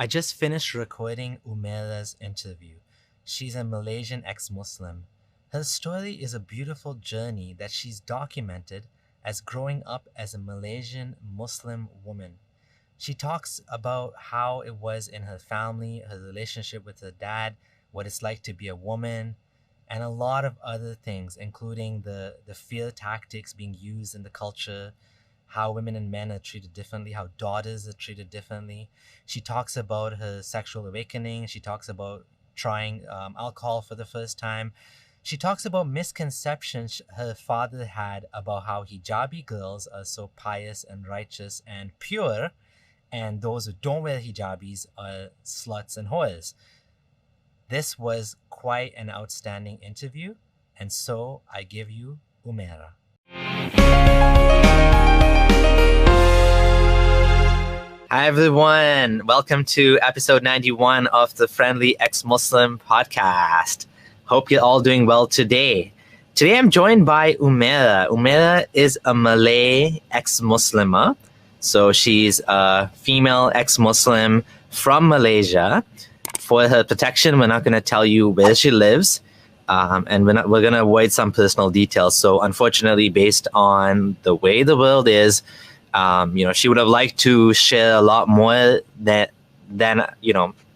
I just finished recording Umaira's interview. She's a Malaysian ex-Muslim. Her story is a beautiful journey that she's documented as growing up as a Malaysian Muslim woman. She talks about how it was in her family, her relationship with her dad, what it's like to be a woman, and a lot of other things, including the fear tactics being used in the culture, how women and men are treated differently, how daughters are treated differently. She talks about her sexual awakening. She talks about trying alcohol for the first time. She talks about misconceptions her father had about how hijabi girls are so pious and righteous and pure, and those who don't wear hijabis are sluts and whores. This was quite an outstanding interview, and so I give you Umaira. Hi everyone, welcome to episode 91 of the Friendly Ex-Muslim podcast. Hope you're all doing well today. Today I'm joined by Umaira. Umaira is a Malay ex-Muslimah. So she's a female ex-Muslim from Malaysia. For her protection, we're not going to tell you where she lives, and we're going to avoid some personal details. So unfortunately, based on the way the world is, she would have liked to share a lot more than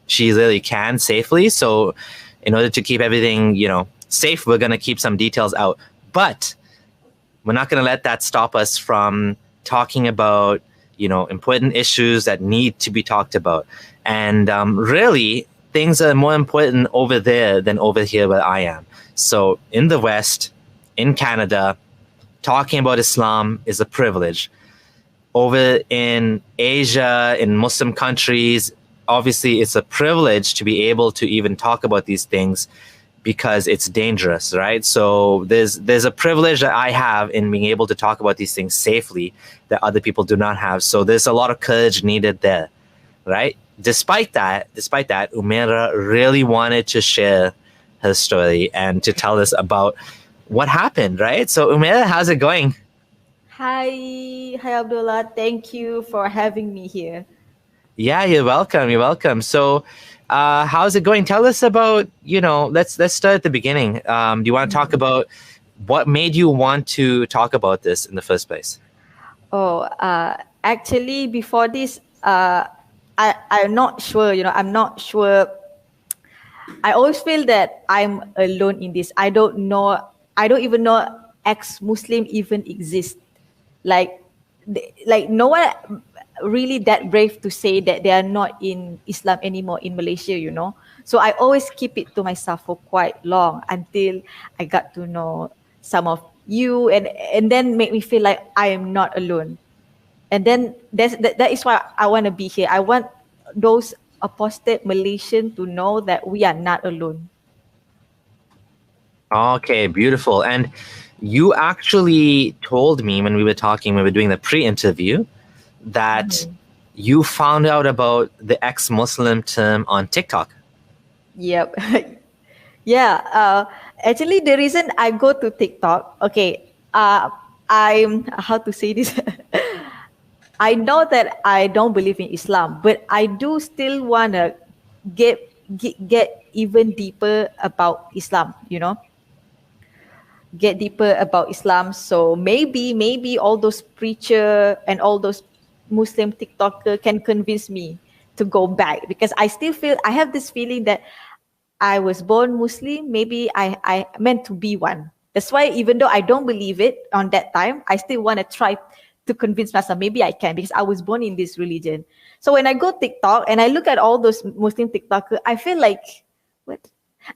she really can safely. So in order to keep everything, safe, we're going to keep some details out. But we're not going to let that stop us from talking about, important issues that need to be talked about. And really, things are more important over there than over here where I am. So in the West, in Canada, talking about Islam is a privilege. Over in Asia, in Muslim countries, obviously it's a privilege to be able to even talk about these things because it's dangerous, right? So there's a privilege that I have in being able to talk about these things safely that other people do not have. So there's a lot of courage needed there, right? Despite that, Umaira really wanted to share her story and to tell us about what happened, right? So Umaira, how's it going? Hi Abdullah. Thank you for having me here. Yeah, you're welcome. So, how's it going? Tell us about, let's start at the beginning. Do you want to talk about what made you want to talk about this in the first place? Actually, before this, I'm not sure. I'm not sure. I always feel that I'm alone in this. I don't even know ex-Muslim even exist. Like no one really that brave to say that they are not in Islam anymore in Malaysia, So I always keep it to myself for quite long until I got to know some of you and then make me feel like I am not alone. And then that is why I want to be here. I want those apostate Malaysians to know that we are not alone. Okay, beautiful. And you actually told me when we were doing the pre-interview, that you found out about the ex-Muslim term on TikTok. Yep. Yeah. Actually, the reason I go to TikTok, I'm, how to say this? I know that I don't believe in Islam, but I do still want to get even deeper about Islam, get deeper about Islam. So maybe all those preacher and all those Muslim TikToker can convince me to go back, because I still feel, I have this feeling that I was born Muslim. Maybe I meant to be one. That's why even though I don't believe it on that time, I still want to try to convince myself maybe I can, because I was born in this religion. So when I go TikTok and I look at all those Muslim TikTokers, I feel like, what?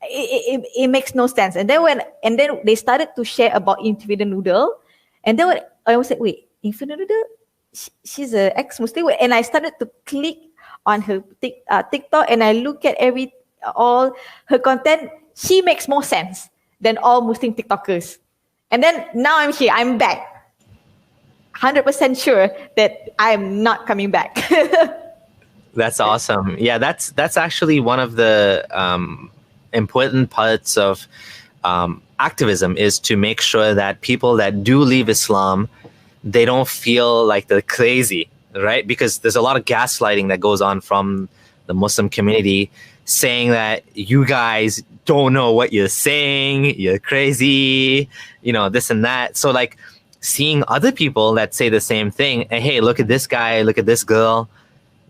It makes no sense. And then they started to share about Infinite Noodle, and then I was like, wait, Infinite Noodle, she's an ex-Muslim, and I started to click on her TikTok, and I look at all her content. She makes more sense than all Muslim TikTokers. And then now I'm here, I'm back, 100% sure that I'm not coming back. That's awesome. Yeah, that's actually one of the important parts of activism, is to make sure that people that do leave Islam, they don't feel like they're crazy, right? Because there's a lot of gaslighting that goes on from the Muslim community, saying that you guys don't know what you're saying, you're crazy, this and that. So like seeing other people that say the same thing, and hey, look at this guy, look at this girl,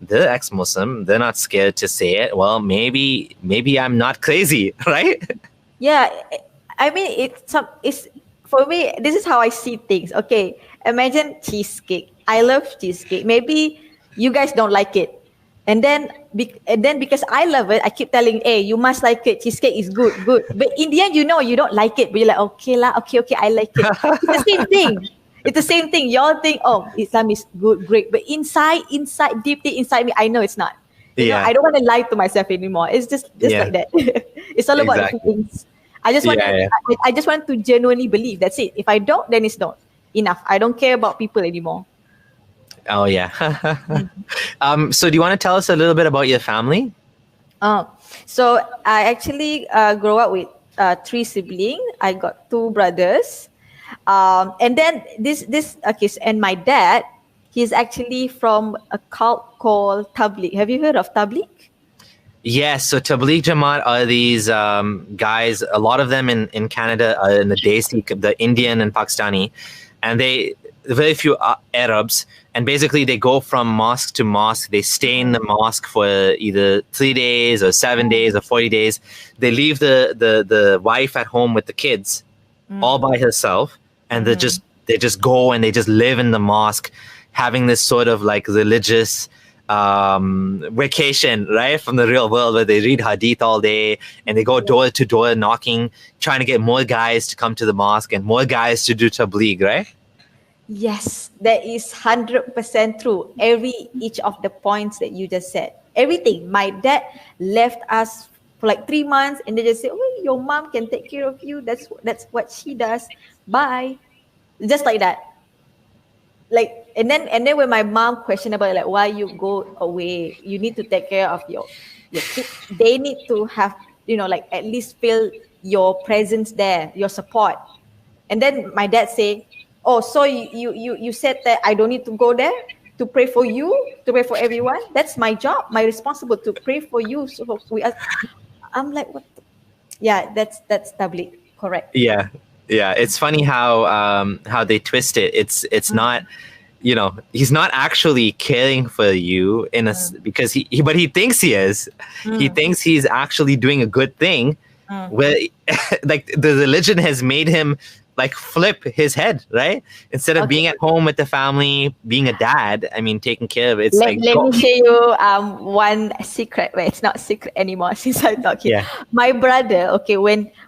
they're ex-Muslim, they're not scared to say it. Well, maybe I'm not crazy, right? Yeah, I mean, it's for me. This is how I see things. Okay, imagine cheesecake. I love cheesecake. Maybe you guys don't like it, and then because I love it, I keep telling, hey, you must like it. Cheesecake is good, good. But in the end, you don't like it. But you're like, okay lah, okay, I like it. It's the same thing. It's the same thing. Y'all think, oh, Islam is good, great. But inside, deeply inside me, I know it's not. You know, I don't want to lie to myself anymore. It's just like that. It's all about the feelings. I just want to genuinely believe. That's it. If I don't, then it's not enough. I don't care about people anymore. Oh yeah. So do you want to tell us a little bit about your family? So I actually grew up with 3 siblings. I got 2 brothers. And then and my dad, he's actually from a cult called Tabligh. Have you heard of Tabligh? Yes, so Tabligh Jamaat are these guys, a lot of them in Canada, in the Desi, the Indian and Pakistani, and very few Arabs, and basically they go from mosque to mosque. They stay in the mosque for either 3 days or 7 days or 40 days. They leave the wife at home with the kids, all by herself, and they just go and they just live in the mosque, having this sort of like religious vacation, right, from the real world, where they read hadith all day and they go door to door knocking, trying to get more guys to come to the mosque and more guys to do tabligh, right? Yes, that is 100% true. Each of the points that you just said, everything. My dad left us for like 3 months, and they just say, "Oh, your mom can take care of you. That's what she does. Bye," just like that. Like, and then when my mom questioned about it, like, why you go away? You need to take care of your kids. They need to have, like at least feel your presence there, your support. And then my dad say, oh, so you said that I don't need to go there to pray for you, to pray for everyone? That's my job, my responsibility to pray for you. So I'm like, what? Yeah, that's Tabligh, correct. Yeah. It's funny how they twist it. It's not, he's not actually caring for you because he thinks he is. He thinks he's actually doing a good thing. Where like the religion has made him like flip his head, right? Instead of being at home with the family, being a dad, taking care of it. Let me show you one secret. Well, it's not secret anymore since I talk here. My brother,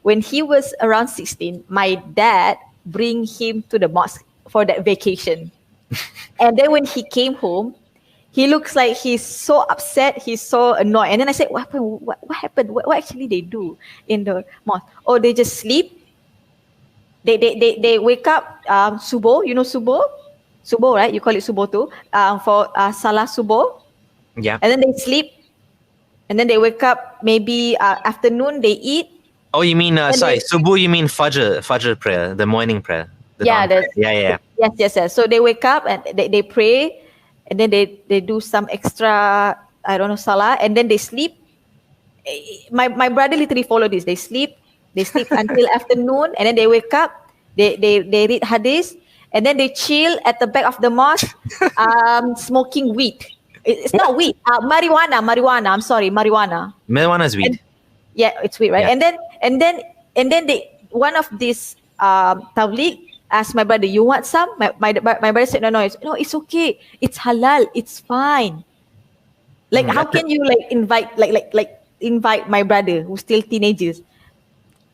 when he was around 16, my dad bring him to the mosque for that vacation. And then when he came home, he looks like he's so upset, he's so annoyed. And then I said, what happened? What happened? What actually they do in the mosque? Oh, they just sleep. They wake up, subuh, subuh? Subuh, right? You call it subuh too, for salah subuh. Yeah. And then they sleep. And then they wake up, maybe afternoon, they eat. Oh, you mean, subuh, you mean Fajr prayer, the morning prayer. Yeah. Yes. So they wake up and they pray. And then they do some extra, I don't know, salah. And then they sleep. My brother literally follow this. They sleep until afternoon, and then they wake up, they read hadith, and then they chill at the back of the mosque, smoking weed. It's not weed, marijuana. I'm sorry, marijuana. Marijuana is weed. It's weed, right? Yeah. And then one of these tabligh asked my brother, "You want some?" My brother said, "No, it's okay. It's halal. It's fine." Like, how can you like invite my brother who's still teenagers?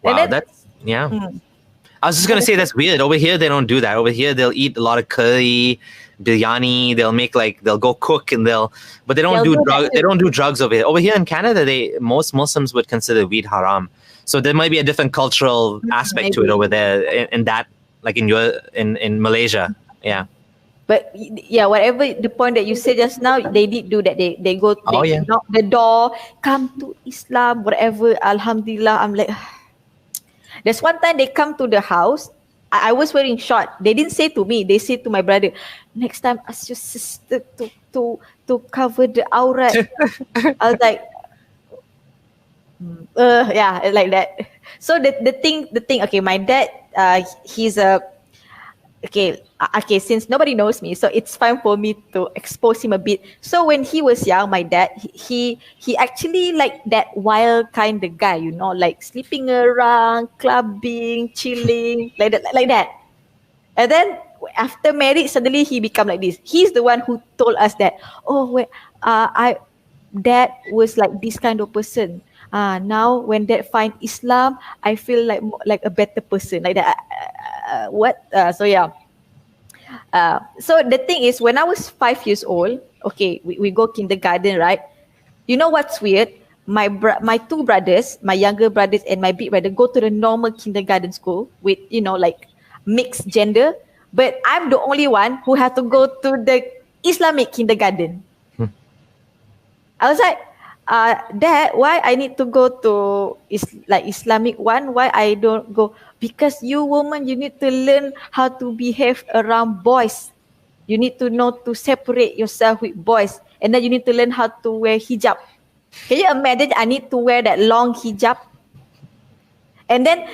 Wow, I was just gonna say that's weird. Over here, they don't do that. Over here, they'll eat a lot of curry, biryani. They'll go cook but they don't do drugs. They don't do drugs over here. Over here in Canada, most Muslims would consider weed haram. So there might be a different cultural aspect to it over there. In that, like in Malaysia, yeah. But yeah, whatever the point that you said just now, they did do that. They go, knock the door, come to Islam, whatever. Alhamdulillah, I'm like. There's one time they come to the house, I was wearing short. They didn't say to me. They said to my brother, next time ask your sister to cover the aurat. I was like, yeah, like that. So the thing. Okay, my dad, he's a okay, since nobody knows me, so it's fine for me to expose him a bit. So when he was young, my dad, he actually like that wild kind of guy, you know, like sleeping around, clubbing, chilling, like that. And then after married, suddenly he become like this. He's the one who told us that, oh, wait, dad was like this kind of person. Now when dad find Islam, I feel like a better person, like that. What? So yeah. So the thing is, when I was 5 years old, okay, we go kindergarten, right? You know what's weird? My two brothers, my younger brothers and my big brother, go to the normal kindergarten school with, you know, like mixed gender. But I'm the only one who had to go to the Islamic kindergarten. I was like, Dad, why I need to go to Islamic one? Why I don't go? Because you woman, you need to learn how to behave around boys. You need to know to separate yourself with boys. And then you need to learn how to wear hijab. Can you imagine I need to wear that long hijab? And then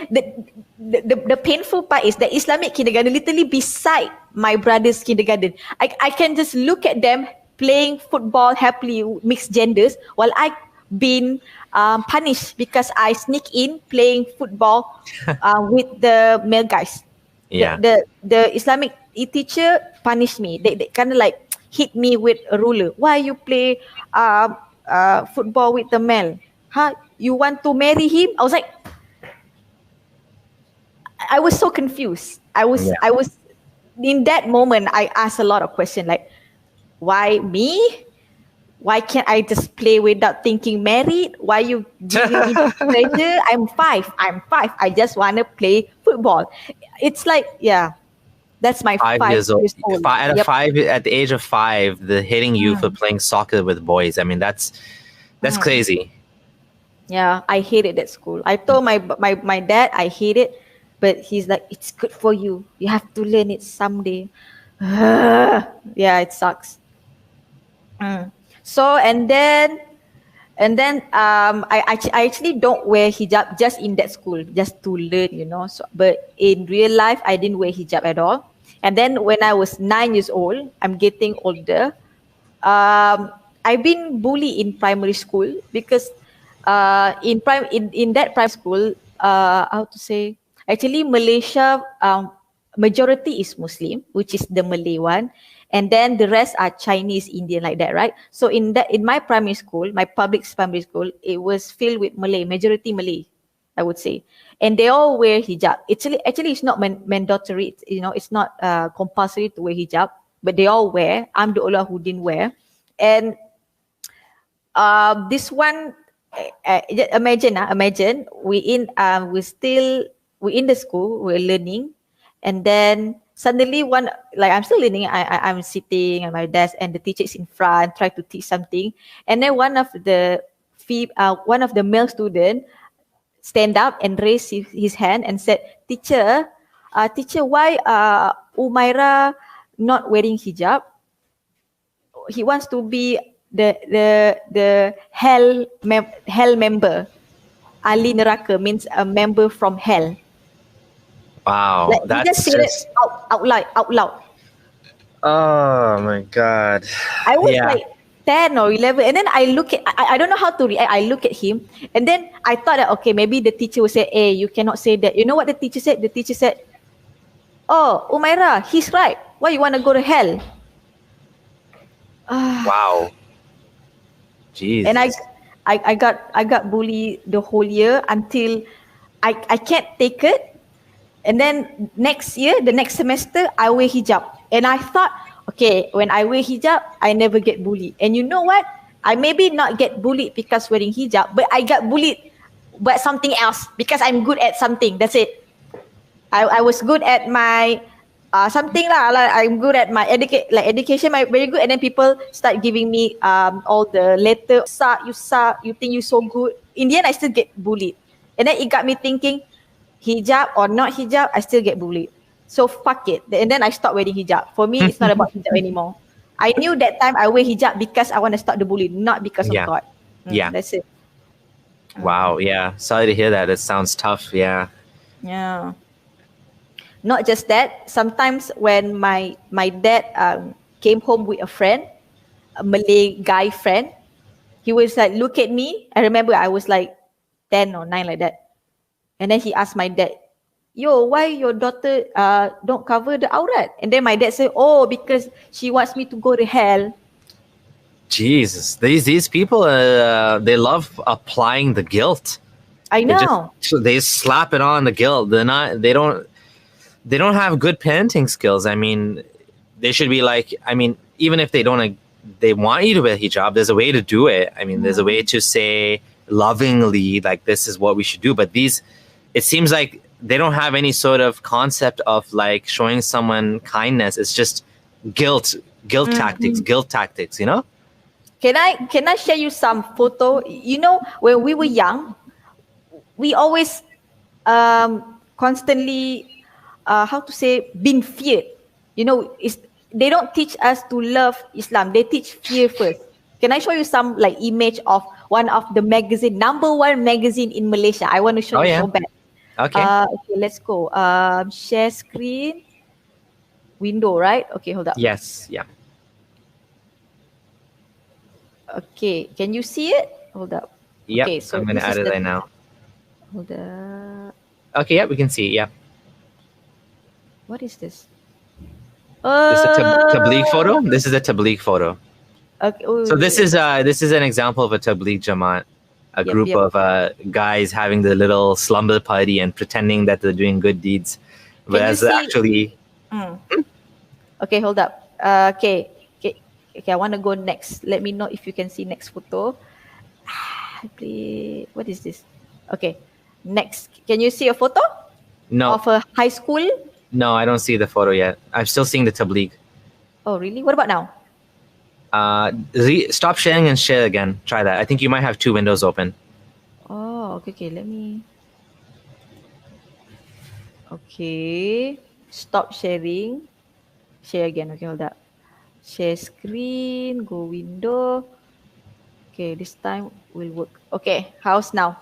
the painful part is that Islamic kindergarten literally beside my brother's kindergarten. I can just look at them playing football happily, mixed genders, while I been punished because I sneak in playing football with the male guys. Yeah. The Islamic teacher punished me. They kind of like hit me with a ruler. Why you play football with the male? Huh? You want to marry him? I was so confused. I was in that moment. I asked a lot of questions like, why me? Why can't I just play without thinking married? Why you giving me pleasure? I'm five. I just want to play football. It's like, yeah, that's my 5 years old. At the age of 5, the hitting you for playing soccer with boys. I mean, that's crazy. Yeah, I hated that school. I told my dad I hate it, but he's like, it's good for you. You have to learn it someday. Yeah, it sucks. So and then I actually don't wear hijab just in that school, just to learn, you know. So, but in real life, I didn't wear hijab at all. And then when I was 9 years old, I'm getting older. I've been bullied in primary school because in that primary school, how to say? Actually, Malaysia majority is Muslim, which is the Malay one, and then the rest are Chinese, Indian, like that, right? So in my primary school, my public primary school, it was filled with Malay, majority Malay, I would say, and they all wear hijab. Actually, it's not mandatory. It's not compulsory to wear hijab, but they all wear. I'm the only one who didn't wear, and this one. Imagine we in the school, we're learning, and then suddenly I'm still learning. I'm sitting at my desk, and the teacher is in front, try to teach something, and then one of the male student stand up and raise his hand and said, "Teacher, why Umaira not wearing hijab? He wants to be the hell member. Ali neraka means a member from hell." Wow, like, that's just said it out loud. Oh my God. I was like 10 or 11, and then I look at I don't know how to react. I look at him, and then I thought that okay, maybe the teacher will say, "Hey, you cannot say that." You know what the teacher said? The teacher said, "Oh, Umaira, he's right. Why you want to go to hell?" Wow. Jeez. And I got bullied the whole year until I can't take it. And then next year, the next semester, I wear hijab. And I thought, okay, when I wear hijab, I never get bullied. And you know what? I maybe not get bullied because wearing hijab, but I got bullied by something else because I'm good at something. That's it. I was good at my something lah. Like I'm good at my education, very good. And then people start giving me all the letter. You think you so good. In the end, I still get bullied. And then it got me thinking, hijab or not hijab, I still get bullied. So fuck it. And then I stopped wearing hijab. For me, it's not about hijab anymore. I knew that time I wear hijab because I want to stop the bullying, not because of Yeah. God. Yeah. That's it. Wow. Yeah. Sorry to hear that. It sounds tough. Yeah. Yeah. Not just that. Sometimes when my dad came home with a friend, a Malay guy friend, he was like, look at me. I remember I was like 10 or 9 like that. And then he asked my dad, yo, why your daughter don't cover the aurat? And then my dad said, oh, because she wants me to go to hell. Jesus, these people, they love applying the guilt. I know. They slap it on the guilt. They don't have good parenting skills. I mean, they should be like, I mean, even if they don't, they want you to wear hijab, there's a way to do it. I mean, there's a way to say lovingly, like, this is what we should do. But it seems like they don't have any sort of concept of like showing someone kindness. It's just guilt tactics, you know? Can I share you some photo? You know, when we were young, we always constantly how to say been feared. You know, they don't teach us to love Islam. They teach fear first. Can I show you some like image of one of the magazine, #1 magazine in Malaysia? I want to show you so bad. Okay. Okay, let's go. Share screen. Window, right? Okay, hold up. Yes. Yeah. Okay, can you see it? Hold up. Yep. Okay, so I'm gonna add it right now. Hold up. Okay. Yeah, we can see. Yeah. What is this? This is a tabligh photo. This is a tabligh photo. Okay. So this is an example of a tabligh jamaat, a group of guys having the little slumber party and pretending that they're doing good deeds, whereas actually. Okay, hold up. Okay, I want to go next. Let me know if you can see next photo. What is this? Okay, next. Can you see a photo? No. Of a high school? No, I don't see the photo yet. I'm still seeing the tabligh. Oh, really? What about now? Stop sharing and share again. Try that. I think you might have 2 windows open. Oh, okay. Let me. Okay. Stop sharing. Share again. Okay, hold up. Share screen. Go window. Okay, this time will work. Okay, how's now?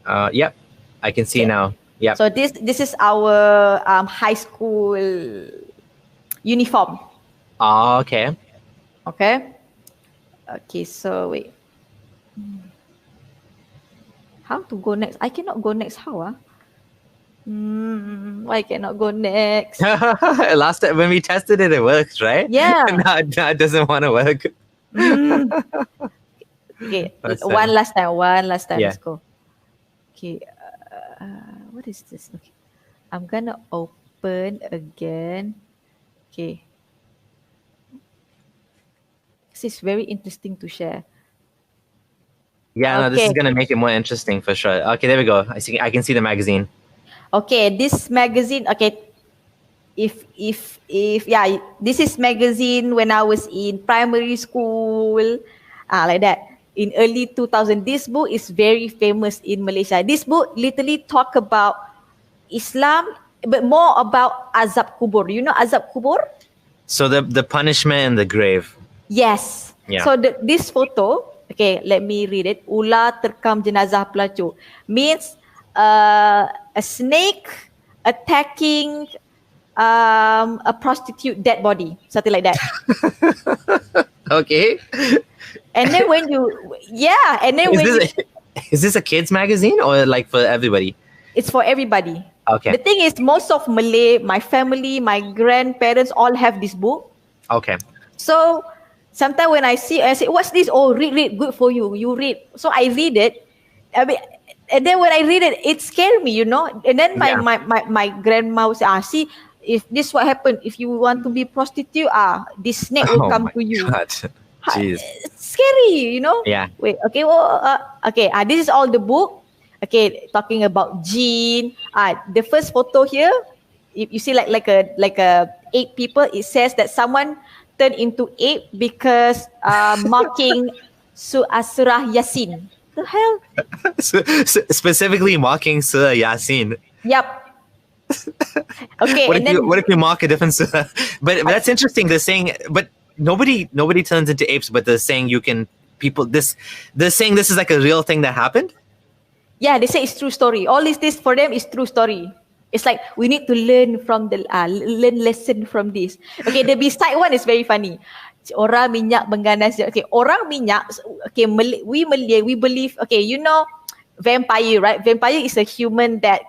Yep. I can see now. Yeah. So this is our high school uniform. Oh, okay. Okay. Okay. So wait. How to go next? I cannot go next. How? Why cannot go next? Last time when we tested it, it worked, right? Yeah. Now it doesn't want to work. Okay. One last time. Yeah. Let's go. Okay. What is this? Okay. I'm gonna open again. Okay. This is very interesting to share. Yeah, no, this is gonna make it more interesting for sure. Okay, there we go. I can see the magazine. Okay, this magazine. Okay, if yeah, this is magazine when I was in primary school, like that. In early 2000, this book is very famous in Malaysia. This book literally talk about Islam, but more about azab kubur. You know azab kubur? So the punishment in the grave. Yes. Yeah. So this photo, okay, let me read it. Ular terkam jenazah pelacur means a snake attacking a prostitute dead body, something like that. Okay. And then when you, and then is this a kids magazine or like for everybody? It's for everybody. Okay. The thing is, most of Malay, my family, my grandparents all have this book. Okay. So sometimes when I see, I say, "What's this?" Oh, read, good for you. You read. So I read it. I mean, and then when I read it, it scared me, you know. And then my grandma would say, see, if this what happened, if you want to be prostitute, this snake will come to you. God. Jeez. It's scary, you know. Yeah. Wait. Okay. Well. Okay. This is all the book. Okay. Talking about jinn. The first photo here, you see like a 8 people. It says that someone turned into 8 because mocking Surah Yasin. The hell? Specifically mocking Surah Yasin. Yep. Okay, What and if you then what if you mock a different surah? But that's interesting. They're saying, but nobody turns into apes. But they're saying you can people this. They're saying this is like a real thing that happened. yeah, they say it's true story. All this for them is true story. It's like we need to learn from the learn lesson from this. Okay, the beside one is very funny. Orang minyak mengganas. Okay, orang minyak. Okay, we Malay we believe. Okay, you know, vampire, right? Vampire is a human that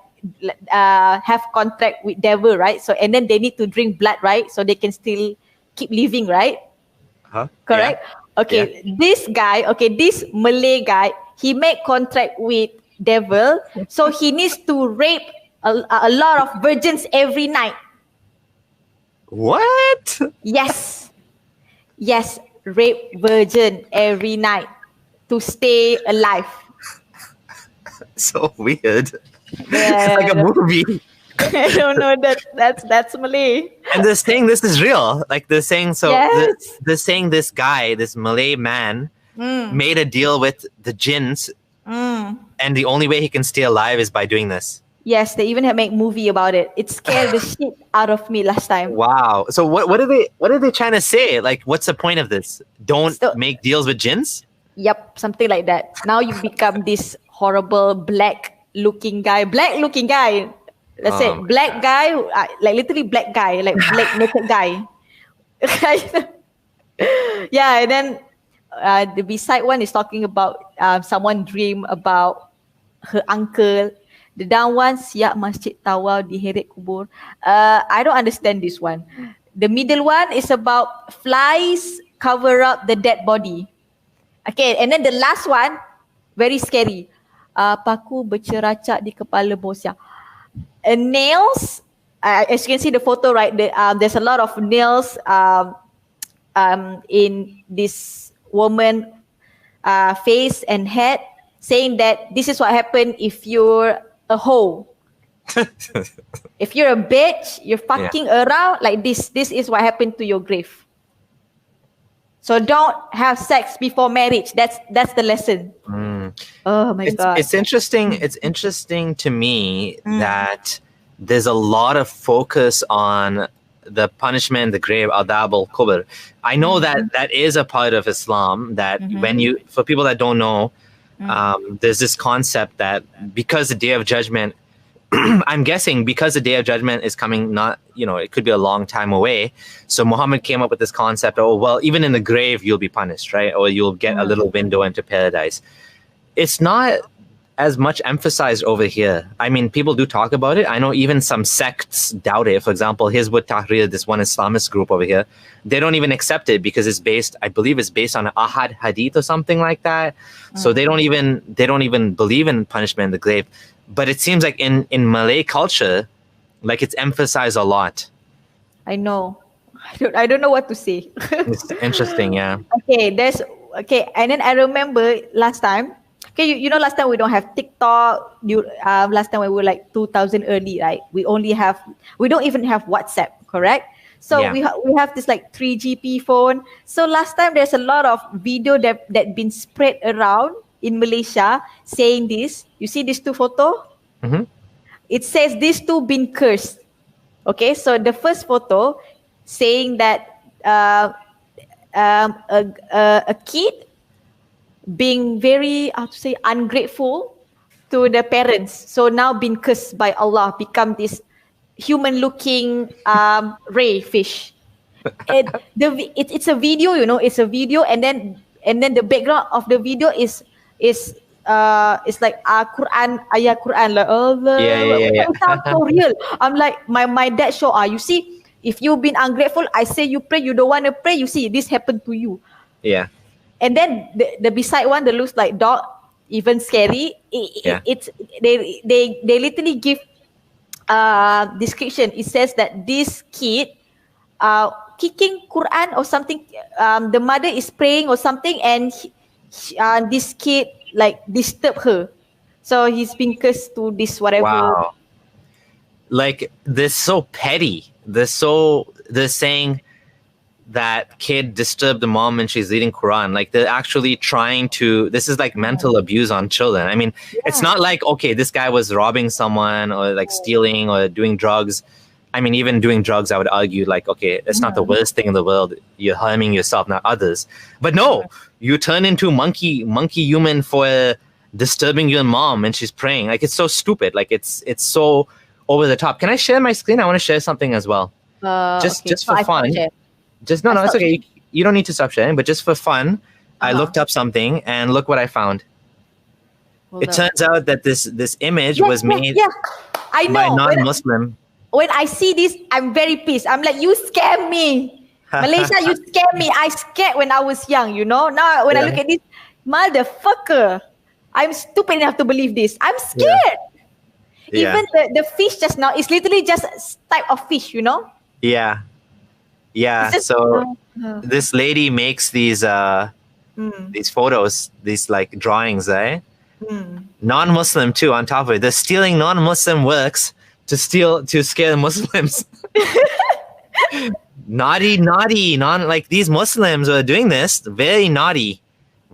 have contact with devil, right? So and then they need to drink blood, right? So they can still keep living, right? Huh? Correct. Yeah. Okay, this guy, okay, this Malay guy, he made contract with devil, so he needs to rape a lot of virgins every night. What? Yes, yes, rape virgin every night to stay alive. So weird. Yeah, It's like a movie. I don't know that's Malay. And they're saying this is real. Like they're saying so. Yes. They're saying this guy, this Malay man, made a deal with the jinns, and the only way he can stay alive is by doing this. Yes, they even have make movie about it. It scared the shit out of me last time. Wow. So what are they trying to say? Like, what's the point of this? Don't make deals with jinns? Yep, something like that. Now you become this horrible black looking guy. Let's say black guy, like literally black guy, like black naked guy. Yeah, and then the beside one is talking about someone dream about her uncle. The down one, siap masjid tawar di heret kubur. I don't understand this one. The middle one is about flies cover up the dead body. Okay, and then the last one, very scary. Paku berceracak di kepala bosnya. Nails, as you can see the photo, right? There's a lot of nails in this woman face and head, saying that this is what happened if you're a hoe. If you're a bitch, you're fucking around like this. This is what happened to your grave. So don't have sex before marriage. That's the lesson. Oh my God. It's interesting. It's interesting to me that there's a lot of focus on the punishment, the grave, adab al-kubr. I know that is a part of Islam. That for people that don't know, there's this concept that because the Day of Judgment, I'm guessing because the Day of Judgment is coming, not, it could be a long time away. So Muhammad came up with this concept, even in the grave, you'll be punished, right? Or you'll get a little window into paradise. It's not as much emphasized over here. I mean, people do talk about it. I know even some sects doubt it. For example, Hizb ut-Tahrir, this one Islamist group over here, they don't even accept it because I believe it's based on an ahad hadith or something like that. So they don't even believe in punishment in the grave. But it seems like in Malay culture, like it's emphasized a lot. I know. I don't know what to say. It's interesting, yeah. Okay, and then I remember last time. Okay, you know last time we don't have TikTok. Last time we were like 2000 early, right? We don't even have WhatsApp, correct? So we have this like 3GP phone. So last time there's a lot of video that been spread around in Malaysia saying this. You see these two photo? It says these two been cursed. Okay, so the first photo saying that a kid being very, ungrateful to the parents. So now been cursed by Allah, become this human-looking ray fish. It's a video, it's a video, and then the background of the video is like Quran, ayat Quran, like Allah. Yeah. It sounds so real. I'm like, my dad show, you see, if you've been ungrateful, I say you pray, you don't want to pray, you see, this happened to you. Yeah. And then the beside one that looks like dog, even scary. They literally give description. It says that this kid kicking Quran or something. The mother is praying or something, and this kid like disturb her. So he's been cursed to this whatever. Wow. Like they're so petty. They're saying that kid disturbed the mom when she's reading Quran. Like they're actually trying to, this is like mental abuse on children. I mean, it's not like, okay, this guy was robbing someone or like stealing or doing drugs. I mean, even doing drugs, I would argue like, okay, it's not the worst thing in the world. You're harming yourself, not others. But no, you turn into monkey human for disturbing your mom when she's praying. Like it's so stupid. Like it's so over the top. Can I share my screen? I want to share something as well. Just for fun. Just no, it's okay. You don't need to stop sharing, but just for fun, I looked up something and look what I found. It turns out that this image was made I know. by a non-Muslim. When I see this, I'm very pissed. I'm like, you scam me. Malaysia, you scam me. I scared when I was young, you know. Now when I look at this, motherfucker, I'm stupid enough to believe this. I'm scared. Even the fish just now is literally just a type of fish, you know. Yeah. So this lady makes these photos, these like drawings, right? Non-Muslim too. On top of it, they're stealing non-Muslim works to scare Muslims. naughty, like these Muslims are doing this. Very naughty,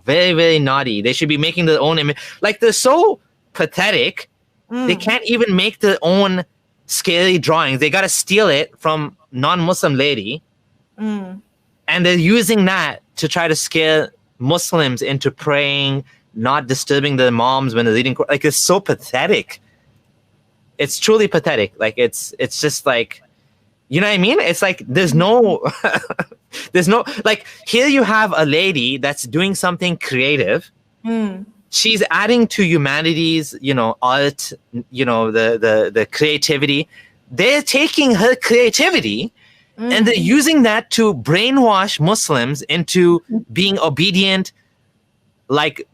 very, very naughty. They should be making their own image. Like they're so pathetic. They can't even make their own scary drawings. They got to steal it from non-Muslim lady. And they're using that to try to scare Muslims into praying, not disturbing their moms when they're reading. Like it's so pathetic. It's truly pathetic. Like it's just like, you know what I mean? It's like there's no like here you have a lady that's doing something creative. She's adding to humanity's, art, the creativity. They're taking her creativity and they're using that to brainwash Muslims into being obedient, like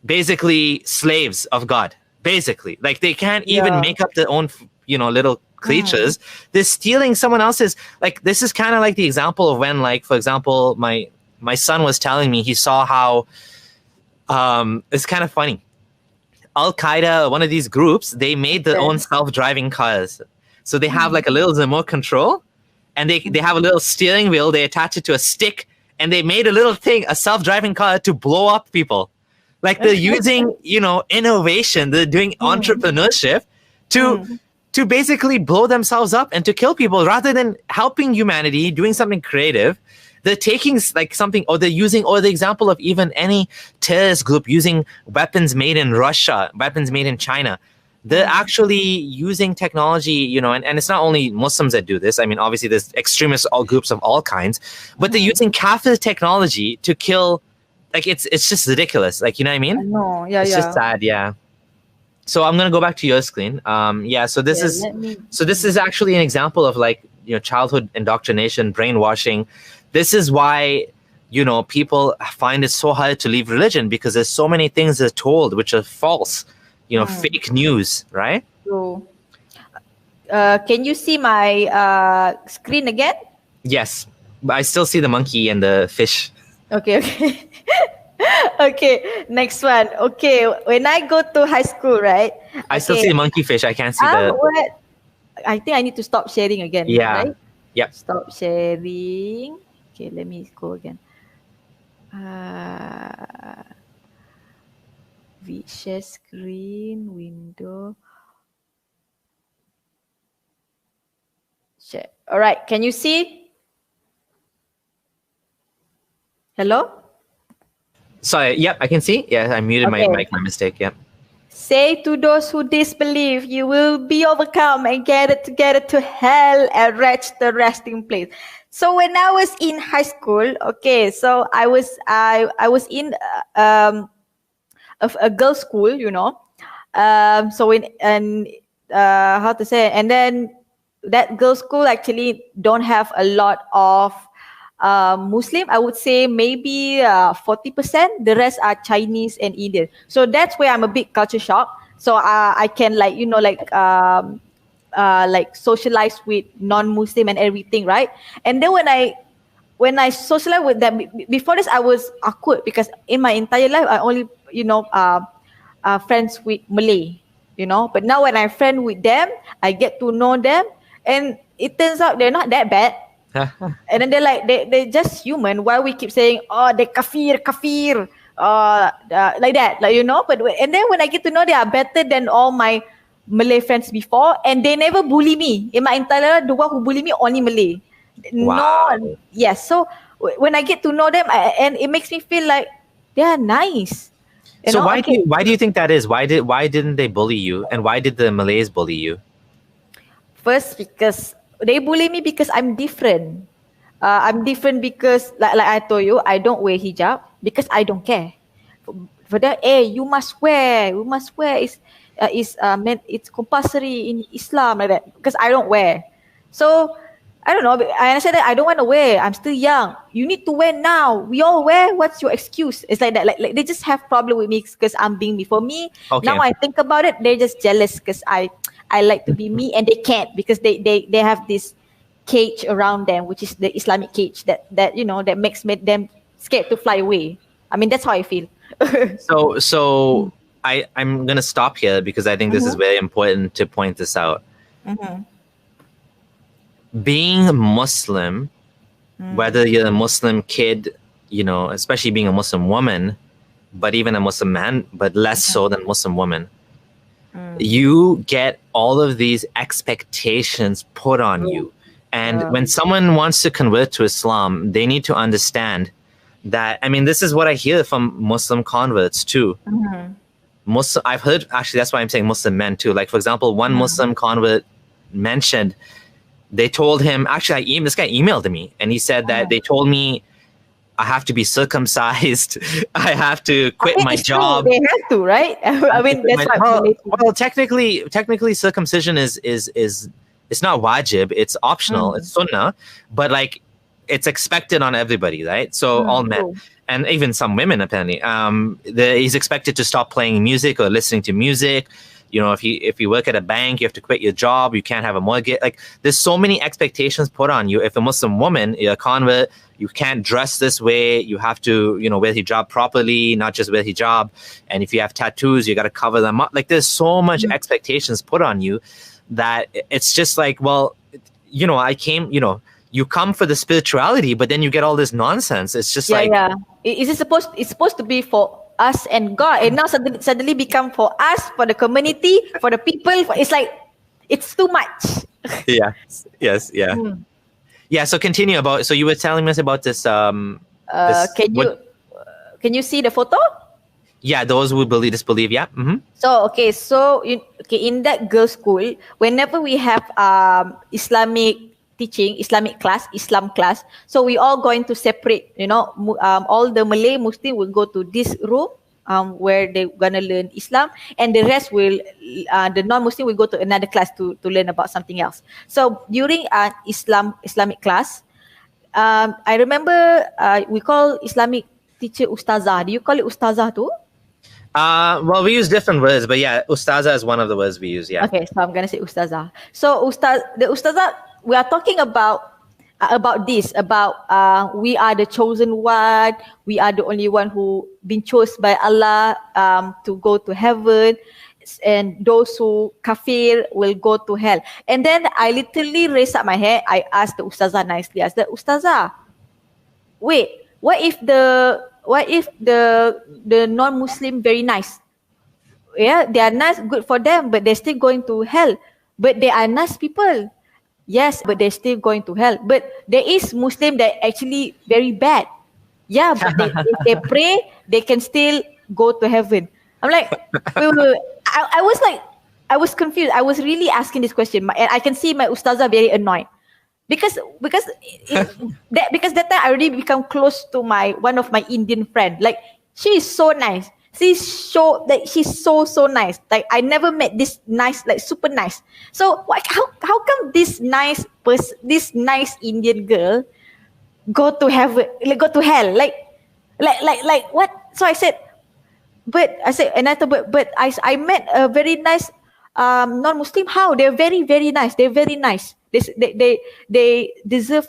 basically slaves of God. Basically, like they can't even make up their own, little creatures. They're stealing someone else's. Like this is kind of like the example of when, like, for example, my son was telling me he saw how it's kind of funny. Al-Qaeda, one of these groups, they made their own self-driving cars. So they have like a little remote control and they have a little steering wheel. They attach it to a stick and they made a little thing, a self-driving car to blow up people. Like they're using, innovation. They're doing entrepreneurship to basically blow themselves up and to kill people rather than helping humanity, doing something creative. They're taking like something, or they're using, or the example of even any terrorist group using weapons made in Russia, weapons made in China. They're actually using technology, and it's not only Muslims that do this. I mean, obviously there's extremist all groups of all kinds, but they're using kafir technology to kill. Like it's just ridiculous. Like, you know what I mean? No, it's just sad. Yeah. So I'm gonna go back to your screen. So this is actually an example of like childhood indoctrination, brainwashing. This is why people find it so hard to leave religion because there's so many things they're told which are false. Fake news, right? So, can you see my screen again? Yes, but I still see the monkey and the fish. Okay. Okay, next one. Okay, when I go to high school, right? I still see the monkey fish. I can't see the... What? I think I need to stop sharing again. Yeah. Right? Yep. Stop sharing. Okay, let me go again. Share screen, window. Share. All right, can you see? Hello? Sorry, yep, I can see. Yeah, I muted my mic, my mistake, yep. Say to those who disbelieve, you will be overcome and gathered together to hell and wretch the resting place. So when I was in high school, so I was in a girls' school, So how to say, and then that girls' school actually don't have a lot of Muslim. I would say maybe 40%. The rest are Chinese and Indian. So that's where I'm a big culture shock. So I can socialize with non-Muslim and everything, right? And then when I socialize with them, before this I was awkward because in my entire life I only friends with Malay, But now when I'm friend with them, I get to know them, and it turns out they're not that bad. And then they're like, they're just human. Why we keep saying, oh, they kafir, like that, like, you know. But and then when I get to know they are better than all my Malay friends before, and they never bully me. In my entire, the one who bully me only Malay. No, Wow. yes. So when I get to know them, and it makes me feel like they are nice. You So know, okay. why do you think that is? Why didn't they bully you, and why did the Malays bully you? First, because they bully me because I'm different. I'm different because, like I told you, I don't wear hijab because I don't care. For them, you must wear. You must wear. It's compulsory in Islam, like that. Because I don't wear. So I don't know. I said that I don't want to wear. I'm still young. You need to wear now. We all wear. What's your excuse? It's like that. Like they just have problem with me because I'm being me. For me, Okay. now I think about it, they're just jealous because I like to be me and they can't because they have this cage around them, which is the Islamic cage that you know that makes them scared to fly away. I mean, that's how I feel. So I'm gonna stop here because I think this is very important to point this out. Being Muslim, whether you're a Muslim kid, you know, especially being a Muslim woman, but even a Muslim man, but less so than Muslim woman, you get all of these expectations put on you. And when someone wants to convert to Islam, they need to understand that, I mean, this is what I hear from Muslim converts too. Muslim, I've heard, actually, that's why I'm saying Muslim men too. Like, for example, one Muslim convert mentioned, they told him, actually, this guy emailed me and he said that they told me I have to be circumcised. I have to quit my job. True. They have to, right? I mean, that's what. Well, technically, circumcision is it's not wajib. It's optional. It's sunnah, but like it's expected on everybody, right? So all men True. and even some women apparently. He's expected to stop playing music or listening to music. You know, if you work at a bank, you have to quit your job. You can't have a mortgage. Like, there's so many expectations put on you. If a Muslim woman, you're a convert, you can't dress this way. You have to, you know, wear hijab properly, not just wear hijab. And if you have tattoos, you got to cover them up. Like, there's so much expectations put on you that it's just like, well, you know, you come for the spirituality, but then you get all this nonsense. It's just It's supposed to be for us and God, and now suddenly become for us, for the community, for the people. It's like it's too much. Yes. Yeah. So continue about. So you were telling us about this. Can you see the photo? Yeah, those who disbelieve. Yeah. So in that girls' school, whenever we have Islamic teaching, Islamic class, Islam class, so we all going to separate. You know, all the Malay Muslim will go to this room where they gonna learn Islam, and the rest will, the non-Muslim will go to another class to learn about something else. So during Islamic class, I remember we call Islamic teacher Ustazah. Do you call it Ustazah too? Well, we use different words, but yeah, Ustaza is one of the words we use. Yeah. Okay, so I'm gonna say Ustazah. So the Ustazah, we are talking about this, we are the chosen one. We are the only one who been chosen by Allah to go to heaven, and those who kafir will go to hell. And then I literally raised up my hand. I asked the Ustazah nicely. I said, Ustazah, wait, what if the non-Muslim very nice? Yeah, they are nice, good for them, but they're still going to hell. But they are nice people. Yes, but they're still going to hell. But there is Muslim that actually very bad. Yeah, but if they pray, they can still go to heaven. I'm like, wait. I was confused. I was really asking this question, and I can see my Ustazah very annoyed. Because that time I already become close to one of my Indian friend. Like, she is so nice. She's so nice. Like, I never met this nice, like super nice. So how come this nice Indian girl go to heaven, like go to hell? Like what? So I said, but I met a very nice non-Muslim. How? They're very, very nice. They're very nice. They deserve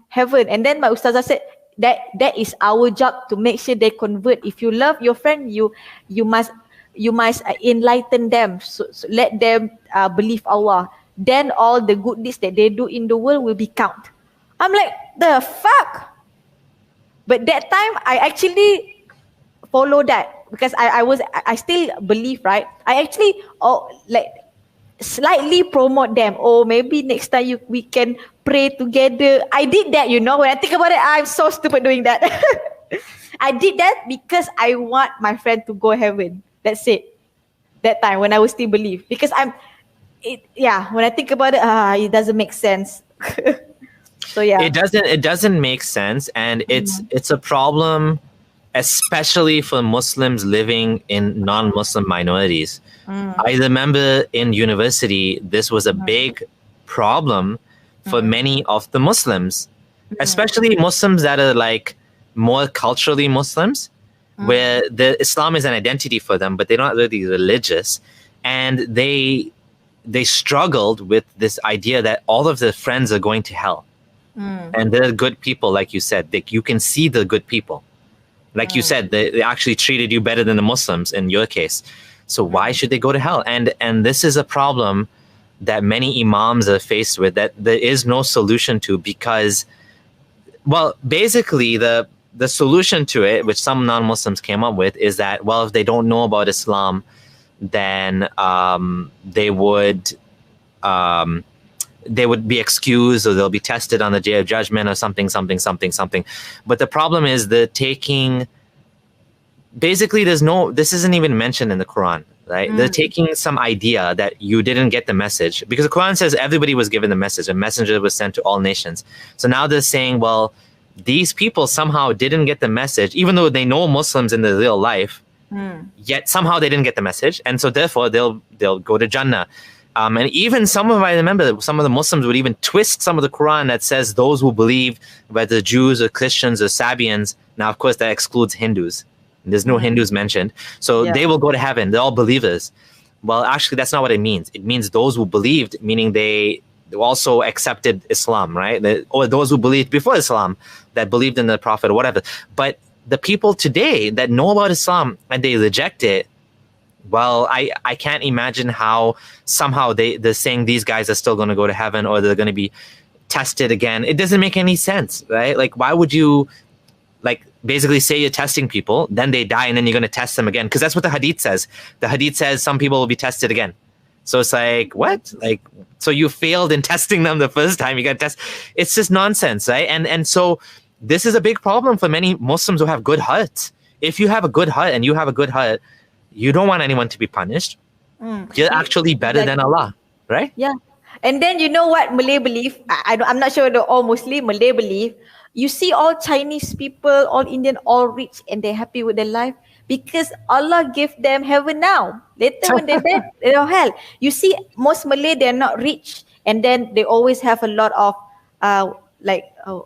heaven. And then my Ustazah said, that is our job to make sure they convert. If you love your friend, you must enlighten them, so let them believe Allah. Then all the good deeds that they do in the world will be count. I'm like, the fuck? But that time, I actually follow that because I still believe, right? I actually like slightly promote them. Oh, maybe next time we can pray together. I did that, you know. When I think about it, I'm so stupid doing that. I did that because I want my friend to go heaven. That's it. That time when I was still believe, because when I think about it, it doesn't make sense. So yeah. It doesn't make sense, and it's a problem, especially for Muslims living in non-Muslim minorities. I remember in university, this was a big problem for many of the Muslims, especially Muslims that are like more culturally Muslims, where the Islam is an identity for them, but they're not really religious, and they struggled with this idea that all of their friends are going to hell, and they're good people, like you said. You can see the good people. Like you said, they actually treated you better than the Muslims in your case. So why should they go to hell? And this is a problem that many imams are faced with, that there is no solution to, because, well, basically the solution to it, which some non-Muslims came up with, is that, well, if they don't know about Islam, then they would be excused, or they'll be tested on the day of judgment, or something. But the problem is basically this isn't even mentioned in the Quran, right? They're taking some idea that you didn't get the message, because the Quran says everybody was given the message, a messenger was sent to all nations. So now they're saying, well, these people somehow didn't get the message, even though they know Muslims in their real life, yet somehow they didn't get the message, and so therefore they'll go to Jannah. And even I remember some of the Muslims would even twist some of the Quran that says those who believe, whether Jews or Christians or Sabians. Now, of course, that excludes Hindus. There's no Hindus mentioned. So they will go to heaven. They're all believers. Well, actually, that's not what it means. It means those who believed, meaning they also accepted Islam, right? Or those who believed before Islam, that believed in the Prophet or whatever. But the people today that know about Islam and they reject it, well, I can't imagine how somehow they're saying these guys are still going to go to heaven, or they're going to be tested again. It doesn't make any sense, right? Like, why would you basically say you're testing people, then they die, and then you're going to test them again? Because that's what the hadith says. The hadith says some people will be tested again. So it's like, what? Like, so you failed in testing them the first time, you got to test. It's just nonsense, right? And so this is a big problem for many Muslims who have good hearts. If you have a good heart and you have a good heart, you don't want anyone to be punished. You're actually better than Allah, right? Yeah. And then you know what Malay believe? I'm not sure the all Muslim Malay believe. You see all Chinese people, all Indian, all rich, and they're happy with their life because Allah gave them heaven now. Later when they're dead, they're hell. You see most Malay, they're not rich, and then they always have a lot of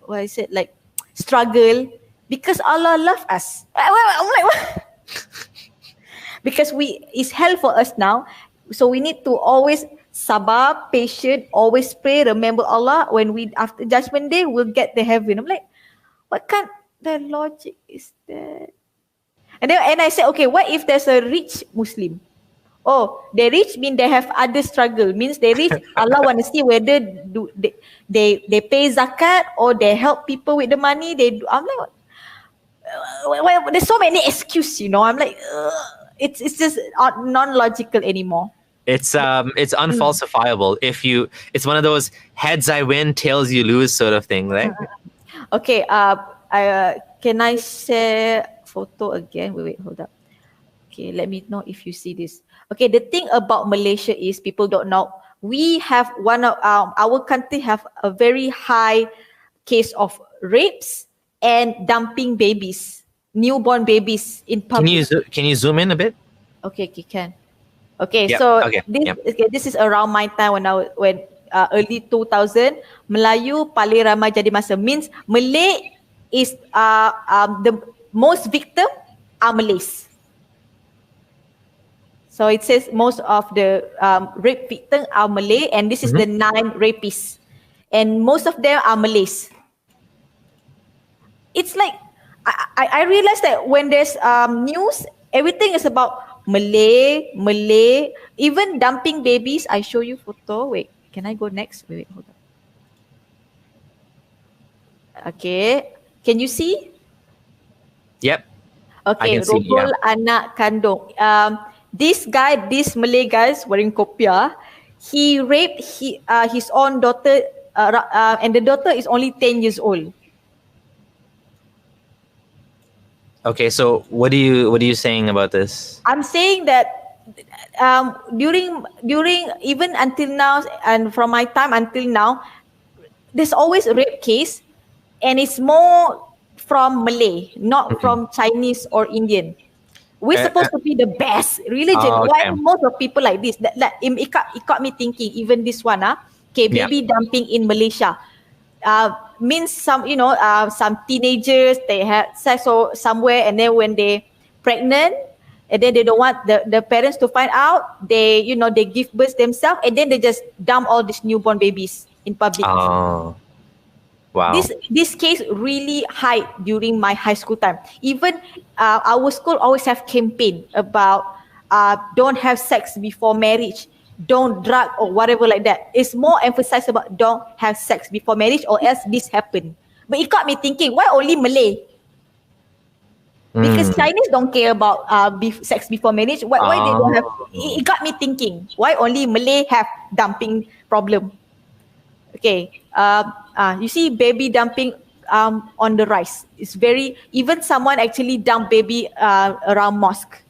what is it, like struggle, because Allah loves us. I'm like, what? Because it's hell for us now. So we need to always sabar, patient, always pray, remember Allah. When after judgment day, we'll get the heaven. I'm like, what kind of logic is that? And I said, okay, what if there's a rich Muslim? Oh, they rich mean they have other struggle. Means they rich, Allah want to see whether they pay zakat or they help people with the money. I'm like, well, there's so many excuses, you know. I'm like, it's just not non-logical anymore. It's unfalsifiable. It's one of those heads I win, tails you lose sort of thing, right? Okay. Can I share photo again? Wait, hold up. Okay, let me know if you see this. Okay, the thing about Malaysia is people don't know. We have one of our country have a very high case of rapes and dumping babies, newborn babies in public. Can you zoom in a bit? Okay, can. Okay, so this is around my time when early 2000, Melayu paling ramai jadi masa. Means Malay is the most victim are Malays. So it says most of the rape victims are Malay, and this is the 9 rapists, and most of them are Malays. It's like I realized that when there's news, everything is about Malay, even dumping babies. I show you photo. Wait, can I go next? Wait, hold on. Okay. Can you see? Yep, I Okay, can see. Yeah. rogol anak kandung. This guy, this Malay guy wearing kopiah, he raped his own daughter, and the daughter is only 10 years old. Okay, so what are you saying about this? I'm saying that during even until now, and from my time until now, there's always a rape case, and it's more from Malay, not Mhm. from Chinese or Indian. We're Uh, uh, supposed to be the best religion. oh, Why okay. most of people like this? It got me thinking. Even this one, okay, Yeah. baby dumping in Malaysia, means some teenagers they had sex or somewhere, and then when they pregnant, and then they don't want the parents to find out. They give birth themselves, and then they just dump all these newborn babies in public. Oh, wow. This case really high during my high school time. Even our school always have campaign about don't have sex before marriage, don't drug or whatever like that. It's more emphasized about don't have sex before marriage or else this happen. But it got me thinking, why only Malay? Because Mm. Chinese don't care about sex before marriage. Why they don't have? Oh. It got me thinking. Why only Malay have dumping problem? Okay. You see baby dumping on the rise. It's very, even someone actually dump baby around mosque.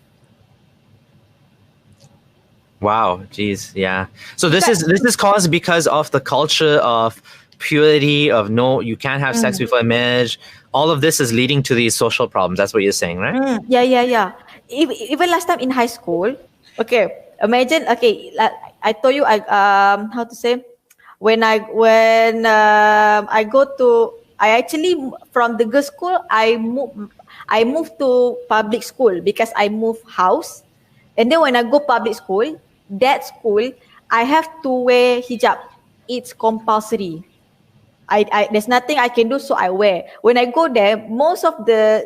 Wow, geez, yeah. So this But, is caused because of the culture of purity, of no, you can't have sex before marriage. All of this is leading to these social problems. That's what you're saying, right? yeah. Even last time in high school, okay, imagine, okay, like I told you, how to say, I actually from the girls' school, I moved to public school because I moved house, and then when I go public school, that school, I have to wear hijab. It's compulsory. There's nothing I can do, so I wear. When I go there, most of the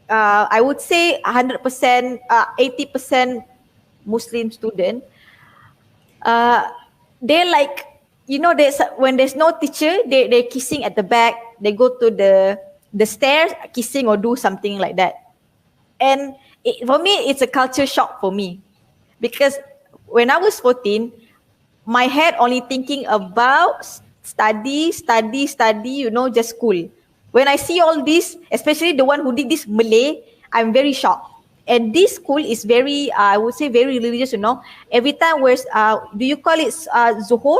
I would say 100%, 80% Muslim student, they like, when there's no teacher, they're kissing at the back. They go to the stairs, kissing or do something like that. And for me, it's a culture shock for me, because when I was 14, my head only thinking about study, just school. When I see all this, especially the one who did this Malay, I'm very shocked. And this school is very, I would say, very religious. Every time, do you call it Zuhur?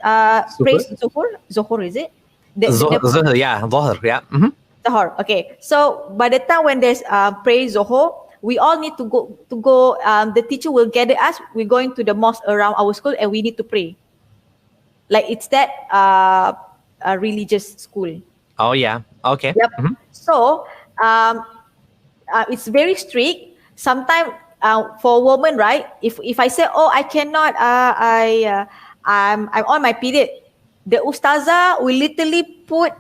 Super. Praise Zuhur? Zuhur, is it? The Zuhr, yeah, Dhuhr, yeah. Mhm. Zohor. Okay. So by the time when there's prayer Zohor, we all need to go. The teacher will gather us. We're going to the mosque around our school, and we need to pray. Like it's that a religious school. Oh, yeah. Okay. Yep. Mhm. So it's very strict. Sometimes for a woman, right? If I say, oh, I cannot, I'm on my period, the ustazah will literally put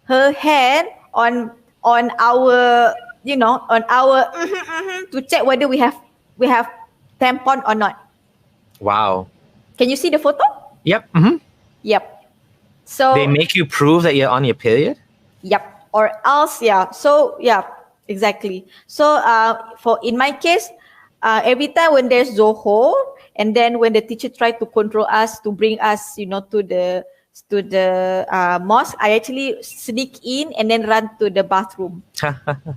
her hand on our to check whether we have tampon or not. Wow. Can you see the photo? Yep. Mhm. Yep. So They make you prove that you're on your period? yep. Or else, yeah. So yeah, exactly. So for in my case, every time when there's Zoho, and then when the teacher tried to control us to bring us, to the mosque, I actually sneak in and then run to the bathroom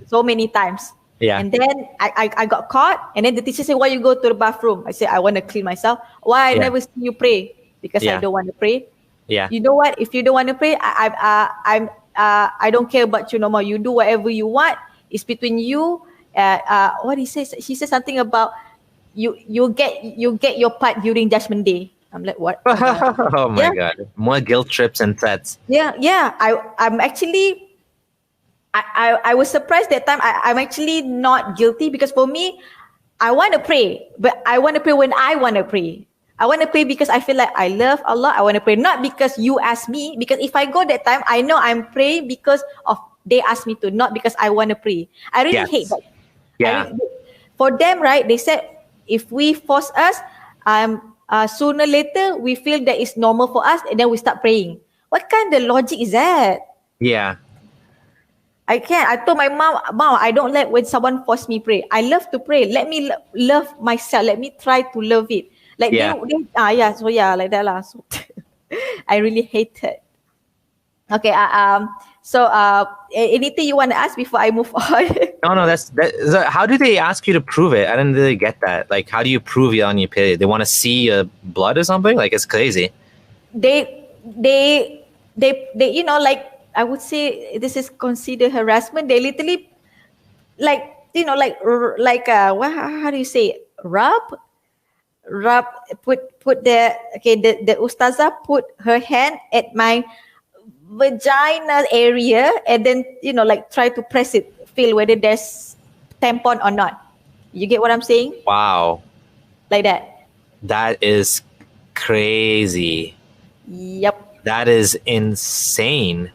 so many times. Yeah. And then I got caught, and then the teacher said, "Why you go to the bathroom?" I said, "I want to clean myself." Why I Yeah. never see you pray? Because I Yeah. don't want to pray. Yeah. You know what? If you don't want to pray, I don't care about you no more. You do whatever you want. It's between you. What he says? She says something about you get your part during Judgment Day. I'm like, what? Oh my Yeah. God. More guilt trips and threats. Yeah. I'm actually. I was surprised that time. I'm actually not guilty, because for me, I want to pray, but I want to pray when I want to pray. I want to pray because I feel like I love Allah. I want to pray, not because you ask me. Because if I go that time, I know I'm praying because of they ask me to, not because I want to pray. I really hate Yes. that. Yeah. For them, right? They said if we force us, sooner or later we feel that it's normal for us, and then we start praying. What kind of logic is that? Yeah. I can't. I told my mom, I don't like when someone force me pray. I love to pray. Let me love myself. Let me try to love it. Like Yeah. so yeah, like that lah. So I really hate it. Okay. Anything you want to ask before I move on? No, so how do they ask you to prove it? I didn't really get that. Like, how do you prove you're on your period? They want to see your blood or something? Like, it's crazy. they like, I would say this is considered harassment. They literally, like, how do you say it? Rub put the ustazah put her hand at my vagina area, and then like try to press it, feel whether there's tampon or not. You get what I'm saying? Wow. Like that. That is crazy. Yep. That is insane.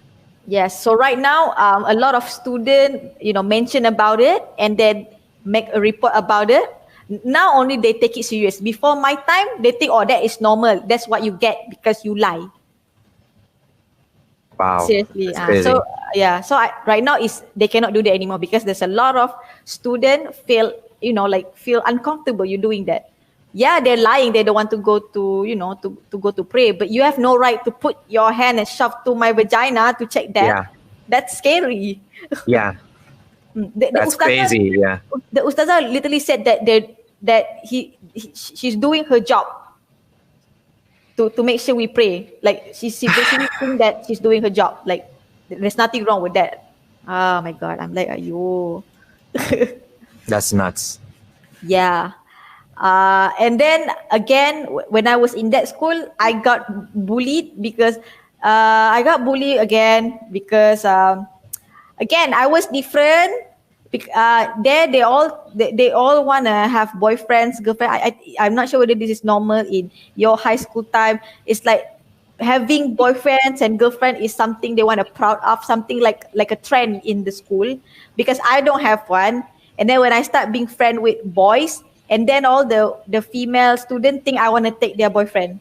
Yes. So right now, a lot of students, mention about it and then make a report about it. Now only they take it serious. Before my time, they think, oh, that is normal. That's what you get because you lie. Wow. Seriously. So Right now they cannot do that anymore because there's a lot of students feel uncomfortable you doing that. Yeah, they're lying. They don't want to go to, to go to pray. But you have no right to put your hand and shove to my vagina to check that. Yeah. That's scary. Yeah. That's crazy. Yeah. The ustazah literally said that she's doing her job to make sure we pray. Like she basically think that she's doing her job. Like there's nothing wrong with that. Oh my God. I'm like, ayo. That's nuts. Yeah. And then again, when I was in that school, I got bullied because again, I was different. There they all want to have boyfriends, girlfriend. I'm not sure whether this is normal in your high school time. It's like having boyfriends and girlfriend is something they want to proud of, something like a trend in the school. Because I don't have one. And then when I start being friend with boys, and then all the female students think I want to take their boyfriend.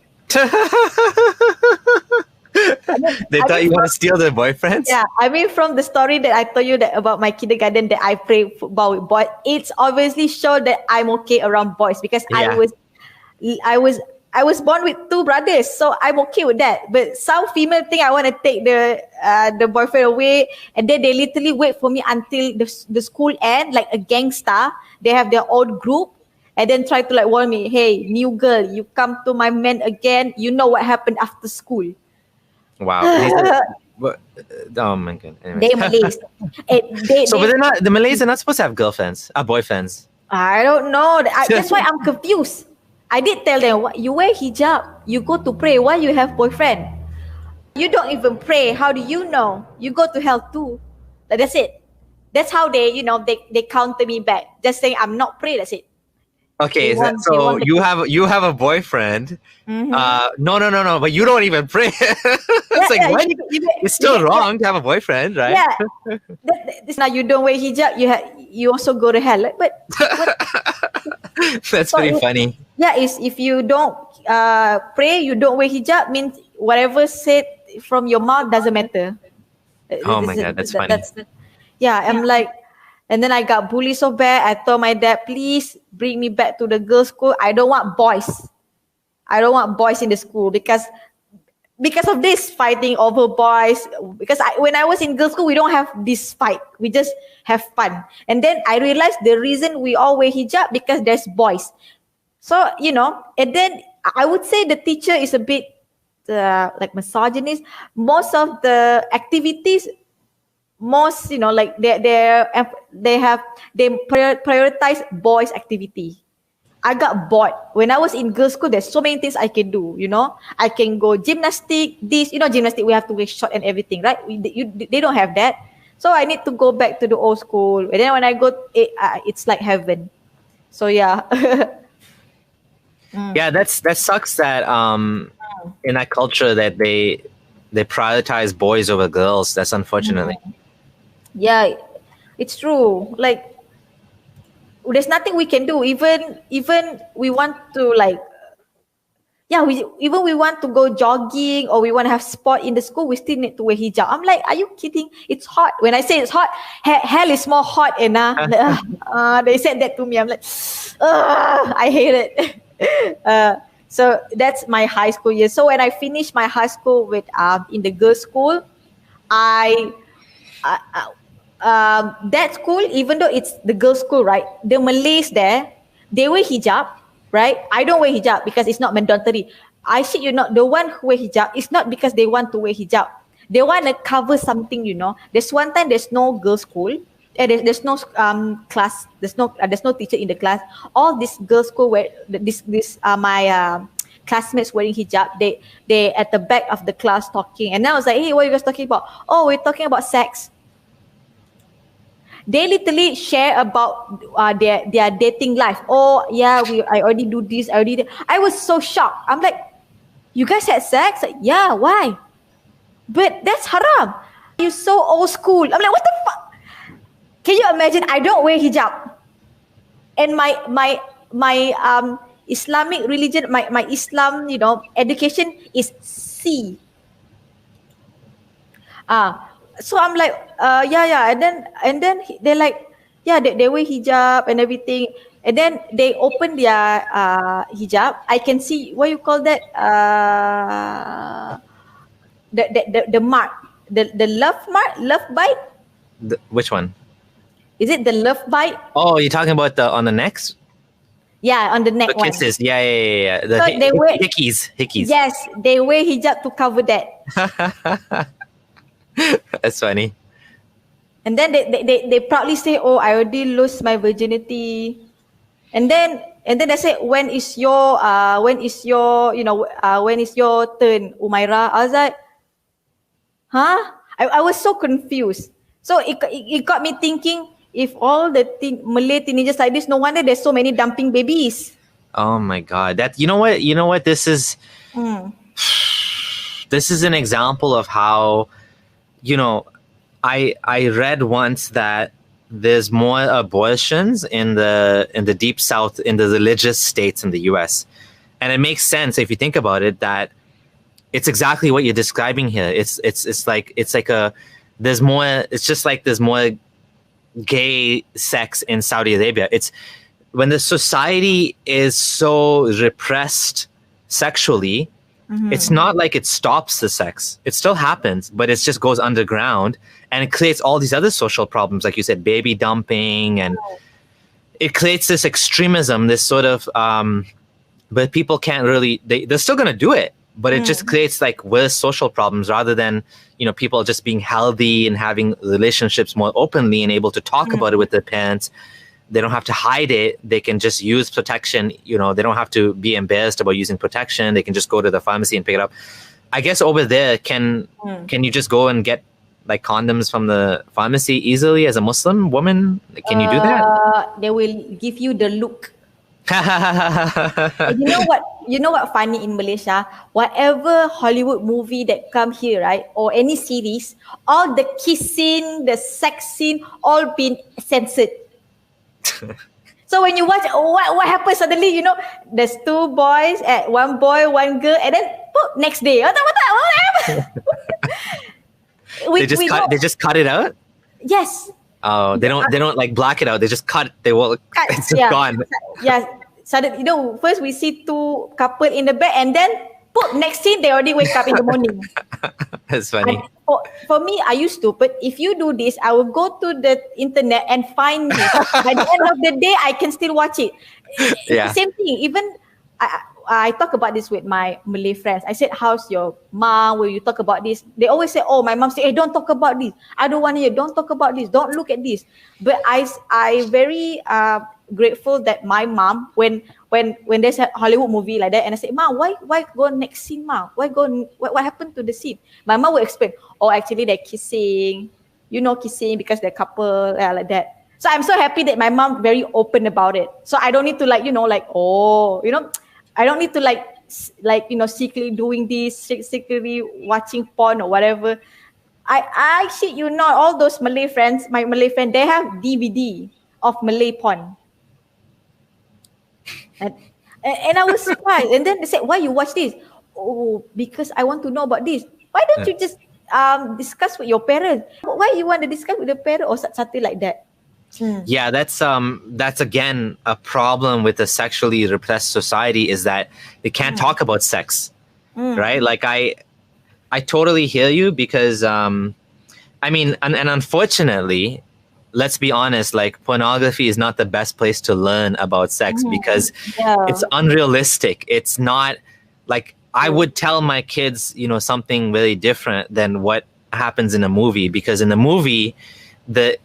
They thought you want to steal their boyfriends? Yeah, I mean, from the story that I told you that about my kindergarten that I play football with boys, it's obviously shown that I'm okay around boys because Yeah. I was born with two brothers, so I'm okay with that. But some female think I want to take the boyfriend away, and then they literally wait for me until the school end, like a gangster. They have their own group, and then try to like warn me, hey, new girl, you come to my man again, you know what happened after school. Wow. Oh my God. Anyways. They Malays. But they're not. The Malays are not supposed to have girlfriends, boyfriends. I don't know. That's why I'm confused. I did tell them, you wear hijab, you go to pray. Why you have boyfriend? You don't even pray. How do you know? You go to hell too. Like, that's it. That's how they counter me back. Just saying I'm not pray. That's it. Okay, so you have a boyfriend. Mm-hmm. No, but you don't even pray. What? It's still wrong to have a boyfriend, right? Yeah. Now you don't wear hijab, you also go to hell. But that's pretty funny. Yeah, if you don't pray, you don't wear hijab, means whatever said from your mouth doesn't matter. Oh my God, that's funny. I'm like, and then I got bullied so bad. I told my dad, please bring me back to the girls' school. I don't want boys. I don't want boys in the school because of this fighting over boys. Because when I was in girls' school, we don't have this fight. We just have fun. And then I realized the reason we all wear hijab because there's boys. So, and then I would say the teacher is a bit like misogynist. Most of the activities, like they prioritize boys' activity. I got bored. When I was in girls' school, there's so many things I can do, I can go gymnastic, gymnastic, we have to wear short and everything, right? They don't have that. So I need to go back to the old school. And then when I go, it's like heaven. So yeah. Yeah, that sucks that in that culture that they prioritize boys over girls. That's unfortunately. Yeah, it's true. Like, there's nothing we can do. Even we want to, like, yeah, even we want to go jogging or we want to have sport in the school, we still need to wear hijab. I'm like, are you kidding? It's hot. When I say it's hot, hell is more hot, and they said that to me. I'm like, I hate it. So that's my high school years. So when I finished my high school with in the girls' school, I that school, even though it's the girls' school, right? The Malays there, they wear hijab, right? I don't wear hijab because it's not mandatory. I shit you not, the one who wear hijab, it's not because they want to wear hijab. They want to cover something, you know. There's one time there's no girls' school. There's no class. There's no teacher in the class. All these girls' school where my classmates wearing hijab. They at the back of the class talking, and I was like, hey, what are you guys talking about? Oh, we're talking about sex. They literally share about their dating life. Oh yeah, I already do this. I was so shocked. I'm like, you guys had sex? Like, yeah, why? But that's haram. You're so old school. I'm like, what the fuck? Can you imagine? I don't wear hijab, and my Islamic religion, my Islam, you know, education is C. So I'm like, yeah, and then they're like, yeah, they wear hijab and everything, and then they open their hijab. I can see, what you call that, the mark, the love bite. Which one? Is it the love bite? Oh, you're talking about on the necks? Yeah, on the neck The one. kisses. Yeah. The So they wear hickeys. Yes, they wear hijab to cover that. That's funny. And then they proudly say, oh, I already lost my virginity. And then they say, when is your when is your turn, Umaira? I was like, huh? I was so confused. So it got me thinking, if all the Malay teenagers like this, no wonder there's so many dumping babies. Oh my God. That you know what this is this is an example of how, you know, I read once that there's more abortions in the deep south, in the religious states in the US. And it makes sense if you think about it, that it's exactly what you're describing here. It's like there's more gay sex in Saudi Arabia. It's when the society is so repressed sexually, it's not like it stops the sex. It still happens, but it just goes underground, and it creates all these other social problems, like you said, baby dumping, and it creates this extremism, this sort of, but people can't really, they're still going to do it, but it just creates like worse social problems rather than, you know, people just being healthy and having relationships more openly and able to talk about it with their parents. They don't have to hide it. They can just use protection. You know, they don't have to be embarrassed about using protection. They can just go to the pharmacy and pick it up. I guess over there, can you just go and get like condoms from the pharmacy easily as a Muslim woman? Can you do that? They will give you the look. And you know what funny in Malaysia? Whatever Hollywood movie that come here, right, or any series, all the kissing, the sex scene, all been censored. So when you watch, what happens suddenly? You know, there's two boys, one boy, one girl, and then next day, what happened? They just cut it out. Yes. Oh, they don't like black it out. They just cut. It's just gone. Yeah. So that, you know, first we see two couple in the bed, and then next scene they already wake up in the morning. That's funny. For me, I used to, but if you do this, I will go to the internet and find it. By the end of the day, I can still watch it. Yeah. Same thing. Even I talk about this with my Malay friends. I said, how's your mom? Will you talk about this? They always say, oh, my mom say, hey, don't talk about this. I don't want to hear. Don't talk about this. Don't look at this. But I very grateful that my mom, when there's a Hollywood movie like that, and I say, Ma, why go next scene, Ma? What happened to the scene? My mom will explain, oh, actually they're kissing, kissing because they're couple, like that. So I'm so happy that my mom very open about it. So I don't need to I don't need to secretly doing this, secretly watching porn or whatever. I shit you not, all those Malay friends, my Malay friend, they have DVD of Malay porn. And And I was surprised. And then they said, why you watch this? Oh, because I want to know about this. Why don't you just discuss with your parents? Why you want to discuss with the parent or something like that? Yeah, that's again a problem with a sexually repressed society, is that they can't talk about sex, right? Like I totally hear you, because I mean, and unfortunately, let's be honest, like pornography is not the best place to learn about sex, because it's unrealistic. It's not like, I would tell my kids, you know, something really different than what happens in a movie, because in the movie,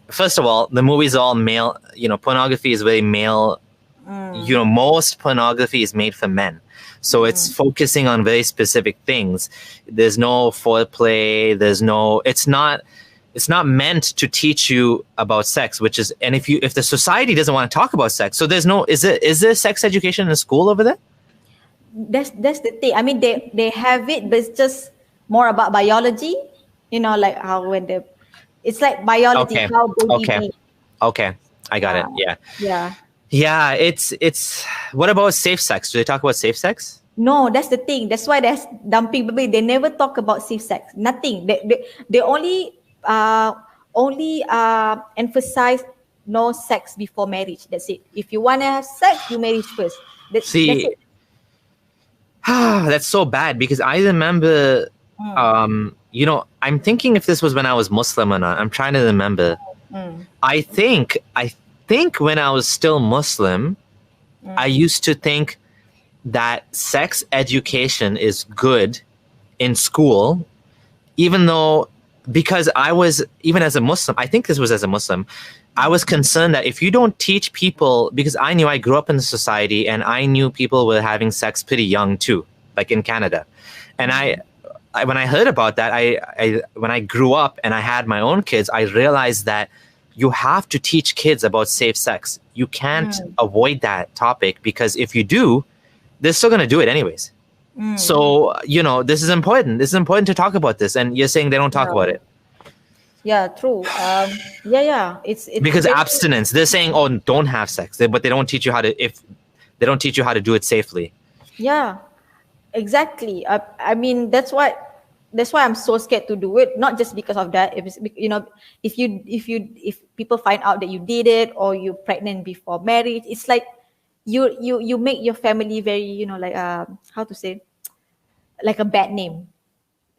first of all, the movie is all male, you know, pornography is very male. You know, most pornography is made for men. So it's focusing on very specific things. There's no foreplay. It's not meant to teach you about sex, which is, and if the society doesn't want to talk about sex, so is there sex education in school over there? That's the thing. I mean, they have it, but it's just more about biology. You know, like how it's like biology. Okay. How baby. Okay. I got it. Yeah. Yeah. Yeah. It's. What about safe sex? Do they talk about safe sex? No, that's the thing. That's why there's dumping baby. They never talk about safe sex. Nothing. They only emphasize no sex before marriage. That's it. If you want to have sex, you marry first. That's it. That's so bad, because I remember, you know, I'm thinking if this was when I was Muslim or not. I'm trying to remember. I think when I was still Muslim, I used to think that sex education is good in school, even though, because I was, even as a Muslim, I think this was as a Muslim, I was concerned that if you don't teach people, because I knew I grew up in the society and I knew people were having sex pretty young too, like in Canada. And I when I heard about that, when I grew up and I had my own kids, I realized that you have to teach kids about safe sex. You can't avoid that topic, because if you do, they're still going to do it anyways. So, you know, this is important. This is important to talk about this. And you're saying they don't talk about it. Yeah, true. It's because abstinence. They're saying, oh, don't have sex, but they don't teach you how to do it safely. Yeah, exactly. I mean, that's why I'm so scared to do it. Not just because of that. If people find out that you did it, or you're pregnant before marriage, it's like you make your family very, you know, like how to say, like a bad name,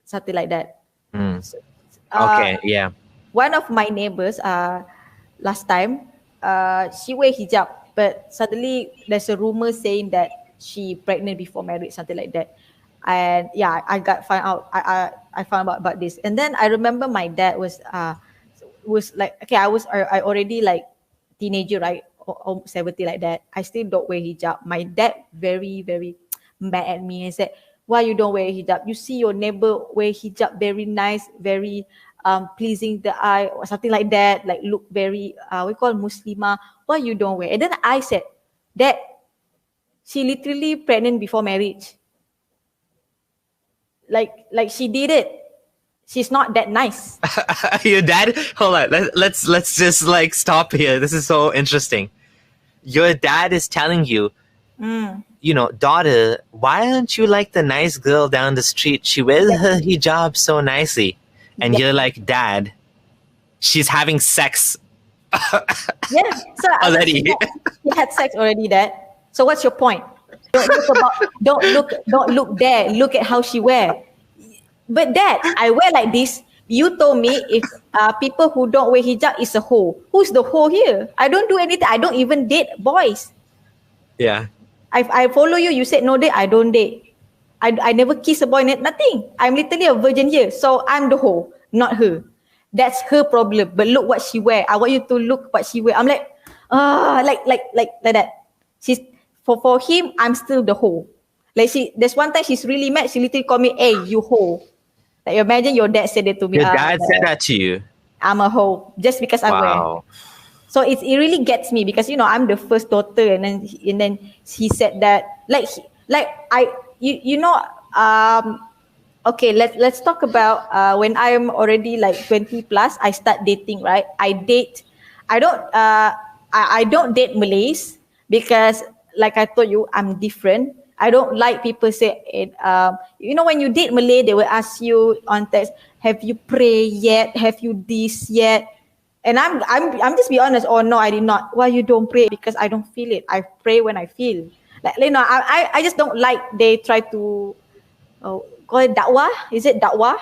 something like that. Okay, yeah. One of my neighbors, last time, she wear hijab, but suddenly there's a rumor saying that she pregnant before marriage, something like that. And yeah, I found out about this. And then I remember my dad was like, okay, I already like teenager, right? Or 70 like that. I still don't wear hijab. My dad very, very mad at me and said, why you don't wear hijab? You see your neighbor wear hijab, very nice, very pleasing the eye, or something like that, like look very we call Muslimah. Why you don't wear? And then I said, Dad, she literally pregnant before marriage. Like she did it. She's not that nice. Your dad, hold on, let's just like stop here. This is so interesting. Your dad is telling you, you know, daughter, why aren't you like the nice girl down the street? She wears her hijab so nicely. And you're like, Dad, she's having sex. Yeah. So already. She had sex already, Dad. So what's your point? Don't look there. Look at how she wear. But Dad, I wear like this. You told me if people who don't wear hijab is a hoe. Who's the hoe here? I don't do anything. I don't even date boys. Yeah. I follow you. You said no date. I don't date. I never kiss a boy. Nothing. I'm literally a virgin here. So I'm the hoe, not her. That's her problem. But look what she wear. I want you to look what she wear. I'm like, like that. She's for him. I'm still the hoe. Like there's one time she's really mad. She literally called me, "Hey, you hoe." Like imagine your dad said it to me. Your dad said that to you. I'm a hoe just because I wear. So it really gets me because I'm the first daughter, and then he said that okay, let's talk about when I'm already like 20 plus, I start dating, right? I don't date Malays because like I told you, I'm different. I don't like people say it. When you date Malay, they will ask you on text, "Have you prayed yet? Have you this yet?" And I'm just be honest. Oh no, I did not. Why you don't pray? Because I don't feel it. I pray when I feel. I just don't like they try to call it dakwah. Is it dakwah?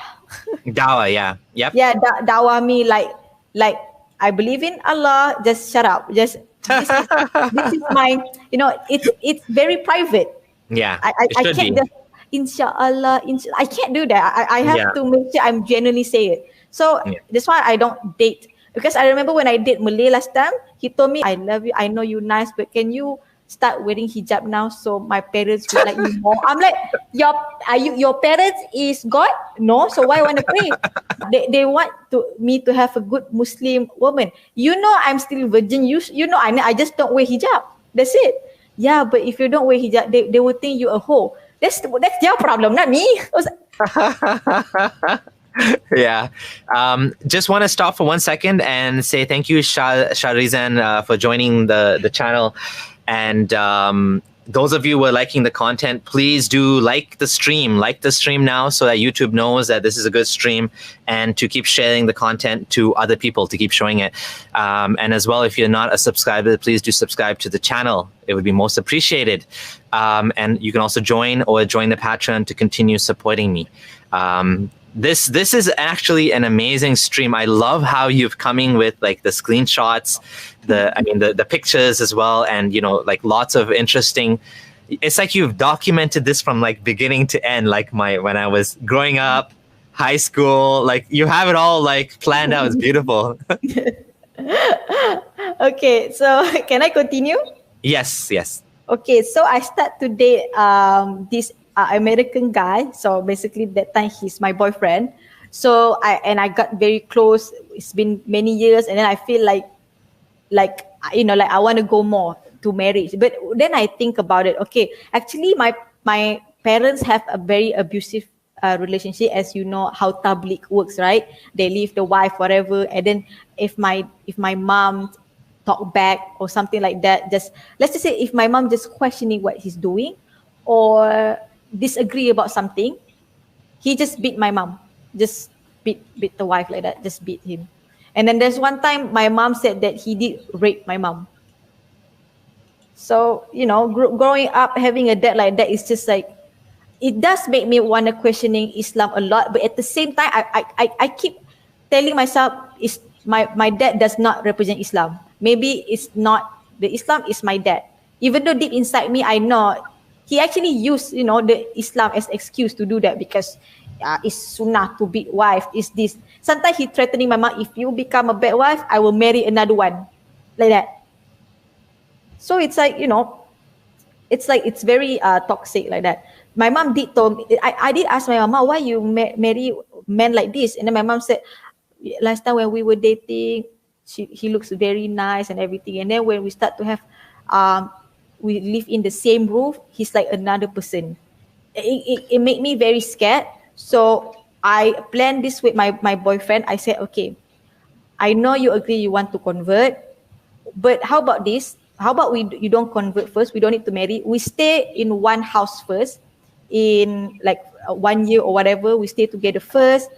Dawa, yeah. Yep. Yeah, dakwah me like I believe in Allah. Just shut up. Just this is my it's very private. Yeah. It I should can't be. just inshallah, I can't do that. I have Yeah. to make sure I'm genuinely say it. So Yeah. that's why I don't date. Because I remember when I date Malay last time, he told me, I love you, I know you nice, but can you start wearing hijab now so my parents will like you more? I'm like, your parents is God? No, so why want to pray? They want me to have a good Muslim woman. I'm still virgin. I just don't wear hijab. That's it. Yeah, but if you don't wear hijab, they will think you a hoe. That's their problem, not me. Yeah. Just want to stop for 1 second and say thank you, Shahrizan, for joining the channel. And those of you who are liking the content, please do like the stream now so that YouTube knows that this is a good stream, and to keep sharing the content to other people, to keep showing it. And as well, if you're not a subscriber, please do subscribe to the channel. It would be most appreciated. And you can also join the Patreon to continue supporting me. This is actually an amazing stream. I love how you've coming with like the screenshots, the pictures as well, and like lots of interesting. It's like you've documented this from like beginning to end, like when I was growing up, high school. Like you have it all like planned out. It's beautiful. Okay, so can I continue? Yes. Okay, so I start to date this American guy. So basically that time he's my boyfriend. So I got very close. It's been many years, and then I feel like I want to go more to marriage. But then I think about it. Okay, actually my parents have a very abusive relationship, as you know how tabligh works, right? They leave the wife forever, and then if my mom talk back or something like that, just let's just say if my mom just questioning what he's doing or disagree about something, he just beat my mom, just beat the wife like that, just beat him. And then there's one time my mom said that he did rape my mom. So growing up having a dad like that is just like, it does make me want to questioning Islam a lot. But at the same time, I keep telling myself, is my dad does not represent Islam. Maybe it's not the Islam is my dad. Even though deep inside me, I know he actually used the Islam as excuse to do that, because it's sunnah to beat wife. Is this sometimes he threatening my mom, if you become a bad wife, I will marry another one, like that. So it's like it's very toxic like that. My mom did told me, I did ask my mom, why you marry men like this? And then my mom said, last time when we were dating, he looks very nice and everything. And then when we start to have, we live in the same roof, he's like another person. It made me very scared. So I planned this with my boyfriend. I said, okay, I know you agree you want to convert, but how about this? How about you don't convert first? We don't need to marry. We stay in one house first, in like 1 year or whatever. We stay together first.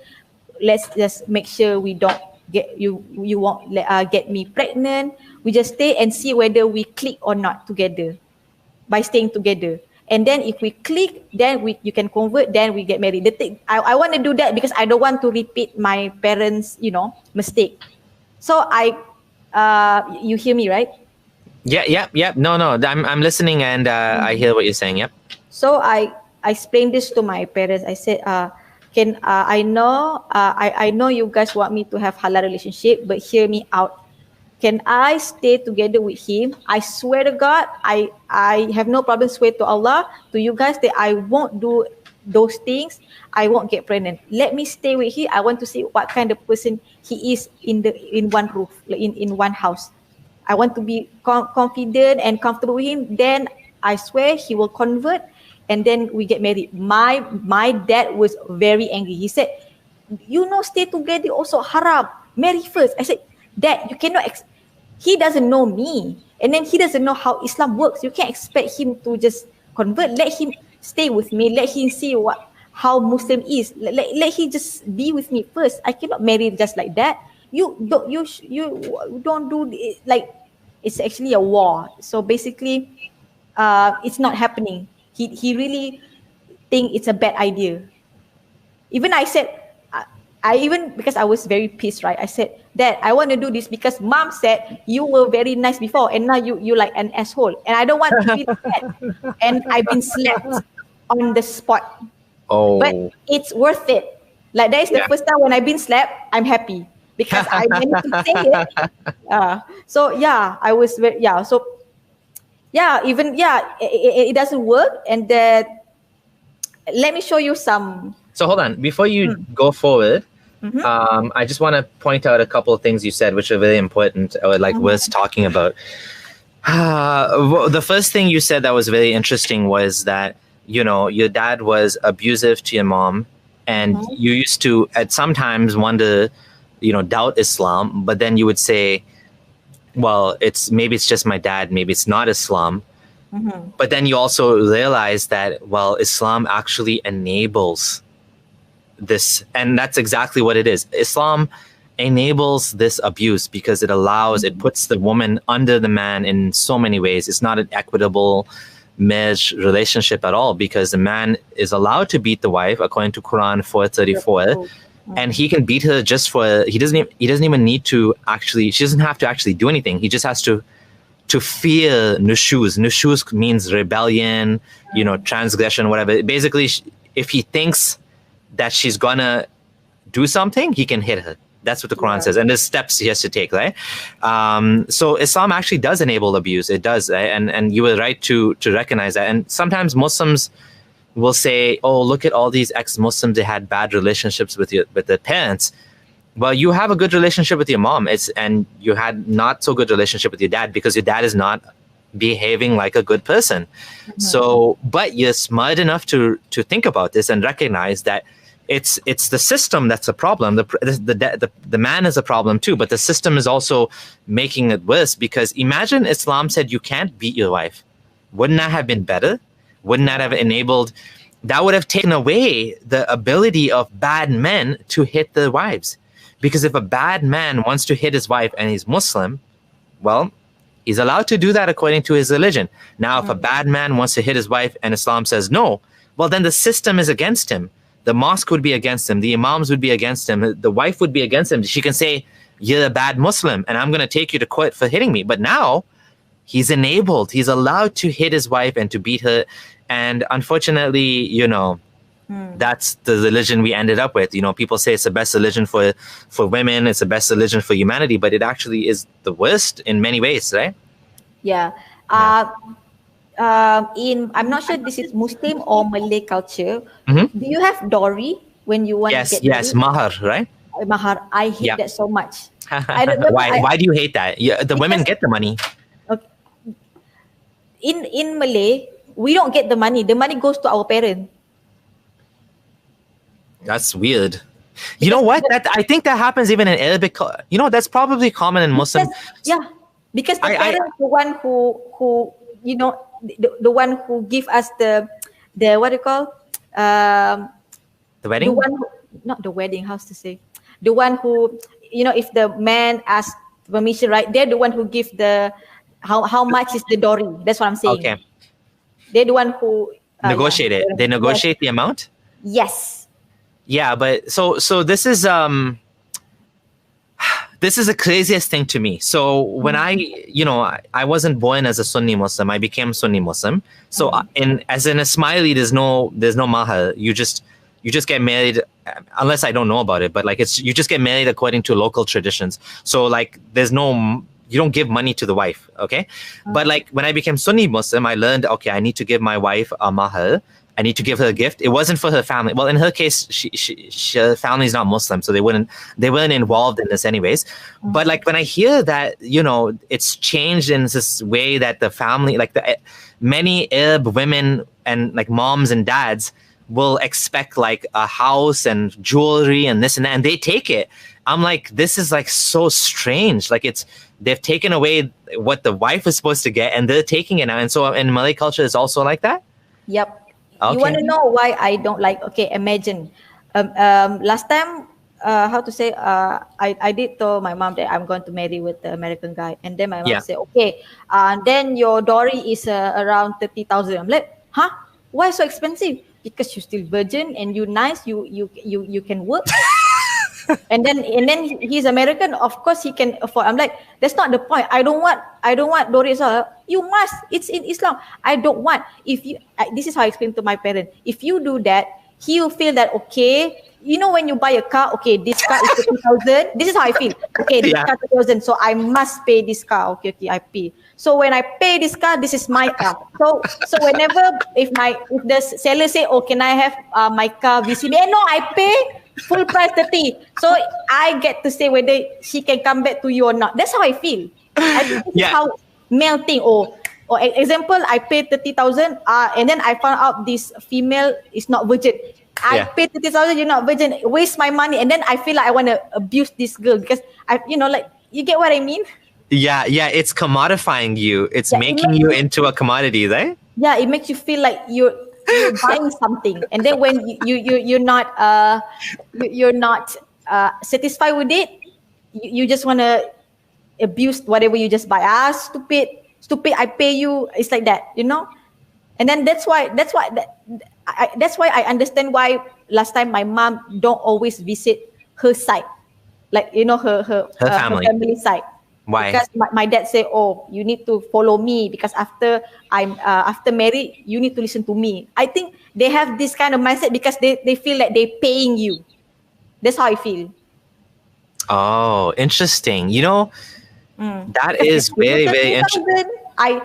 Let's just make sure we don't get you won't get me pregnant. We just stay and see whether we click or not together by staying together. And then if we click, then you can convert, then we get married. The thing, I want to do that because I don't want to repeat my parents' mistake. So you hear me, right? Yeah. No. I'm listening, and I hear what you're saying. Yep. So I explained this to my parents. I said, I know you guys want me to have halal relationship, but hear me out. Can I stay together with him? I swear to God, I have no problem, swear to Allah, to you guys, that I won't do those things. I won't get pregnant. Let me stay with him. I want to see what kind of person he is in one roof, in one house. I want to be confident and comfortable with him. Then I swear he will convert, and then we get married. My dad was very angry. He said, stay together also haram. Marry first. I said, Dad, you cannot he doesn't know me, and then he doesn't know how Islam works. You can't expect him to just convert. Let him stay with me. Let him see how Muslim is. Let he just be with me first. I cannot marry just like that. You don't do it, like it's actually a war. So basically, it's not happening. He really think it's a bad idea. Even I said, I even, because I was very pissed, right? I said, Dad, I want to do this because Mom said you were very nice before, and now you like an asshole, and I don't want to be like that. And I've been slapped on the spot. Oh. But it's worth it. Like that is the first time when I've been slapped, I'm happy because I managed to say it. So yeah, I was very, So yeah, even it doesn't work, and then let me show you some. So hold on, before you go forward, I just want to point out a couple of things you said, which are really important, or like worth talking about. The first thing you said that was very interesting was that, you know, your dad was abusive to your mom, and you used to at sometimes wonder, you know, doubt Islam, but then you would say, well, maybe it's just my dad, maybe it's not Islam. But then you also realize that, well, Islam actually enables this, and that's exactly what it is. Islam enables this abuse because it puts the woman under the man in so many ways. It's not an equitable marriage relationship at all, because the man is allowed to beat the wife according to Quran 434, and he can beat her just for, he doesn't even need to actually, she doesn't have to actually do anything. He just has to fear nushuz. Nushuz means rebellion, you know, transgression, whatever. Basically, if he thinks that she's gonna do something, he can hit her. That's what the Quran says, and there's steps he has to take, right? So Islam actually does enable abuse. It does, right? And you were right to recognize that. And sometimes Muslims will say, "Oh, look at all these ex-Muslims. They had bad relationships with their parents." Well, you have a good relationship with your mom, and you had not so good relationship with your dad because your dad is not behaving like a good person. So, but you're smart enough to think about this and recognize that it's the system that's a problem. The man is a problem too, but the system is also making it worse, because imagine Islam said you can't beat your wife. Wouldn't that have been better? Wouldn't that have enabled? That would have taken away the ability of bad men to hit their wives. Because if a bad man wants to hit his wife and he's Muslim, well, he's allowed to do that according to his religion. Now, if a bad man wants to hit his wife and Islam says no, well, then the system is against him. The mosque would be against him. The imams would be against him. The wife would be against him. She can say, you're a bad Muslim and I'm going to take you to court for hitting me. But now he's enabled. He's allowed to hit his wife and to beat her. And unfortunately, you know, that's the religion we ended up with. You know, people say it's the best religion for women. It's the best religion for humanity, but it actually is the worst in many ways, right? Yeah. I'm not sure this is Muslim or Malay culture. Do you have dowry when you want to get married? Yes, mahar, right? Mahar. I hate that so much. I don't know why do you hate that? The women get the money. Okay. In Malay, we don't get the money. The money goes to our parents. That's weird. You know what? I think that happens even in Arabic. You know, that's probably common in Muslim. Because the parents, the one who you know, the one who give us the what do you call the wedding? The one not the wedding. How's to say? The one who, you know, if the man asks permission, right? They're the one who give the how much is the dowry. That's what I'm saying. Okay. They're the one who negotiate it. They negotiate the amount. Yes. Yeah, but so this is the craziest thing to me. So when I wasn't born as a Sunni Muslim, I became Sunni Muslim. So as an Ismaili, there's no mahar. You just get married, unless I don't know about it. But like you just get married according to local traditions. So like you don't give money to the wife, okay? But like when I became Sunni Muslim, I learned, okay, I need to give my wife a mahar. I need to give her a gift. It wasn't for her family. Well, in her case, her family's not Muslim, so they weren't involved in this anyways. But like when I hear that, you know, it's changed in this way that the family, like many Arab women and like moms and dads will expect like a house and jewelry and this and that, and they take it. I'm like, this is like so strange. Like they've taken away what the wife is supposed to get, and they're taking it now. And so in Malay culture, it's also like that. Yep. You Okay. want to know why I don't like? Okay, imagine. Last time, how to say? I did tell my mom that I'm going to marry with the American guy, and then my mom Yeah. said, okay, then your dowry is around 30,000. I'm like, huh? Why so expensive? Because you're still virgin and you nice. You can work. And then he's American. Of course he can afford. I'm like, that's not the point. I don't want dowry. You must. It's in Islam. I don't want. If you, this is how I explain to my parents. If you do that, he will feel that okay. You know when you buy a car, okay, this car is 30,000. This is how I feel. Okay, this Yeah. car 30,000, so I must pay this car. Okay, I pay. So when I pay this car, this is my car. So whenever if the seller say, oh, can I have my car VCB? No, I pay full price 30. So I get to say whether she can come back to you or not. That's how I feel. I think this is how male think. Or example, I paid 30,000 and then I found out this female is not virgin. I paid 30,000, you're not virgin, waste my money, and then I feel like I want to abuse this girl because like, you get what I mean? Yeah, it's commodifying you. It's making you into a commodity, right? Yeah, it makes you feel like you're buying something, and then when you're not satisfied with it, you just want to abuse whatever you just buy. Stupid, I pay you. It's like that, and then that's why I understand why last time my mom don't always visit her side, like her family side. Why? Because my dad say, oh, you need to follow me because after married, you need to listen to me. I think they have this kind of mindset because they feel like they're paying you. That's how I feel. Oh, interesting. That is very, very interesting. I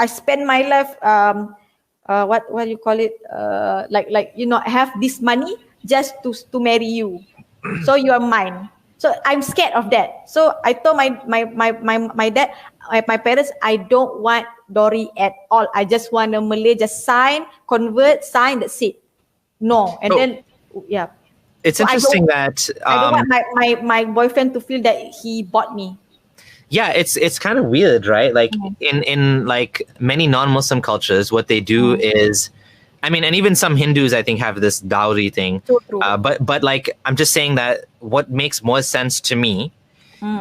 spend my life what do you call it? I have this money just to marry you. So you are mine. So I'm scared of that. So I told my dad, my parents, I don't want dowry at all. I just want a Malay, just sign, convert, sign, that's it. No. And then, yeah. It's interesting that I don't want my boyfriend to feel that he bought me. Yeah, it's kind of weird, right? Like in like many non-Muslim cultures, what they do is, I mean, and even some Hindus, I think, have this dowry thing. True. But like, I'm just saying that what makes more sense to me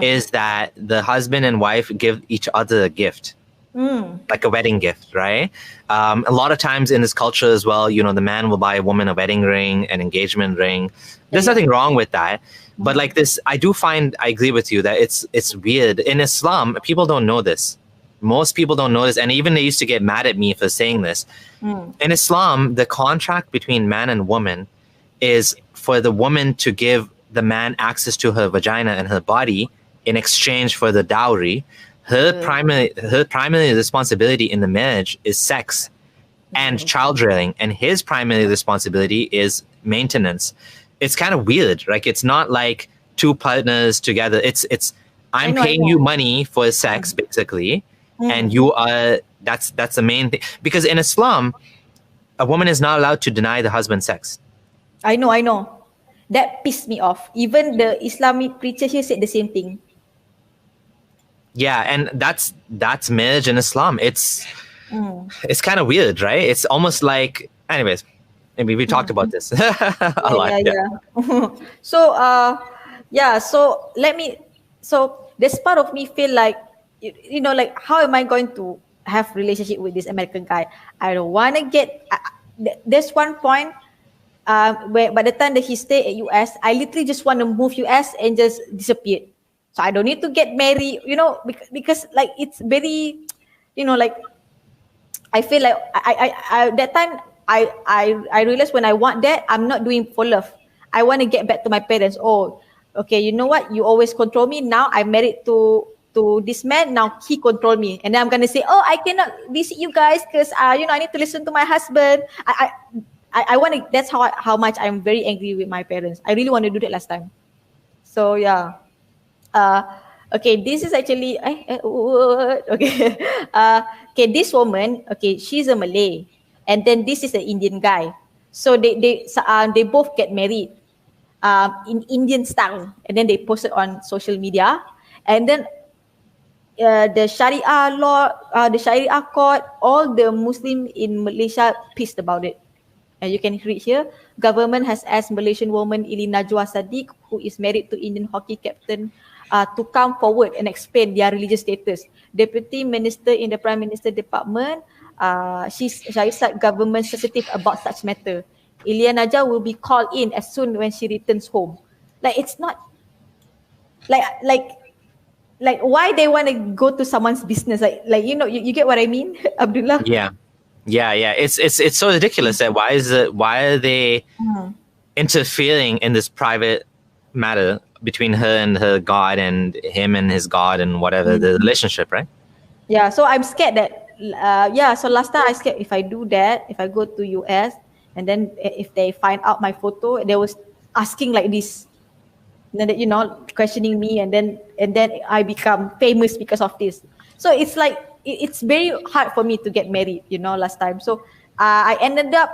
is that the husband and wife give each other a gift, like a wedding gift, right? A lot of times in this culture as well, the man will buy a woman a wedding ring, an engagement ring. There's nothing wrong with that. But like this, I agree with you that it's weird. In Islam, people don't know this. Most people don't know this. And even they used to get mad at me for saying this. In Islam, the contract between man and woman is for the woman to give the man access to her vagina and her body in exchange for the dowry. Her primary responsibility in the marriage is sex and child rearing, and his primary responsibility is maintenance. It's kind of weird. Like, it's not like two partners together. It's I'm paying you money for sex, basically, and you are that's the main thing. Because in Islam, a woman is not allowed to deny the husband sex. I know. That pissed me off. Even the Islamic preacher here said the same thing. Yeah, and that's marriage in Islam. It's kind of weird, right? It's almost like, anyways, maybe we talked about this a lot. Yeah. So this part of me feel like, like, how am I going to have relationship with this American guy? I don't want to get. There's one point where by the time that he stay at US, I literally just want to move US and just disappear. So I don't need to get married, because like it's very, like I feel like I that time I realized when I want that, I'm not doing for love. I want to get back to my parents. Oh, okay, you know what? You always control me. Now I'm married to this man. Now he control me, and then I'm gonna say, oh, I cannot visit you guys because I need to listen to my husband. I want to. That's how much I'm very angry with my parents. I really want to do that last time. So yeah. Okay, this is actually okay. Okay, this woman, okay, she's a Malay, and then this is an Indian guy. So they both get married. in Indian style, and then they posted on social media, and then the Sharia law, the Sharia court, all the Muslim in Malaysia pissed about it. And you can read here, government has asked Malaysian woman Ili Najwa Sadiq, who is married to Indian hockey captain, to come forward and explain their religious status. Deputy Minister in the Prime Minister Department, she said government sensitive about such matter. Ilia Najwa will be called in as soon when she returns home. Like, it's not like why they want to go to someone's business, like you get what I mean, Abdullah? Yeah. It's so ridiculous that why are they interfering in this private matter between her and her God and him and his God and whatever the relationship, right? Yeah, so I'm scared that so last time I scared if I do that, if I go to US and then if they find out my photo, they was asking like this, and then questioning me, and then I become famous because of this. So it's like it's very hard for me to get married, last time. So I ended up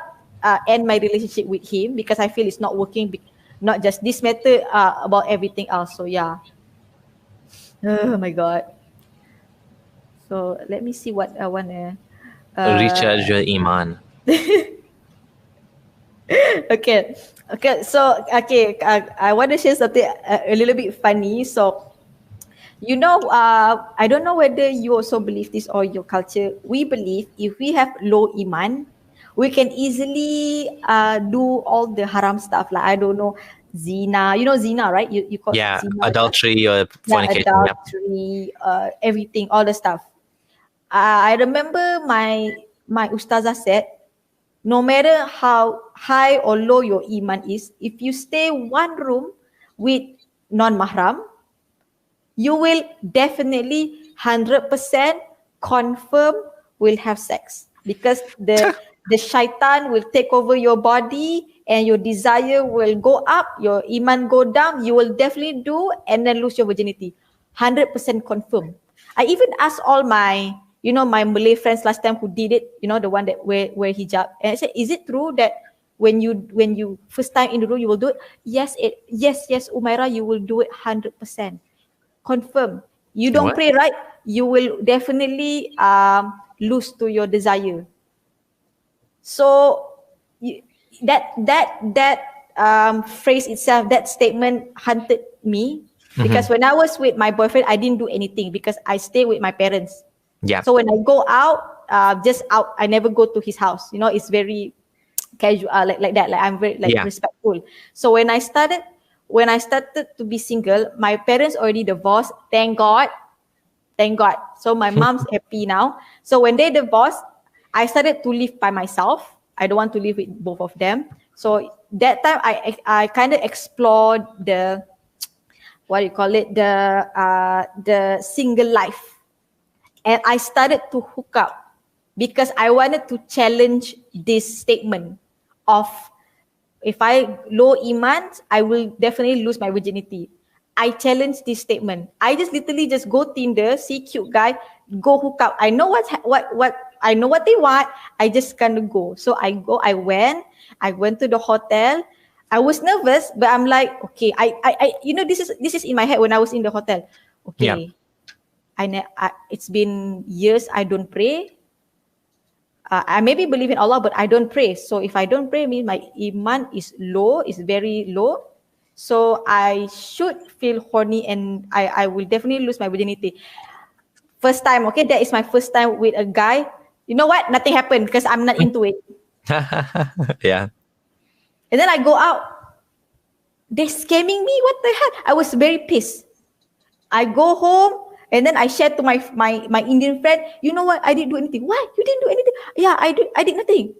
end my relationship with him because I feel it's not working, not just this matter, about everything else. So yeah. Oh my God. So let me see what I want to recharge your iman. Okay. So I want to share something a little bit funny. So I don't know whether you also believe this or your culture. We believe if we have low iman, we can easily do all the haram stuff. Like, I don't know, zina. You know zina, right? You call it zina, adultery or fornication. Yeah, adultery, everything, all the stuff. I remember my ustazah said, no matter how high or low your iman is, if you stay one room with non-mahram, you will definitely 100% confirm will have sex, because the shaitan will take over your body and your desire will go up, your iman go down, you will definitely do and then lose your virginity. 100% confirm. I even asked all my my Malay friends last time who did it, the one that wear hijab, and I said, is it true that when you first time in the room you will do it? Yes, Umaira, you will do it 100%. Confirm. You don't pray, right? You will definitely lose to your desire. So that phrase itself, that statement haunted me, because when I was with my boyfriend, I didn't do anything because I stay with my parents. Yeah. So when I go out, just out, I never go to his house. It's very casual, like that. Like, I'm very respectful. So when I started to be single, my parents already divorced. Thank God. So my mom's happy now. So when they divorced, I started to live by myself. I don't want to live with both of them. So that time I kind of explored the the single life. And I started to hook up because I wanted to challenge this statement of, if I low iman, I will definitely lose my virginity. I challenge this statement. I just literally just go Tinder, see cute guy, go hook up. I know what I know what they want. I just kind of go. So I went to the hotel. I was nervous, but I'm like, okay, I this is in my head when I was in the hotel. Okay. Yeah. It's been years I don't pray. I maybe believe in Allah, but I don't pray. So if I don't pray, means my iman is low, is very low. So I should feel horny and I will definitely lose my virginity. First time, okay, that is my first time with a guy. You know what? Nothing happened because I'm not into it. Yeah. And then I go out. They're scamming me. What the heck? I was very pissed. I go home. And then I shared to my Indian friend, you know what? I didn't do anything. What? You didn't do anything? Yeah, I did nothing.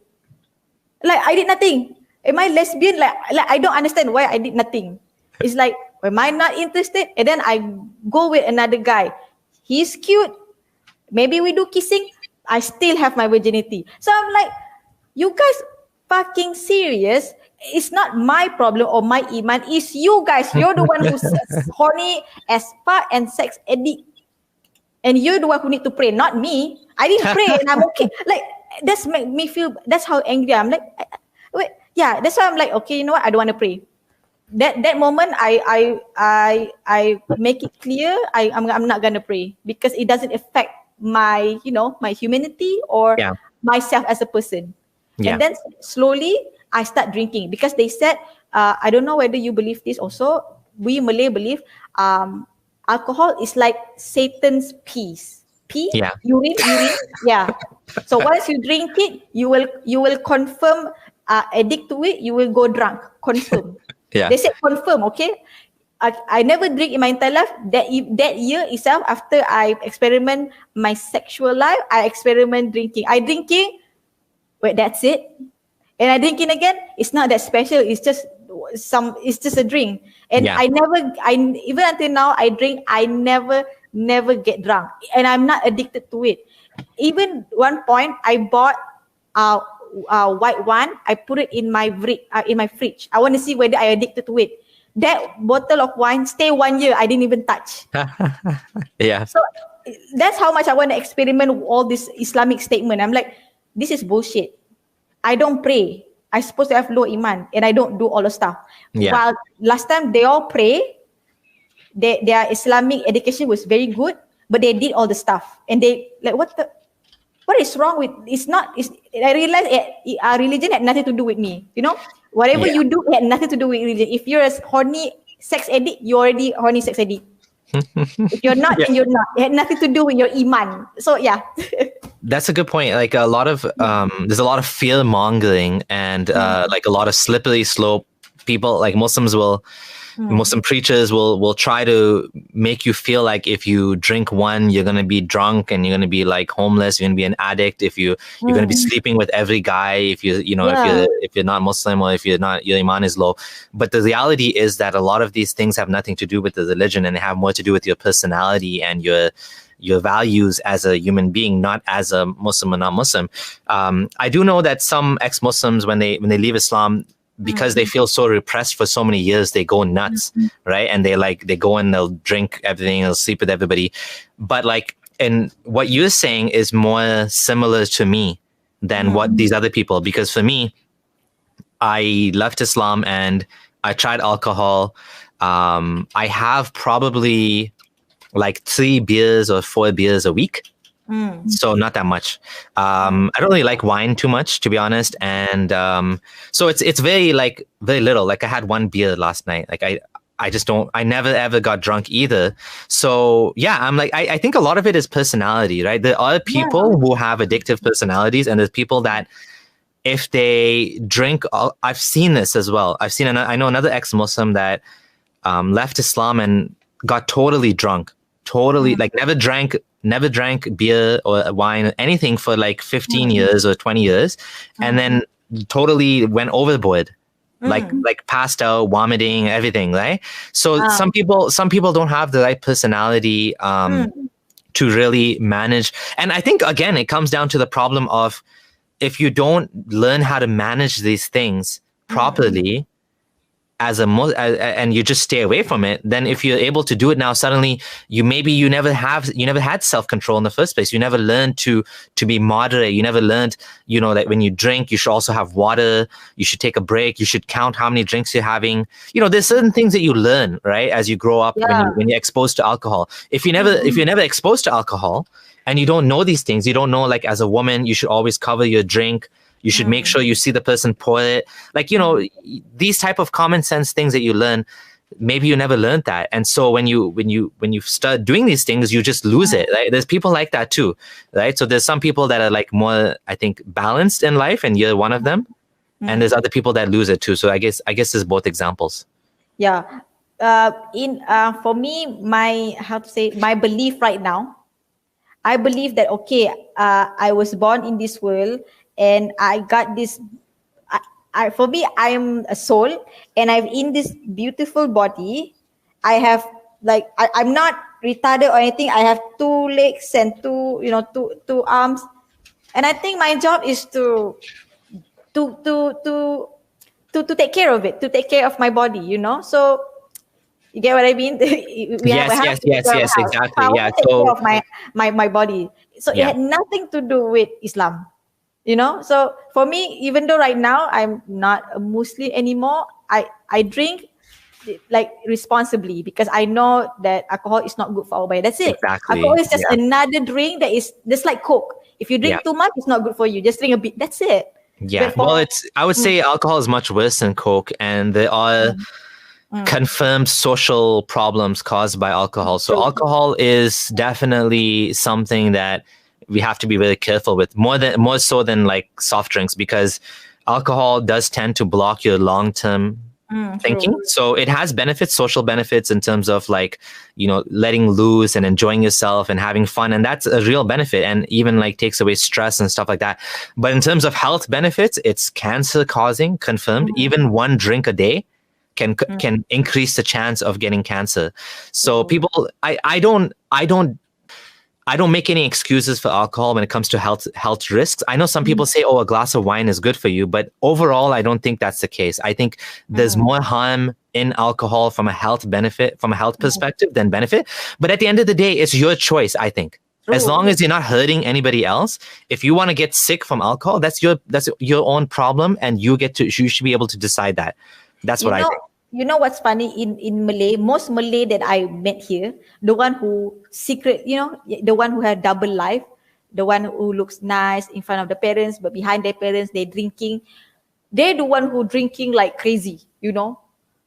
Like, I did nothing. Am I lesbian? Like I don't understand why I did nothing. It's like, am I not interested? And then I go with another guy. He's cute. Maybe we do kissing. I still have my virginity. So I'm like, you guys fucking serious? It's not my problem or my iman. It's you guys. You're the one who's horny as fuck and sex addict. And you're the one who need to pray, not me. I didn't pray and I'm okay. Like, that's make me feel, that's how angry I'm. Like, wait, yeah, that's why I'm like, okay, you know what? I don't want to pray. that moment I make it clear I'm not gonna pray because it doesn't affect my my humanity or Yeah. myself as a person. And Yeah. then slowly I start drinking because they said I don't know whether you believe this also. We Malay believe alcohol is like Satan's pee Yeah. urine, yeah. So once you drink it, you will confirm addict to it. You will go drunk. Confirm. Yeah. They said confirm. Okay. I never drink in my entire life. That year itself, after I experiment my sexual life, I experiment drinking. I drinking. Wait, that's it. And I drinking again. It's not that special. It's just It's just a drink. And Yeah. I never. Even until now, I drink. I never get drunk, and I'm not addicted to it. Even one point, I bought uh, white wine. I put it in my fridge. I want to see whether I addicted to it. That bottle of wine stay 1 year. I didn't even touch. Yeah. So that's how much I want to experiment with all this Islamic statement. I'm like, this is bullshit. I don't pray. I supposed to have low iman, and I don't do all the stuff. Yeah. While last time they all pray, their Islamic education was very good, but they did all the stuff, and they like what is wrong with? It's not. It's, I realized religion had nothing to do with me. Whatever Yeah. you do had nothing to do with religion. If you're a horny sex addict, you're already horny sex addict. If you're not, Yeah. then you're not. It had nothing to do with your iman. So yeah. That's a good point. Like a lot of there's a lot of fear mongering and like a lot of slippery slope. People like Muslim preachers will try to make you feel like if you drink one, you're gonna be drunk and you're gonna be like homeless. You're gonna be an addict. If you're gonna be sleeping with every guy. If if you're not Muslim or if you're not, your iman is low. But the reality is that a lot of these things have nothing to do with the religion and they have more to do with your personality and your values as a human being, not as a Muslim or non-Muslim. I do know that some ex-Muslims, when they leave Islam, because they feel so repressed for so many years, they go nuts, right? And they go and they'll drink everything, they'll sleep with everybody. But and what you're saying is more similar to me than what these other people, because for me, I left Islam and I tried alcohol. I have probably like 3 beers or 4 beers a week. So not that much. I don't really like wine too much, to be honest. And so it's very little. Like I had 1 beer last night. Like I just don't, I never ever got drunk either. So yeah, I'm like, I think a lot of it is personality, right? There are people who have addictive personalities and there's people that if they drink, I've seen this as well. I know another ex-Muslim that left Islam and got totally drunk. Totally, like never drank beer or wine or anything for like 15 years or 20 years, and then totally went overboard, like passed out, vomiting, everything, right? So some people don't have the right personality to really manage. And I think again, it comes down to the problem of if you don't learn how to manage these things properly, and you just stay away from it, then if you're able to do it now, suddenly you never had self-control in the first place. You never learned to be moderate. You never learned, that when you drink, you should also have water. You should take a break. You should count how many drinks you're having. There's certain things that you learn, right, as you grow up when you're exposed to alcohol. If you're never exposed to alcohol and you don't know these things, you don't know, like as a woman, you should always cover your drink. You should make sure you see the person pour it. Like, these type of common sense things that you learn, maybe you never learned that. And so when you start doing these things, you just lose it. Right? There's people like that too, right? So there's some people that are like more, I think, balanced in life, and you're one of them. And there's other people that lose it too. So I guess there's both examples. Yeah. For me, my belief right now, I believe that, okay, I was born in this world and I got this, for me, I am a soul and I'm in this beautiful body. I have I'm not retarded or anything. I have 2 legs and two arms. And I think my job is to take care of it, to take care of my body, So you get what I mean? Yes, exactly. Yeah. Take care of my body. So it had nothing to do with Islam. So for me, even though right now I'm not a Muslim anymore, I drink, like responsibly, because I know that alcohol is not good for our body. That's it. Exactly. Alcohol is just Yeah. another drink that is just like Coke. If you drink Yeah. too much, it's not good for you. Just drink a bit. That's it. Yeah. But Well, I would say alcohol is much worse than Coke, and there are confirmed social problems caused by alcohol. So True. alcohol is definitely something that we have to be really careful with, more so than like soft drinks, because alcohol does tend to block your long-term thinking. True. So it has benefits, social benefits, in terms of like, letting loose and enjoying yourself and having fun. And that's a real benefit, and even like takes away stress and stuff like that. But in terms of health benefits, it's cancer causing, confirmed. Even one drink a day can increase the chance of getting cancer. So people, I don't make any excuses for alcohol when it comes to health risks. I know some people say, oh, a glass of wine is good for you, but overall, I don't think that's the case. I think there's more harm in alcohol from a health perspective than benefit. But at the end of the day, it's your choice, I think. As long as you're not hurting anybody else, if you want to get sick from alcohol, that's your own problem, and you should be able to decide that. That's what I think. You know what's funny in Malay? Most Malay that I met here, the one who the one who had double life, the one who looks nice in front of the parents, but behind their parents they're drinking. They're the one who drinking like crazy,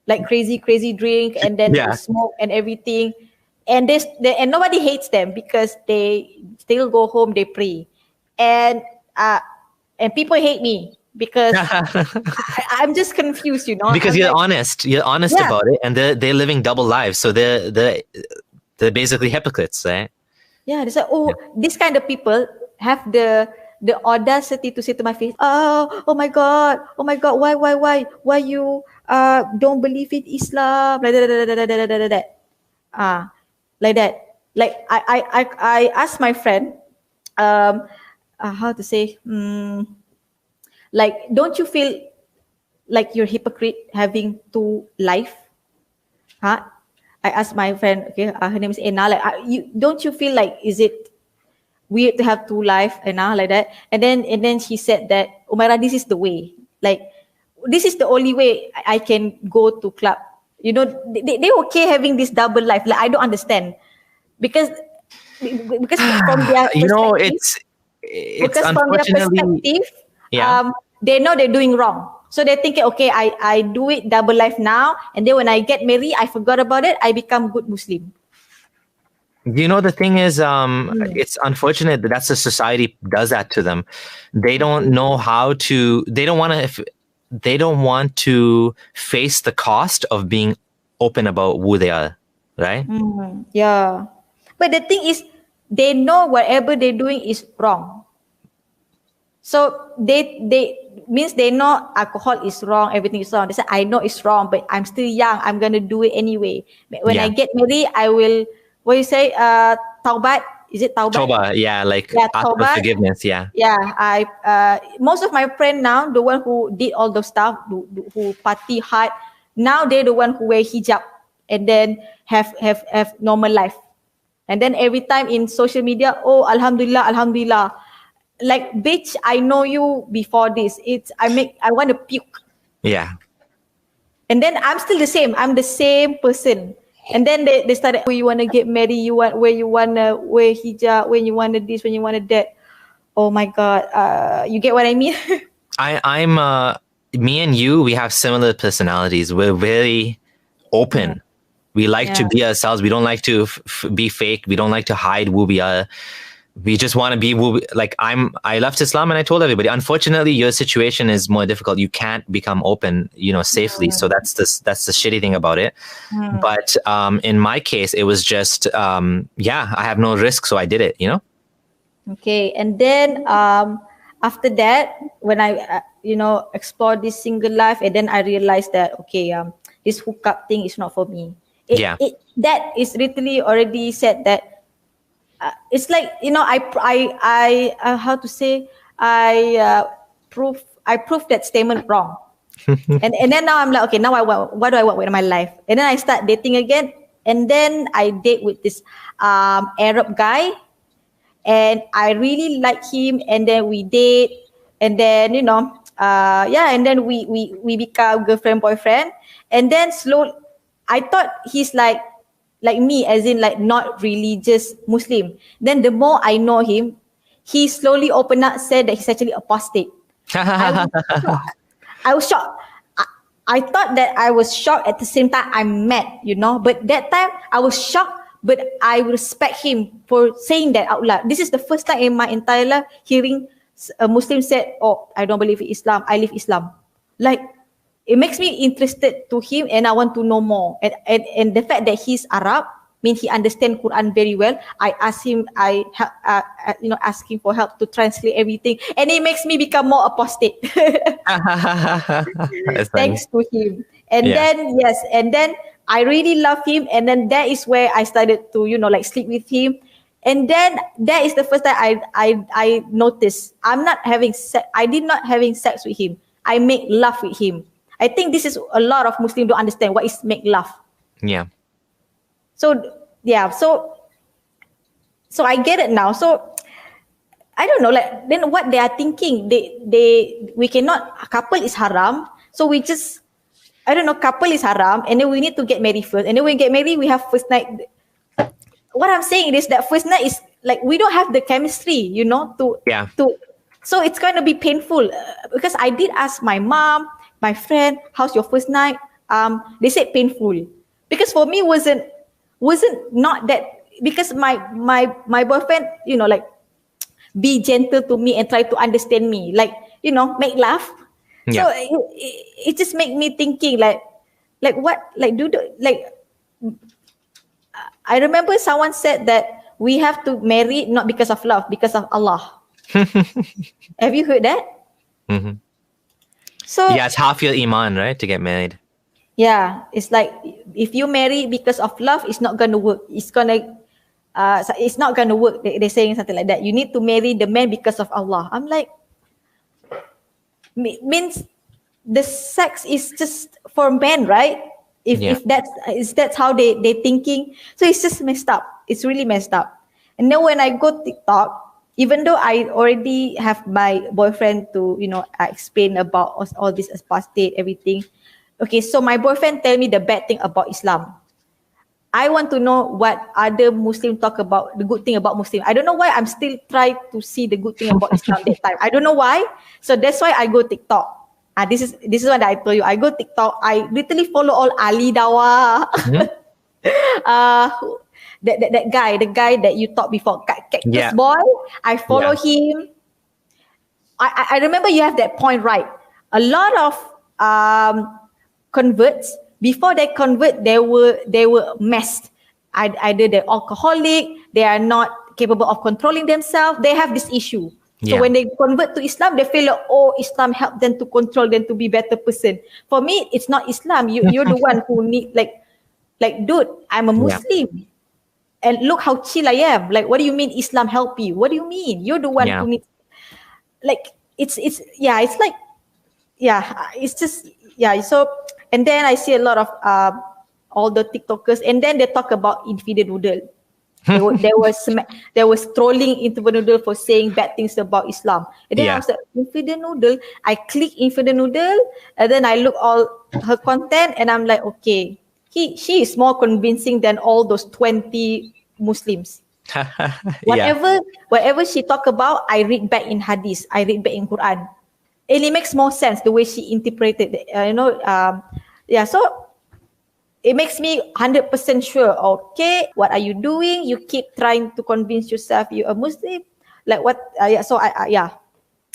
like crazy drink, and then they smoke and everything. And and nobody hates them because they still go home, they pray, and people hate me because I'm just confused, Because you're honest about it, and they're living double lives, so they're basically hypocrites, right? Yeah, they say, this kind of people have the audacity to say to my face, oh my god, why you don't believe in Islam, like that. Like that. Like I asked my friend, how to say, like, don't you feel like you're hypocrite having two life? I asked my friend, okay, her name is Ena, like, don't you feel like, is it weird to have two life, Ena, like that? And then she said that, Umaira, this is the way. Like, this is the only way I can go to club. They okay having this double life. Like, I don't understand. Because from their perspective, it's unfortunately, they know they're doing wrong. So they're thinking, okay, I do it double life now, and then when I get married, I forgot about it, I become good Muslim. The thing is, it's unfortunate that that's the society does that to them. They don't know how to. They don't want to face the cost of being open about who they are, right? Yeah, but the thing is, they know whatever they're doing is wrong. So they means they know alcohol is wrong, everything is wrong. They say, I know it's wrong, but I'm still young, I'm gonna do it anyway. When I get married, I will, what you say, taubat? Is it taubat? Taubat, ask for forgiveness, most of my friends now, the one who did all those stuff, who party hard, now they're the one who wear hijab and then have normal life. And then every time in social media, oh, alhamdulillah. Like, bitch, I know you before this. I want to puke. Yeah. And then I'm still the same. I'm the same person. And then they started, where you want to get married, where you want to wear hijab, when you want to this, when you want to that. Oh my God. You get what I mean? Me and you, we have similar personalities. We're very open. We like to be ourselves. We don't like to be fake. We don't like to hide who we are. We just want to be I left Islam and I told everybody. Unfortunately, your situation is more difficult. You can't become open, safely. So that's the shitty thing about it. But in my case, it was just I have no risk, so I did it. Okay, and then after that, when I explored this single life, and then I realized that this hookup thing is not for me. That is literally already said that. It's like, I how to say, I proved that statement wrong. and then now I'm like, okay, now what do I want with my life? And then I start dating again, and then I date with this Arab guy, and I really like him, and then we date, and then and then we become girlfriend boyfriend, and then slowly, I thought he's like me, as in like not religious Muslim. Then the more I know him, he slowly opened up, said that he's actually apostate. I was shocked. I was shocked. I thought that I was shocked at the same time I'm mad, But that time I was shocked, but I respect him for saying that out loud. This is the first time in my entire life hearing a Muslim said, "Oh, I don't believe in Islam. I live Islam." Like, it makes me interested to him, and I want to know more. And the fact that he's Arab means he understands Quran very well. I asked him, ask him for help to translate everything, and it makes me become more apostate. Thanks to him. And then I really love him, and then that is where I started to sleep with him. And then that is the first time I noticed I'm not having sex. I did not having sex with him. I make love with him. I think this is a lot of Muslims don't understand what is make love. Yeah. So I get it now. So I don't know, like, then what they are thinking, we cannot, a couple is haram. So we just, I don't know, couple is haram, and then we need to get married first. And then when we get married, we have first night. What I'm saying is that first night is like, we don't have the chemistry, so it's going to be painful because I did ask my mom, my friend, how's your first night? They said painful because for me wasn't not that, because my boyfriend, like, be gentle to me and try to understand me, like, make laugh. Yeah. So it just make me thinking like what, like, I remember someone said that we have to marry not because of love, because of Allah. Have you heard that? Mm-hmm. So yeah, it's half your iman, right, to get married. Yeah, it's like if you marry because of love, it's not gonna work. It's not gonna work. They're saying something like that. You need to marry the man because of Allah. I'm like, means the sex is just for men, right? If that's how they thinking. So it's just messed up. It's really messed up. And then when I go TikTok, even though I already have my boyfriend to explain about all this apostate, everything. Okay, so my boyfriend tell me the bad thing about Islam. I want to know what other Muslim talk about, the good thing about Muslim. I don't know why I'm still trying to see the good thing about Islam that time. I don't know why. So that's why I go TikTok. This is what I told you. I go TikTok. I literally follow all Ali Dawa. Mm-hmm. That guy, the guy that you talked before, Cactus Boy. I follow him. I remember you have that point right. A lot of converts, before they convert, they were messed. Either they're alcoholic, they are not capable of controlling themselves. They have this issue. So when they convert to Islam, they feel like, oh, Islam helped them to control them to be better person. For me, it's not Islam. You're the one who need like, dude, I'm a Muslim. And look how chill I am. Like, what do you mean Islam help you? What do you mean? You're the one who needs, like, it's just, so, and then I see a lot of all the TikTokers, and then they talk about infidel noodle. They was trolling infidel noodle for saying bad things about Islam. And then I was like, infidel noodle. I click infidel noodle, and then I look all her content, and I'm like, okay, she is more convincing than all those 20 Muslims. Whatever she talk about, I read back in hadith, I read back in Quran. And it makes more sense the way she interpreted it, so it makes me 100% sure, okay, what are you doing? You keep trying to convince yourself you're a Muslim. Like what?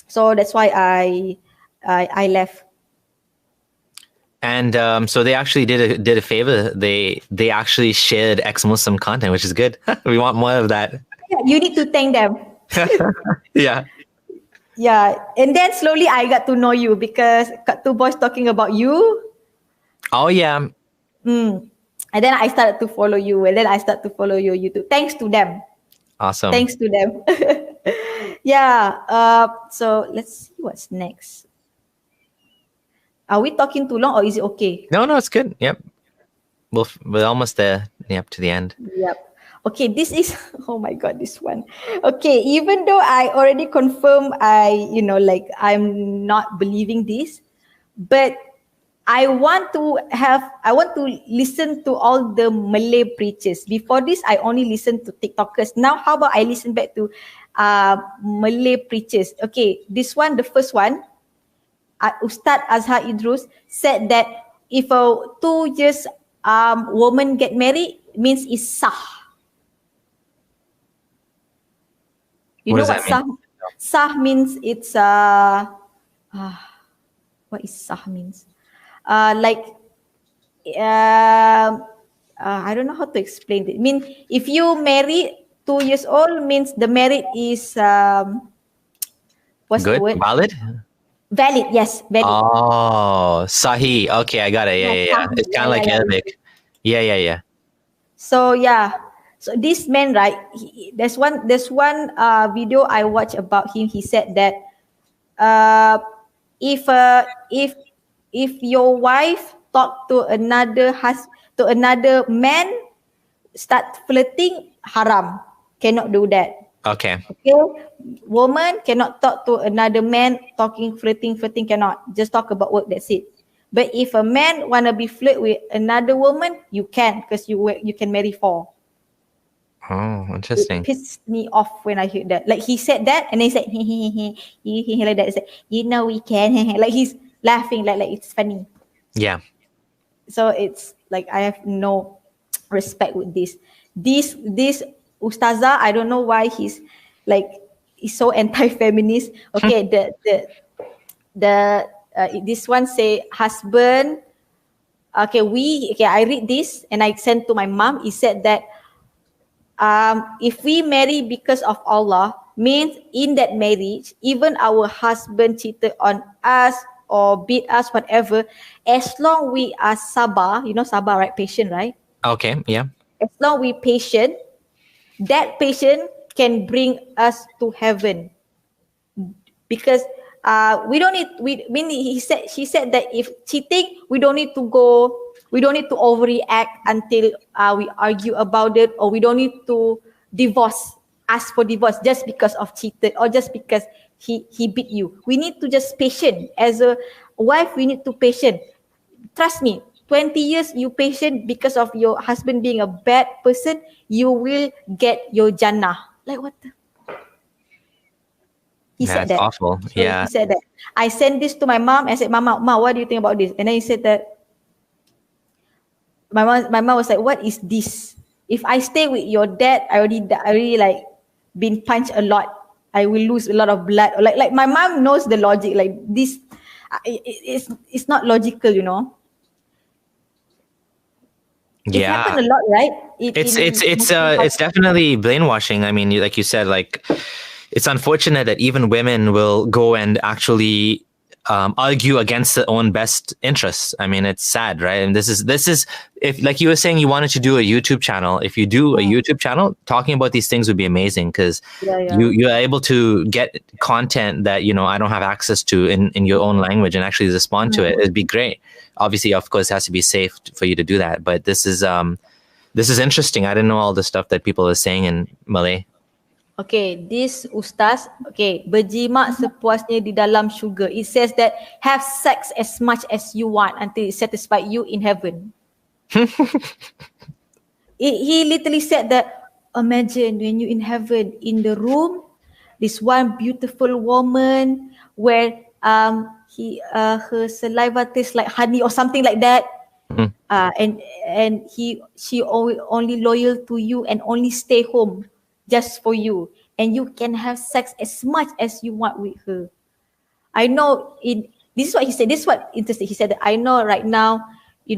So that's why I left. And so they actually did a favor. They actually shared ex-Muslim content, which is good. We want more of that. Yeah, you need to thank them. Yeah, and then slowly I got to know you because got two boys talking about you. Oh yeah. And then I started to follow you, and then I started to follow your YouTube. Thanks to them. Awesome. Thanks to them. So let's see what's next. Are we talking too long, or is it okay? No, it's good. Yep. We're almost there. Yep, to the end. Yep. Okay, this is, oh my God, this one. Okay, even though I already confirmed I'm not believing this, but I want to listen to all the Malay preachers. Before this, I only listened to TikTokers. Now, how about I listen back to Malay preachers? Okay, this one, the first one, Ustad Azhar Idrus said that if a 2 years woman get married, means it's sah. You What know does what that mean? sah? Sah means it's what is sah means? Like I don't know how to explain it. I mean, if you marry 2 years old, means the marriage is what's the Good? word? Valid? Valid. Yes, valid. Oh, Sahi. Okay, I got it. Yeah, Yeah, yeah, yeah. sahih. It's kind Yeah, of yeah, like yeah. Arabic. Yeah, yeah, yeah. So yeah, so this man, right? There's one video I watched about him. He said that uh, if uh, if if your wife talk to another man, start flirting, haram, cannot do that. Okay. Okay, woman cannot talk to another man, flirting cannot. Just talk about work. That's it. But if a man wanna be flirt with another woman, you can, because you can marry four. Oh, It interesting. pissed me off when I heard that. Like he said that, and then he said, he like that. He said, we can, like he's laughing, like it's funny. Yeah. So it's like I have no respect with this. This Ustazah, I don't know why he's so anti-feminist. Okay, this one say husband. Okay, I read this and I sent to my mom. He said that if we marry because of Allah, means in that marriage, even our husband cheated on us or beat us, whatever, as long we are sabar, sabar, right? Patient, right? Okay. Yeah. As long we patient, that patient can bring us to heaven. Because we don't need she said that if cheating, we don't need to overreact until we argue about it, or we don't need to ask for divorce just because of cheated, or just because he beat you. We need to just patient. As a wife, we need to patient. Trust me, 20 years you patient because of your husband being a bad person, you will get your jannah. Like what the? He said That's that. awful. So Yeah. he said that. I sent this to my mom. I said, Mama, what do you think about this? And then he said that my mom was like, what is this? If I stay with your dad, I already like been punched a lot. I will lose a lot of blood. Or like my mom knows the logic. Like this, it's not logical, It Yeah. happened a lot, right? It's definitely brainwashing. I mean, like you said, like it's unfortunate that even women will go and actually argue against their own best interests. I mean, it's sad, right? And this is if, like you were saying, you wanted to do a YouTube channel. If you do a YouTube channel, talking about these things would be amazing, because you are able to get content that I don't have access to in your own language and actually respond to it. It'd be great. Obviously, of course, it has to be safe for you to do that. But this is interesting. I didn't know all the stuff that people are saying in Malay. Okay, this ustaz, berjimat sepuasnya di dalam syurga. It says that have sex as much as you want until it satisfies you in heaven. He literally said that, imagine when you in heaven, in the room, this one beautiful woman where her saliva tastes like honey or something like that. And she only loyal to you and only stay home just for you, and you can have sex as much as you want with her. I know this is what he said. This is what interesting. He said that I know right now,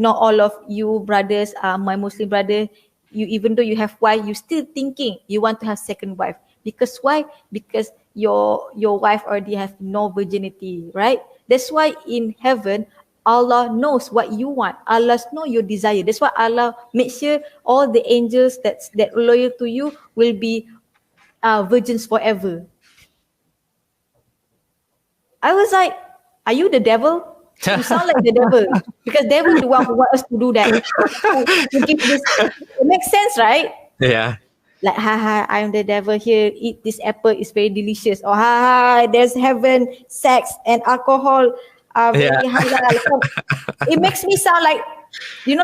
all of you brothers, my Muslim brother, you, even though you have wife, you still thinking you want to have second wife. Because why? Because your wife already have no virginity, right? That's why in heaven, Allah knows what you want. Allah knows your desire. That's why Allah makes sure all the angels that loyal to you will be virgins forever. I was like, are you the devil? You sound like the devil, because devil the one who want us to do that. To give this, it makes sense, right? Yeah. Like, I'm the devil here. Eat this apple, it's very delicious. Or there's heaven, sex and alcohol. are very Yeah. halal. So it makes me sound like,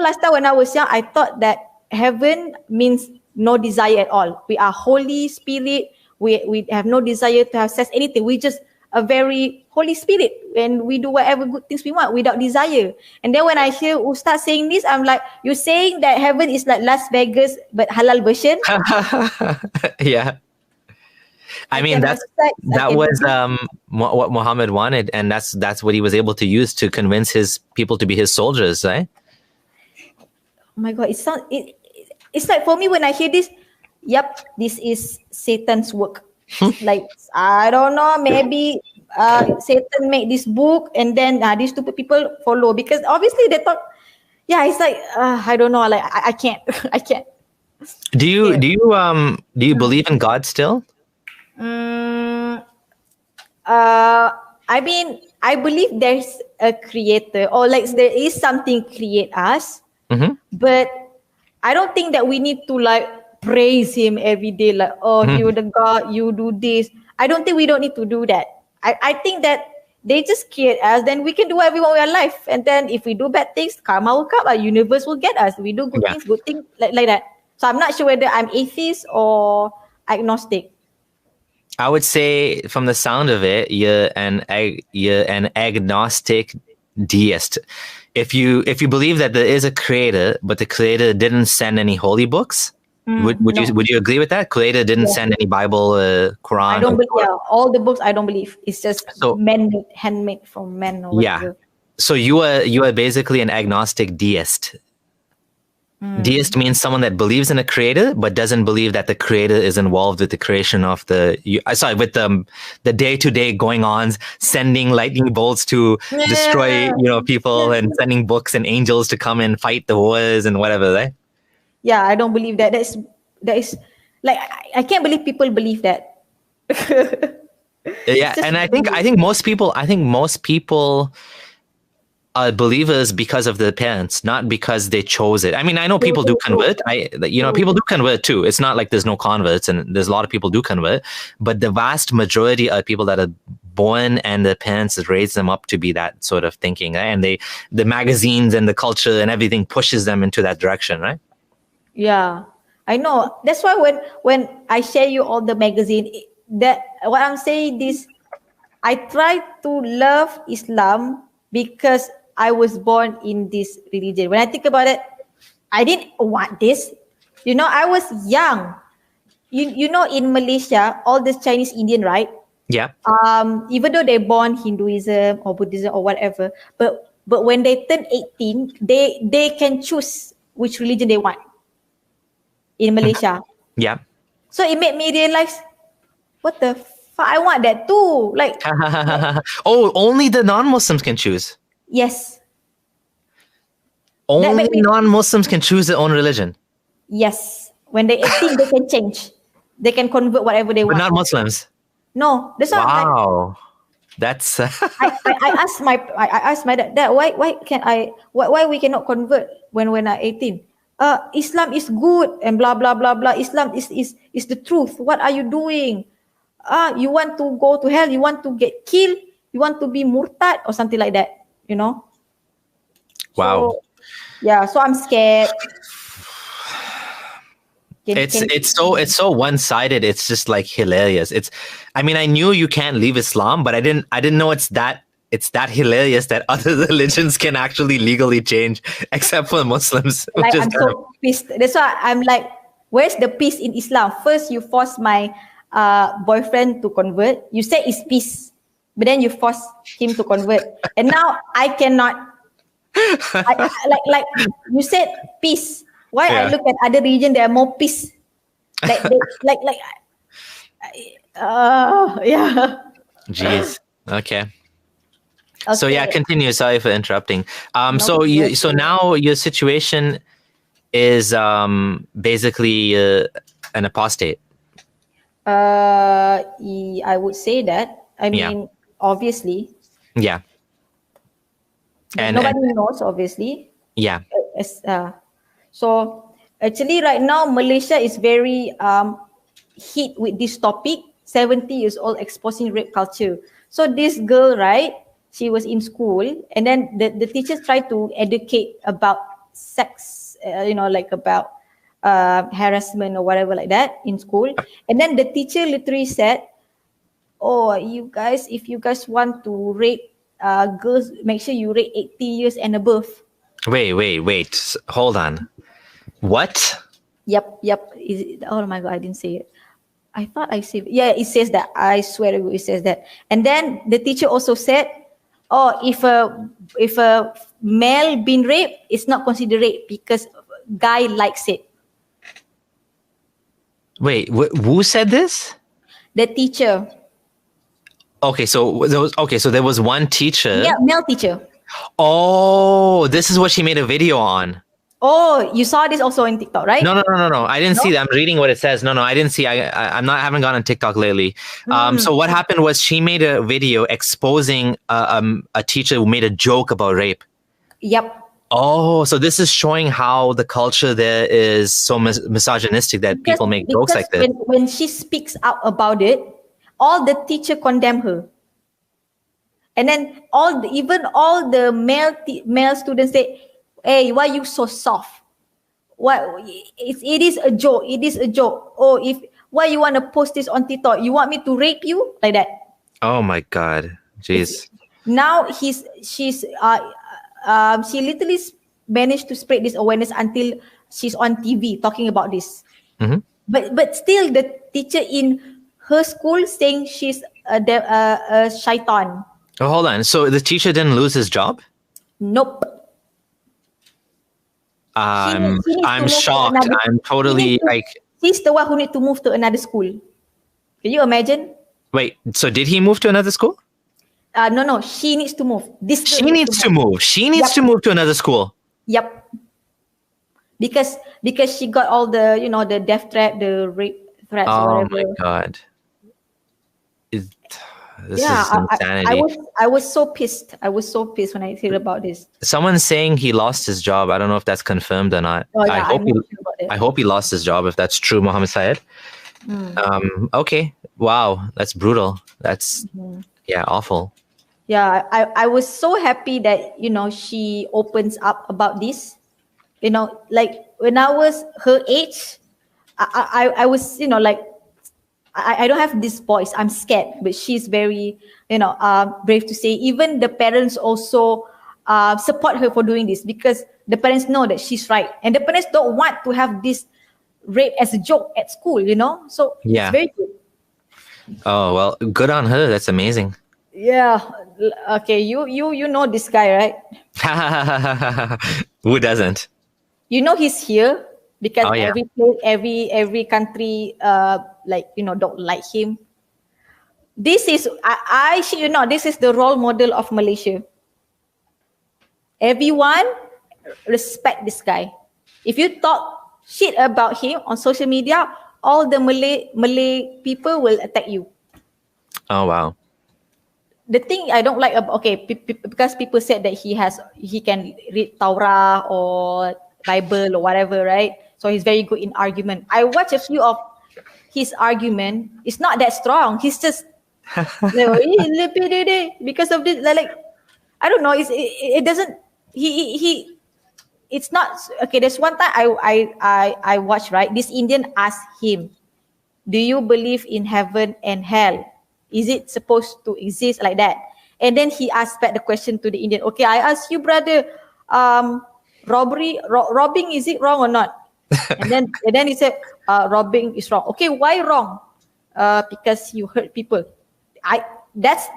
last time when I was young, I thought that heaven means no desire at all. We are Holy Spirit. We have no desire to have sex, anything. We just a very Holy Spirit, and we do whatever good things we want without desire. And then when I hear Ustaz saying this, I'm like, you're saying that heaven is like Las Vegas but halal version? Yeah. I mean, can have sex. I that can was do this. what Muhammad wanted, and that's what he was able to use to convince his people to be his soldiers, right? Oh my God, it's like for me when I hear this, yep, this is Satan's work. Like, I don't know, maybe Satan made this book and then these stupid people follow because obviously they thought, yeah, it's like, I don't know, like, I can't, I can't. Do you Yeah. do you believe in God still? Mm, I mean, I believe there's a creator or like there is something create us, Mm-hmm. but I don't think that we need to like praise him every day, like, oh, Mm-hmm. you're the God, you do this. I don't think we don't need to do that. I think that they just create us, then we can do whatever we want with our life. And then if we do bad things, karma will come, our universe will get us. We do Yeah. good things like that. So I'm not sure whether I'm atheist or agnostic. I would say, from the sound of it, you're an agnostic deist. If you believe that there is a creator, but the creator didn't send any holy books, would No. you agree with that? Creator didn't Yeah. send any Bible, I Quran, don't or believe, Torah. yeah, all the books I don't believe. It's just So man-made, handmade from men or yeah, whatever. so you are basically an agnostic deist. Deist means someone that believes in a creator but doesn't believe that the creator is involved with the creation of with the day-to-day going-ons, sending lightning bolts to destroy people, and sending books and angels to come and fight the wars and whatever, right? Yeah, I don't believe that. That is like I can't believe people believe that. It's Yeah, just and I think most people are believers because of their parents, not because they chose it. I mean, I know people do true, convert. People do convert too. It's not like there's no converts, and there's a lot of people do convert. But the vast majority are people that are born and their parents raise them up to be that sort of thinking, right? And the magazines and the culture and everything pushes them into that direction, right? Yeah, I know. That's why when I share you all the magazine, that what I'm saying this, I try to love Islam because I was born in this religion. When I think about it, I didn't want this. I was young. In Malaysia, all this Chinese Indian, right? Yeah. Even though they're born Hinduism or Buddhism or whatever, but when they turn 18, they can choose which religion they want in Malaysia. Yeah. So it made me realize, what the fuck, I want that too. Like, Oh, only the non-Muslims can choose. yes, that Only made me, non-Muslims can choose their own religion, yes. When they're 18, they can change. They can convert whatever they but want. not Muslims. No, that's why I'm like, Wow. That's I asked my dad, why we cannot convert when I 18? Islam is good and blah blah blah blah. Islam is the truth. What are you doing? You want to go to hell? You want to get killed? You want to be murtad or something like that? wow. So yeah, so I'm scared. It's so one-sided. It's just like hilarious. I mean, I knew you can't leave Islam, but I didn't know it's that hilarious that other religions can actually legally change, except for Muslims. Like, I'm so pissed. That's why I'm like, where's the peace in Islam? First, you force my boyfriend to convert. You say it's peace, but then you force him to convert, and now I cannot. Like you said, peace. Why I look at other region, they are more peace. Like yeah. Jeez. Okay. So yeah, continue. Sorry for interrupting. So now your situation is basically an apostate. I would say that. I mean, obviously. Yeah. And nobody knows, obviously. Yeah. So actually, right now, Malaysia is very hit with this topic. 70 years old exposing rape culture. So this girl, right? she was in school, and then the teachers tried to educate about sex, like about harassment or whatever like that in school. And then the teacher literally said, "Oh, you guys, if you guys want to rate girls, make sure you rate 80 years and above." Wait. Hold on. What? Yep. Oh my God, I didn't say it. I thought I said, yeah, it says that. I swear to God, it says that. And then the teacher also said, "Oh, if a male been raped, it's not considered rape because guy likes it." Wait, who said this? The teacher. Okay, so there was one teacher. Yeah, male teacher. Oh, this is what she made a video on. Oh, you saw this also on TikTok, right? No. I didn't see that. I'm reading what it says. No, I didn't see. I haven't gone on TikTok lately. So what happened was she made a video exposing a teacher who made a joke about rape. Yep. Oh, so this is showing how the culture there is so misogynistic that people make jokes like this. When she speaks out about it, all the teacher condemn her. And then even all the male students say, "Hey, why you so soft? Why it is a joke. It is a joke. Oh, why you want to post this on TikTok? You want me to rape you?" Like that. Oh my God. Jeez. Now she literally managed to spread this awareness until she's on TV talking about this. Mm-hmm. But still, the teacher in her school saying she's a shaitan. Oh, hold on. So the teacher didn't lose his job? Nope. I'm shocked. I'm totally like. He's the one who need to move to another school. Can you imagine? Wait. So did he move to another school? No. She needs to move. She needs to move. She needs to move to another school. Yep. Because she got all the the death threat, the rape threats. Oh whatever. my God. This is insanity. I was so pissed. I was so pissed when I heard about this. Someone's saying he lost his job. I don't know if that's confirmed or not. Oh, yeah, I hope he lost his job if that's true, Mohammed Syed. Okay. Wow. That's brutal. That's awful. Yeah, I was so happy that she opens up about this. Like when I was her age, I was like, I don't have this voice. I'm scared, but she's very brave to say. Even the parents also support her for doing this because the parents know that she's right, and the parents don't want to have this rape as a joke at school. So it's very good. Oh well, good on her. That's amazing. Yeah. Okay. You know this guy, right? Who doesn't? He's here because every country don't like him. This is this is the role model of Malaysia. Everyone respect this guy. If you talk shit about him on social media, all the Malay people will attack you. Oh wow. The thing I don't like about because people said that he can read Torah or Bible or whatever, right? So he's very good in argument. I watched a few of his argument. It's not that strong. He's just because of this. Like I don't know. It doesn't. He. It's not okay. There's one time I watched, right. This Indian asked him, "Do you believe in heaven and hell? Is it supposed to exist like that?" And then he asked back the question to the Indian. "Okay, I ask you, brother, robbing, is it wrong or not?" and then he said, "Robbing is wrong." "Okay, why wrong?" Because you hurt people. That's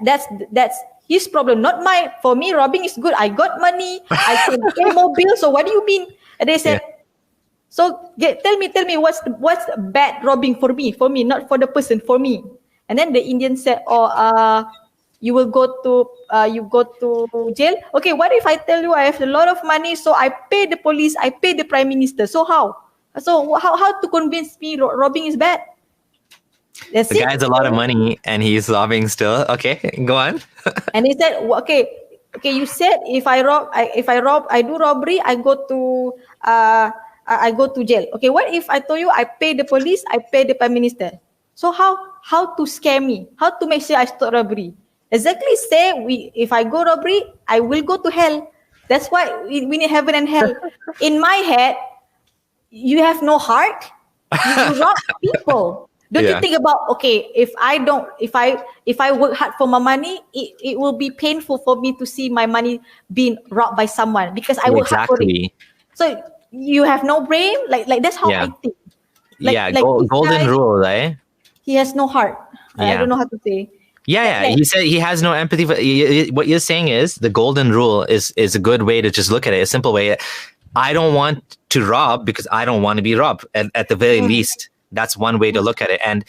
his problem, not mine. For me, robbing is good. I got money. I can pay more bills. So what do you mean? And they said, "So tell me what's bad robbing for me, not for the person, for me." And then the Indian said, you will go to jail. "Okay, what if I tell you I have a lot of money, so I pay the police, I pay the prime minister? So how to convince me robbing is bad?" The guy has a lot of money and he's robbing still. Okay, go on. And he said, okay, you said if I do robbery, I go to jail. Okay, what if I told you I pay the police, I pay the prime minister? So how to scare me? How to make sure I stop robbery? Exactly. Say if I go robbery, I will go to hell. That's why we need heaven and hell. In my head, you have no heart. You rob people. Don't you Yeah. think about, okay, if I work hard for my money, it will be painful for me to see my money being robbed by someone because I work hard for it. Exactly. So you have no brain. Like that's how Yeah. I think. Yeah. Like this Golden guy, rule, right? he has no heart. I Yeah. don't know how to say. Yeah, yeah. He said he has no empathy for what you're saying is the golden rule is a good way to just look at it. A simple way. I don't want to rob because I don't want to be robbed. At the very least, that's one way to look at it. And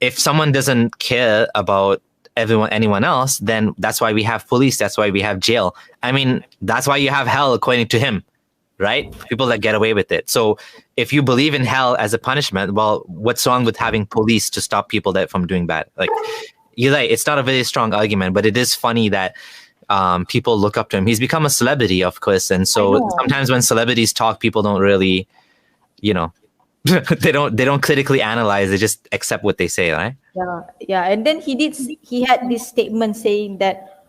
if someone doesn't care about anyone else, then that's why we have police. That's why we have jail. I mean, that's why you have hell, according to him, right? People that get away with it. So if you believe in hell as a punishment, well, what's wrong with having police to stop people from doing bad? Like, you're right. It's not a very strong argument, but it is funny that people look up to him. He's become a celebrity, of course, and so sometimes when celebrities talk, people don't really, they don't critically analyze. They just accept what they say, right? Yeah. And then he had this statement saying that,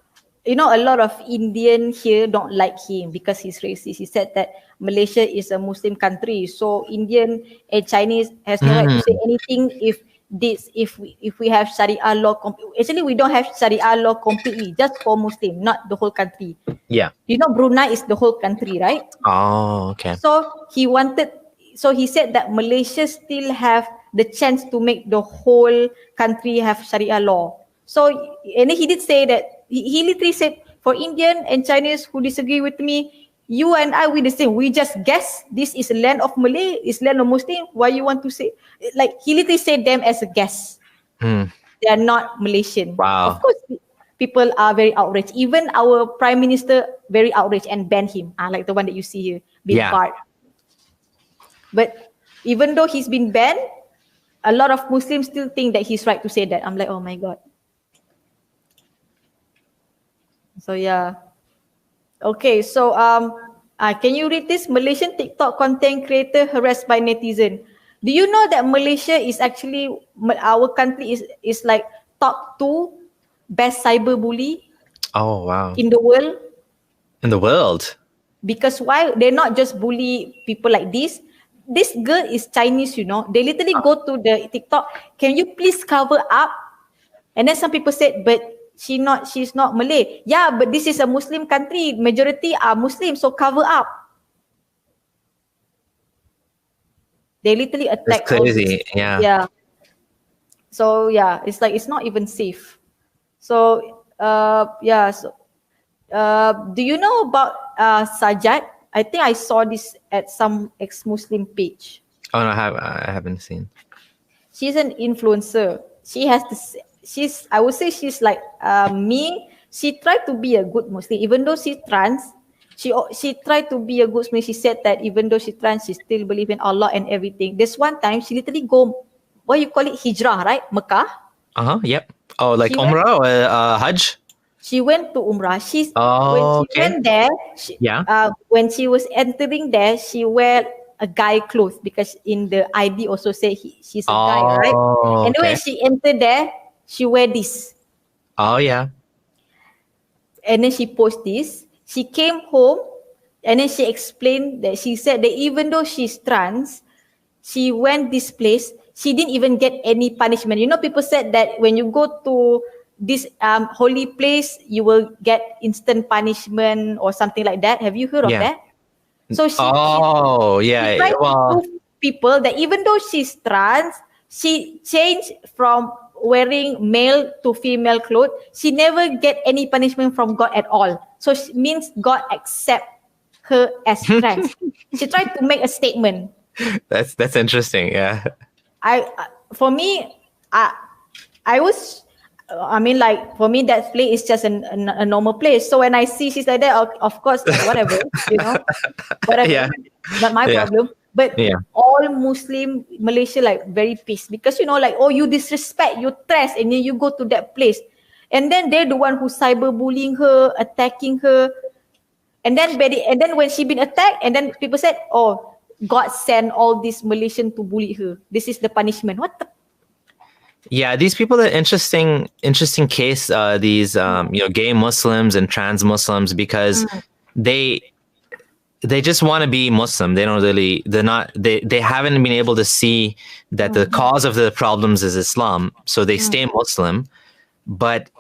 a lot of Indian here don't like him because he's racist. He said that Malaysia is a Muslim country, so Indian and Chinese has no right to say anything if we have Sharia law. Actually, we don't have Sharia law completely, just for Muslim, not the whole country. Yeah. Brunei is the whole country, right? Oh, okay. So he said that Malaysia still have the chance to make the whole country have Sharia law. So, and he did say that, he literally said, for Indian and Chinese who disagree with me, you and I, we the same. We just guess this is a land of Malay, is land of Muslim. Why you want to say? Like, he literally said them as a guess. They are not Malaysian. Wow. Of course, people are very outraged. Even our Prime Minister very outraged and banned him. Like the one that you see here, being barred. But even though he's been banned, a lot of Muslims still think that he's right to say that. I'm like, oh my God. So yeah. Okay, so can you read this? Malaysian TikTok content creator harassed by netizen. Do you know that Malaysia is actually, our country is like top 2 best cyber bully? Oh wow. In the world. In the world. Because why? They're not just bully people like this. This girl is Chinese, They literally go to the TikTok, can you please cover up? And then some people said, but she's not Malay. Yeah, but this is a Muslim country. Majority are Muslim, so cover up. They literally attack. That's crazy. Yeah. Yeah. So yeah, it's like, it's not even safe. So yeah. So do you know about Sajad? I think I saw this at some ex-Muslim page. Oh no, I haven't seen. She's an influencer. She has this. I would say she's like me. She tried to be a good Muslim, even though she's trans. She tried to be a good Muslim. She said that even though she's trans, she still believes in Allah and everything. There's one time she literally go, what you call it, hijrah, right? Mecca. Yep. Oh, like Umrah or Hajj. She went to Umrah. When she went there, when she was entering there, she wear a guy clothes because in the ID also say she's a guy, right? And when she entered there, she wear this. Oh yeah. And then she post this. She came home and then she explained that she said that even though she's trans, she went this place, she didn't even get any punishment. People said that when you go to this holy place, you will get instant punishment or something like that. Have you heard of that? So she tried to prove people that even though she's trans, she changed from wearing male to female clothes. She never get any punishment from God at all. So it means God accept her as trans. She tried to make a statement. That's interesting. Yeah. For me, for me, that place is just a normal place. So when I see she's like that, of course, whatever, whatever, not my problem. But all Muslim Malaysia like very pissed because you disrespect, you trash, and then you go to that place, and then they're the one who cyberbullying her, attacking her, and then when she been attacked, and then people said, oh, God sent all these Malaysian to bully her. This is the punishment. What the? Yeah, these people are interesting case. These gay Muslims and trans Muslims, because they they just want to be Muslim. They don't really. They haven't been able to see that the cause of the problems is Islam, so they stay Muslim, but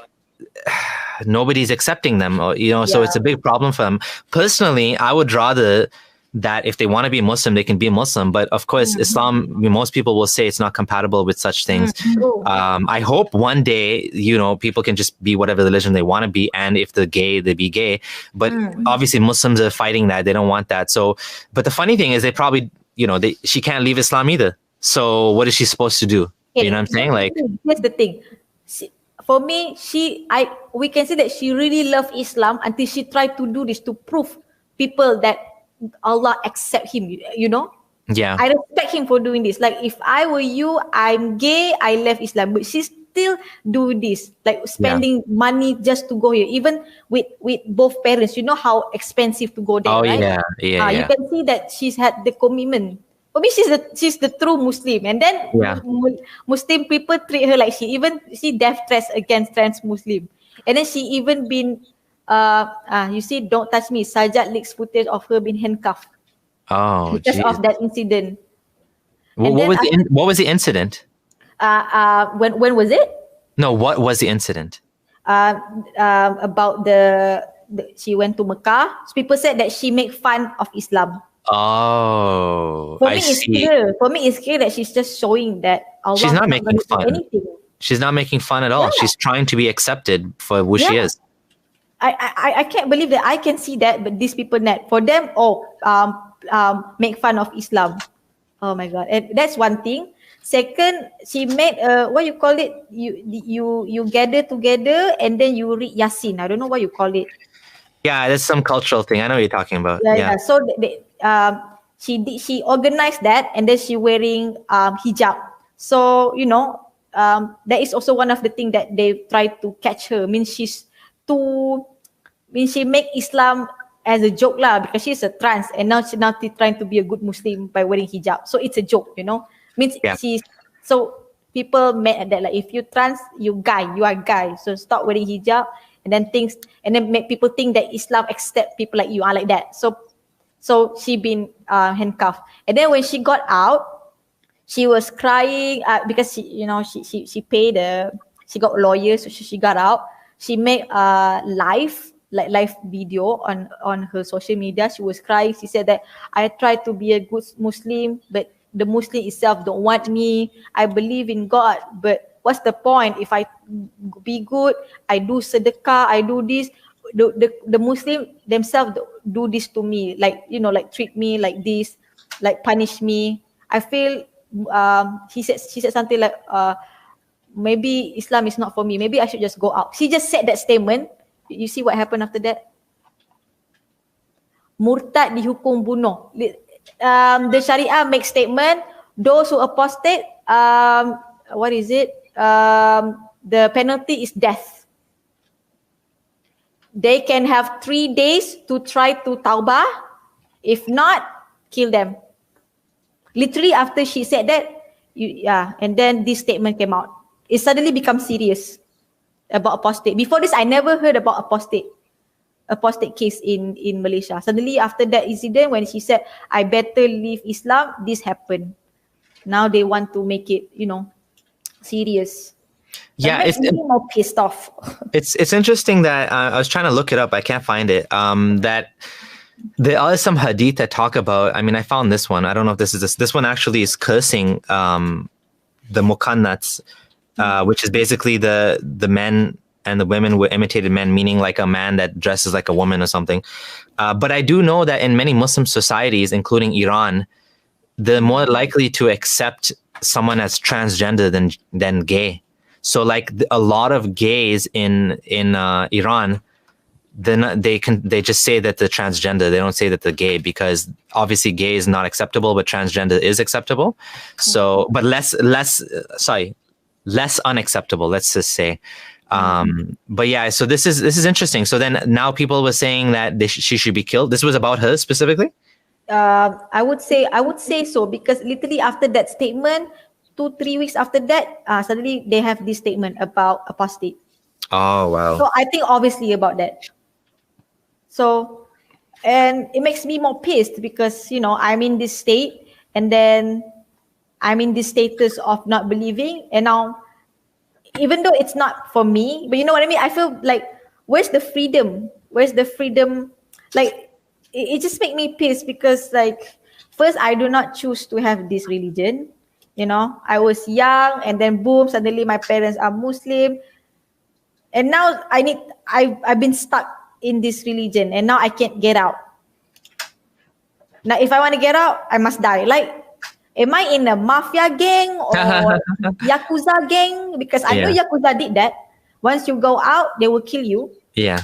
nobody's accepting them, or so it's a big problem for them. Personally, I would rather that if they want to be Muslim, they can be Muslim, but of course Islam, most people will say it's not compatible with such things. I hope one day people can just be whatever religion they want to be, and if they're gay, they be gay, but obviously Muslims are fighting that. They don't want that. So, but the funny thing is, they probably she can't leave Islam either, so what is she supposed to do? You know what I'm saying? Like, here's the thing. For me, we can say that she really loved Islam until she tried to do this to prove people that Allah accept him. yeah, I respect him for doing this. Like, if I were you, I'm gay, I left Islam, but she still do this, like spending money just to go here, even with both parents. You know how expensive to go there, right? Yeah. You can see that she's had the commitment. For me, she's the true Muslim, and then Muslim people treat her like she death threats against trans Muslim, and then she even been you see, don't touch me. Sajat leaks footage of her being handcuffed. Oh, because of that incident. What was the incident? When was it? No, what was the incident? About she went to Mecca. So people said that she made fun of Islam. Oh, For me, it's clear. For me, it's clear that she's just showing that Allah she's not making fun. Anything. She's not making fun at all. She's trying to be accepted for who she is. I can't believe that I can see that, but these people not. For them, make fun of Islam. Oh my God. And that's one thing. Second, she made what you call it? You gather together and then you read Yasin. I don't know what you call it. Yeah, that's some cultural thing. I know what you're talking about. Yeah. So she organized that, and then she wearing hijab. So that is also one of the things that they try to catch her. She make Islam as a joke lah, because she's a trans, and now she's trying to be a good Muslim by wearing hijab. So it's a joke, so people mad at that, like, if you trans, you are guy, so stop wearing hijab, and then make people think that Islam accept people like you are like that. So she been handcuffed, and then when she got out, she was crying because she paid she got a lawyer, so she got out. She made a live video on her social media. She was crying. She said that I tried to be a good Muslim, but the Muslim itself don't want me. I believe in God, but what's the point if I be good? I do sedekah, I do this. The Muslim themselves do this to me, like treat me like this, like punish me. I feel she said something like maybe Islam is not for me. Maybe I should just go out. She just said that statement. You see what happened after that? Murtad dihukum bunuh. The Sharia makes statement. Those who apostate, what is it? The penalty is death. They can have 3 days to try to tawbah. If not, kill them. Literally after she said that, and then this statement came out. It suddenly becomes serious about apostate. Before this, I never heard about apostate case in Malaysia. Suddenly after that incident, when she said, I better leave Islam, this happened. Now they want to make it, serious. Yeah, it's more pissed off. It's interesting that I was trying to look it up. I can't find it. That there are some hadith that talk about. I mean, I found this one. I don't know if this is this one actually is cursing the mukannats, which is basically the men and the women were imitated men, meaning like a man that dresses like a woman or something. But I do know that in many Muslim societies, including Iran, they're more likely to accept someone as transgender than gay. So like a lot of gays in Iran, they just say that they're transgender. They don't say that they're gay, because obviously gay is not acceptable, but transgender is acceptable. So, but less unacceptable, let's just say. But yeah, so this is interesting. So then now people were saying that she should be killed. This was about her specifically? I would say so, because literally after that statement, 2-3 weeks after that, suddenly they have this statement about apostate. Oh, wow. So I think obviously about that. So, and it makes me more pissed because, I'm in this state and then I'm in this status of not believing. And now, even though it's not for me, but you know what I mean? I feel like, where's the freedom? Where's the freedom? Like, it just make me pissed because, like, first, I do not choose to have this religion. I was young and then boom, suddenly my parents are Muslim. And now I've been stuck in this religion and now I can't get out. Now, if I want to get out, I must die. Like, am I in a mafia gang or Yakuza gang? Because I know Yakuza did that. Once you go out, they will kill you. Yeah.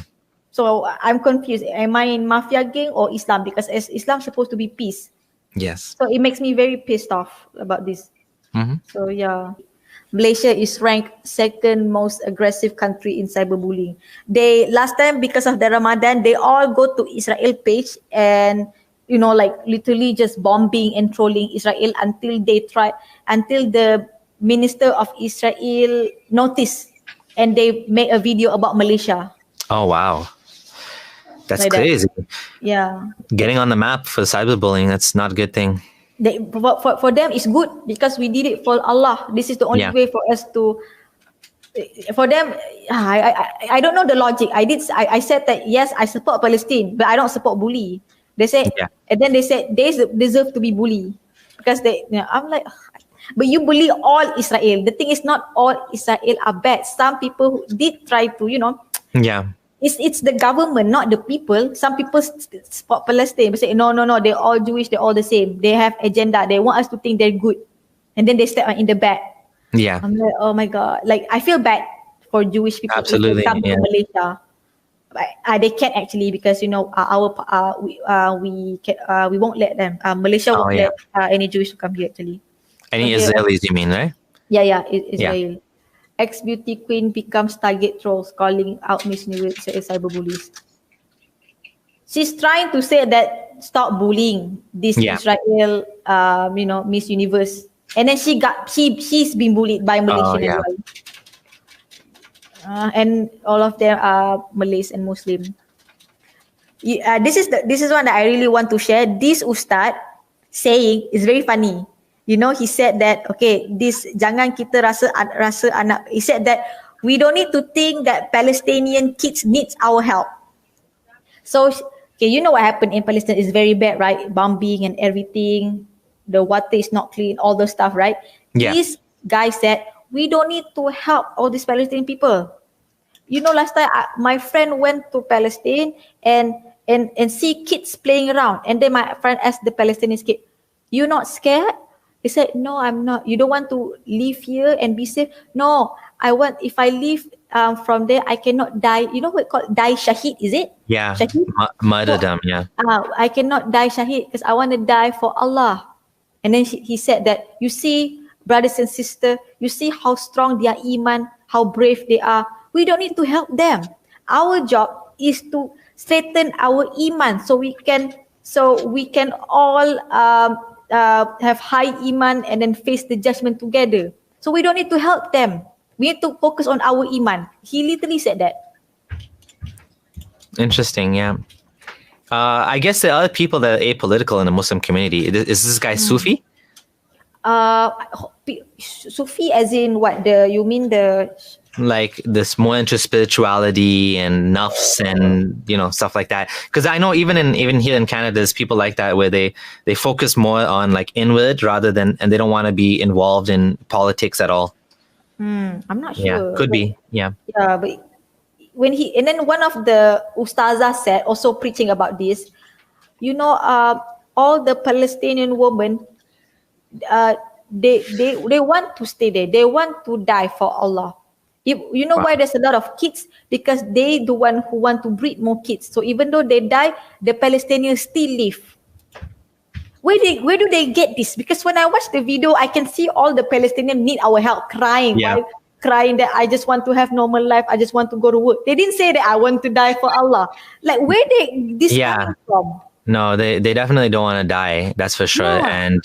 So I'm confused. Am I in mafia gang or Islam? Because Islam is supposed to be peace. Yes. So it makes me very pissed off about this. Mm-hmm. So yeah. Malaysia is ranked second most aggressive country in cyberbullying. They last time, because of the Ramadan, they all go to Israel page and like literally just bombing and trolling Israel until the minister of Israel noticed and they made a video about Malaysia. Oh wow. That's like crazy. That. Yeah. Getting on the map for cyberbullying, that's not a good thing. For them it's good because we did it for Allah. This is the only way for us to. For them, I don't know the logic. I said that yes, I support Palestine, but I don't support bully. They said, and then they said they deserve to be bullied because I'm like, but you bully all Israel. The thing is, not all Israel are bad. Some people who did try to, Yeah. It's the government, not the people. Some people support Palestine, but say no, they're all Jewish, they're all the same. They have agenda. They want us to think they're good, and then they step in the back. Yeah. I'm like, oh my God, like I feel bad for Jewish people. Absolutely. Who come to Malaysia. They can't actually because we won't let them. Malaysia won't let any Jewish to come here actually. Any Israelis, you mean, right? Yeah, Israel. Ex-beauty queen becomes target trolls, calling out Miss Universe cyberbullies. She's trying to say that stop bullying this Israel, Miss Universe, and then she's been bullied by Malaysian as well. And all of them are Malays and Muslim. This is one that I really want to share. This Ustad saying is very funny. He said that, okay, this jangan kita rasa anak. He said that we don't need to think that Palestinian kids needs our help. So, okay, you know what happened in Palestine is very bad, right? Bombing and everything. The water is not clean, all those stuff, right? Yeah. This guy said, we don't need to help all these Palestinian people. Last time my friend went to Palestine and see kids playing around. And then my friend asked the Palestinian kid, you not scared? He said, no, I'm not. You don't want to live here and be safe? No, if I leave from there, I cannot die. You know what it's called? Die Shahid, is it? Yeah, Shahid? martyrdom, yeah. I cannot die Shahid because I want to die for Allah. And then he said that, you see, brothers and sisters, you see how strong their iman, how brave they are. We don't need to help them. Our job is to strengthen our iman so we can all have high iman and then face the judgment together. So we don't need to help them. We need to focus on our iman. He literally said that. Interesting, yeah. I guess there are people that are apolitical in the Muslim community. Is this guy Sufi? Sufi as in what? You mean the... Like this more into spirituality and nafs and stuff like that, because I know even here in Canada there's people like that where they focus more on like inward rather than, and they don't want to be involved in politics at all. I'm not sure. Yeah, could be. Yeah, but when and then one of the ustazah said, also preaching about this, all the Palestinian women, they want to stay there, they want to die for Allah. Why there's a lot of kids? Because they the one who want to breed more kids. So even though they die, the Palestinians still live. Where do they get this? Because when I watch the video, I can see all the Palestinians need our help, crying, crying that I just want to have normal life, I just want to go to work. They didn't say that I want to die for Allah. Like where this coming from? No, they definitely don't want to die. That's for sure. Yeah, And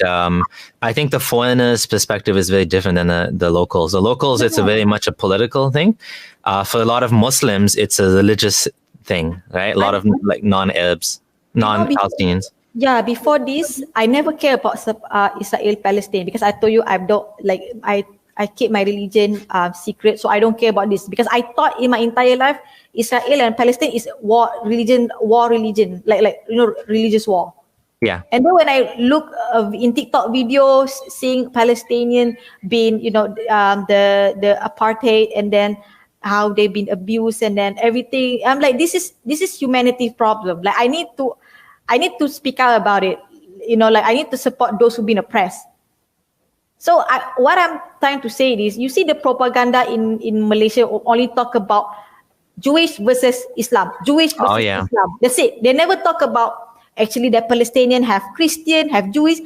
I think the foreigners' perspective is very different than the locals. The locals, it's a yeah. very much a political thing. For a lot of Muslims, it's a religious thing, right? A lot I of like non-Arabs, you know before, non-Palestinians. yeah, before this I never care about Israel Palestine, because I told you I don't like I keep my religion secret, so I don't care about this, because I thought in my entire life Israel and Palestine is war religion, like religious war. Yeah. And then when I look in TikTok videos, seeing Palestinian being, the apartheid, and then how they've been abused, and then everything, I'm like, this is humanity problem. Like I need to speak out about it. Like I need to support those who've been oppressed. So what I'm trying to say is, you see the propaganda in Malaysia only talk about Jewish versus Islam, Jewish Oh versus yeah. Islam. That's it. They never talk about actually that Palestinian have Christian, have Jewish.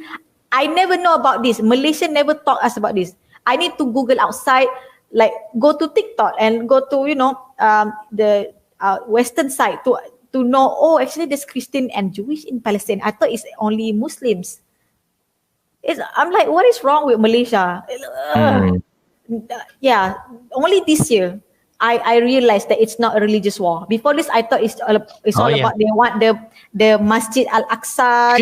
I never know about this. Malaysia never taught us about this. I need to Google outside, like go to TikTok and go to the Western side to know. Oh, actually, there's Christian and Jewish in Palestine. I thought it's only Muslims. I'm like, what is wrong with Malaysia? Mm. Yeah, only this year I realized that it's not a religious war. Before this, I thought it's Oh all yeah. about they want the Masjid Al Aqsa.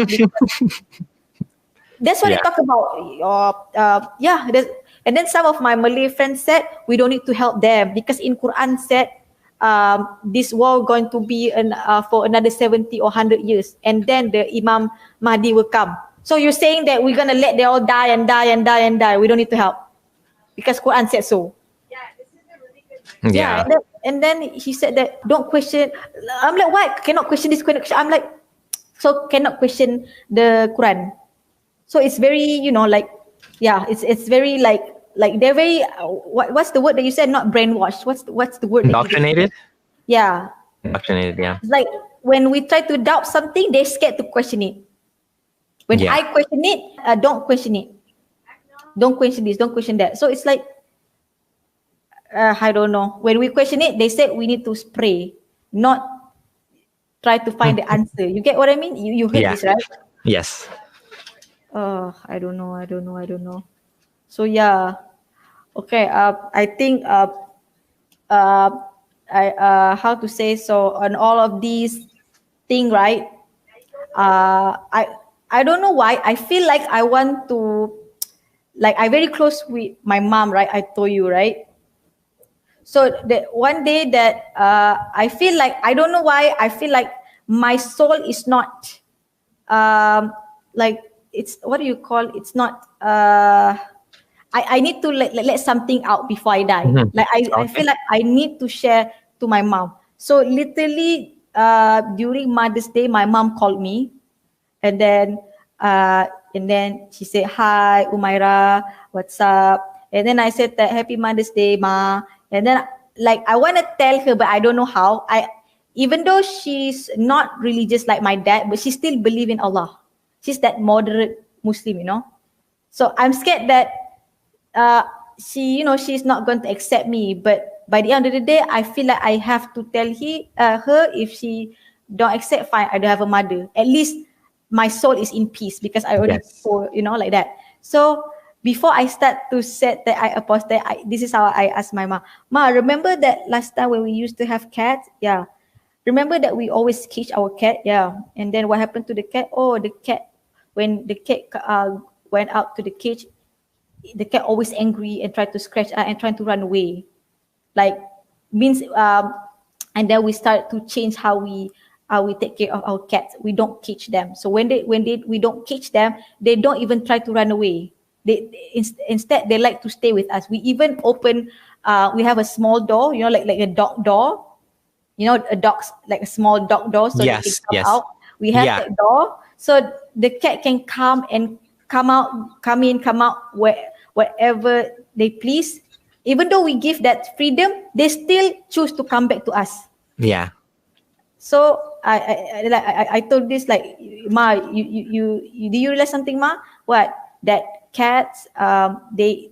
That's what Yeah. they talk about. Yeah, and then some of my Malay friends said we don't need to help them because in Quran said this war going to be for another 70 or 100 years, and then the Imam Mahdi will come. So you're saying that we're gonna let they all die and die and die and die? We don't need to help because Quran said so. Yeah, Yeah. and then he said that don't question. I'm like, why cannot question this? I'm like, so cannot question the Quran. So it's very, like, yeah, it's very like they're very what's the word that you said? Not brainwashed. What's the word that you just said? Indoctrinated. Yeah, Indoctrinated. Yeah. it's like when we try to doubt something, they're scared to question it. When Yeah. I question it, don't question it. Don't question this. Don't question that. So it's like I don't know. When we question it, they said we need to pray, not try to find the answer. You get what I mean? You heard Yeah. this, right? Yes. I don't know. I don't know. I don't know. So yeah. Okay. I think uh, how to say, so on all of these thing, right? I don't know why. I feel like I want to, like, I very close with my mom, right? I told you, right? So the one day that I feel like, I don't know why, I feel like my soul is not like, it's, what do you call, it's not I need to let something out before I die. Mhm. Like I Okay. feel like I need to share to my mom. So literally during Mother's Day, my mom called me, and then uh, she said, "Hi, Umaira, what's up?" And then I said that Happy Mother's Day, Ma. And then like I want to tell her, but I don't know how. Even though she's not religious like my dad, but she still believe in Allah. She's that moderate Muslim. So I'm scared that uh, she's not going to accept me. But by the end of the day, I feel like I have to tell her, if she don't accept, fine, I don't have a mother. At least my soul is in peace because I already Yes. told, like that. So before I start to set that I apostate, this is how I ask my mom. Ma, remember that last time when we used to have cats? Yeah. Remember that we always cage our cat? Yeah. And then what happened to the cat? Oh, the cat, when the cat went out to the cage, the cat always angry and try to scratch and trying to run away. Like, means and then we start to change how we take care of our cats. We don't cage them. So when we don't cage them, they don't even try to run away. Instead they like to stay with us. We even open we have a small door, like a dog door. A dog's like a small dog door, so they can Yes. come Yes. out. We have Yeah. that door, so the cat can come and come out, come in, come out wherever they please. Even though we give that freedom, they still choose to come back to us. Yeah. So I told this, like, Ma, you do you realize something, Ma? What? That cats they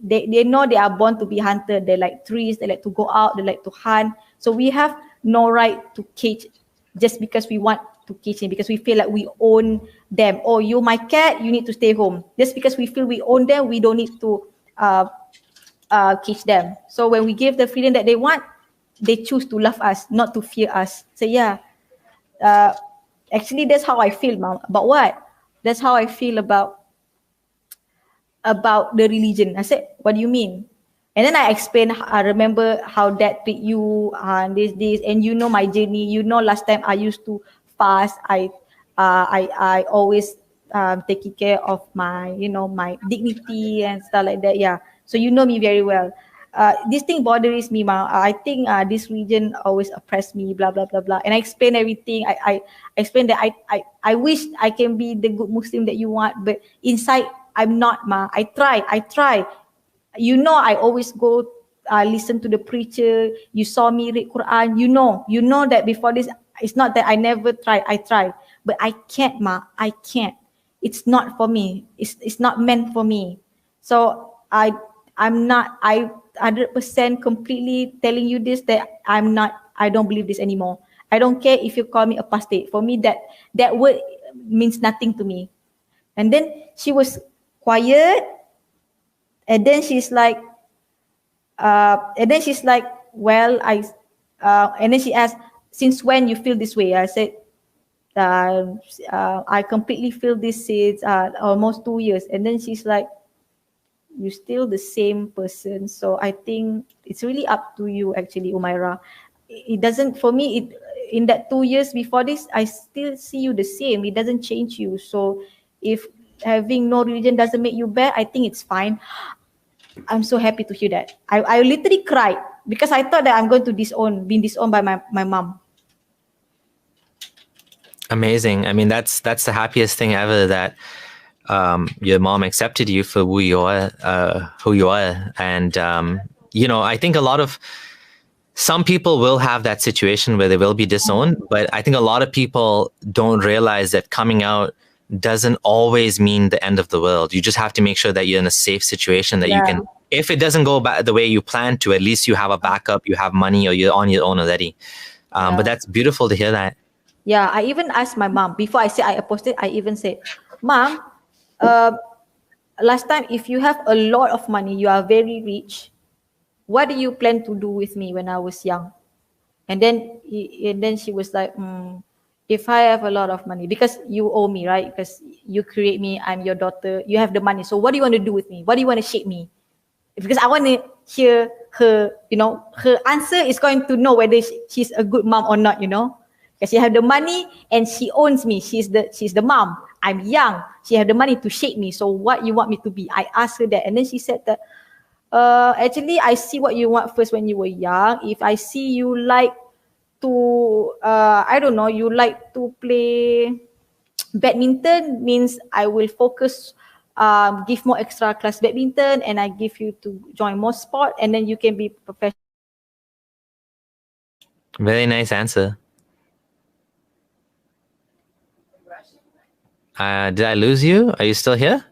know they are born to be hunted. They like trees, they like to go out, they like to hunt. So we have no right to cage just because we want to kitchen because we feel like we own them. Oh, you're my cat, you need to stay home. Just because we feel we own them, we don't need to teach them. So when we give the freedom that they want, they choose to love us, not to fear us. So yeah, actually that's how I feel, Mom. About what? That's how I feel about the religion. I said, what do you mean? And then I explained, I remember how dad treat you, and this, and you know my journey. You know, last time I used to fast. I always taking care of my, my dignity and stuff like that. Yeah. So you know me very well. This thing bothers me, ma. I think this region always oppress me, blah blah blah blah. And I explain everything. I explain that I wish I can be the good Muslim that you want, but inside I'm not, ma. I try. You know, I always go listen to the preacher. You saw me read Quran. You know that before this, it's not that I never try. I try, but I can't, ma. I can't. It's not for me. It's not meant for me. So I'm not. I 100% completely telling you this that I'm not. I don't believe this anymore. I don't care if you call me apostate. For me, that word means nothing to me. And then she was quiet. And then she's like, well, and then she asked, since when you feel this way? I said, I completely feel this since almost 2 years. And then she's like, you're still the same person. So I think it's really up to you, actually, Umaira. It doesn't, for me, in that 2 years before this, I still see you the same. It doesn't change you. So if having no religion doesn't make you bad, I think it's fine. I'm so happy to hear that. I literally cried because I thought that I'm going to being disowned by my mom. Amazing. I mean, that's the happiest thing ever, that your mom accepted you for who you are. And I think some people will have that situation where they will be disowned, but I think a lot of people don't realize that coming out doesn't always mean the end of the world. You just have to make sure that you're in a safe situation, that you can, if it doesn't go the way you plan to, at least you have a backup, you have money, or you're on your own already. But that's beautiful to hear that. Yeah, I even asked my mom, before I said I apostate, I even said, Mom, last time, if you have a lot of money, you are very rich, what do you plan to do with me when I was young? And then she was like, if I have a lot of money, because you owe me, right? Because you create me, I'm your daughter, you have the money. So what do you want to do with me? What do you want to shape me? Because I want to hear her, her answer is going to know whether she's a good mom or not, Because she have the money and she owns me. She's the mom. I'm young. She have the money to shape me. So what you want me to be? I asked her that. And then she said that, actually, I see what you want first when you were young. If I see you like to you like to play badminton, means I will focus, give more extra class badminton, and I give you to join more sport, and then you can be professional. Very nice answer. Did I lose you? Are you still here?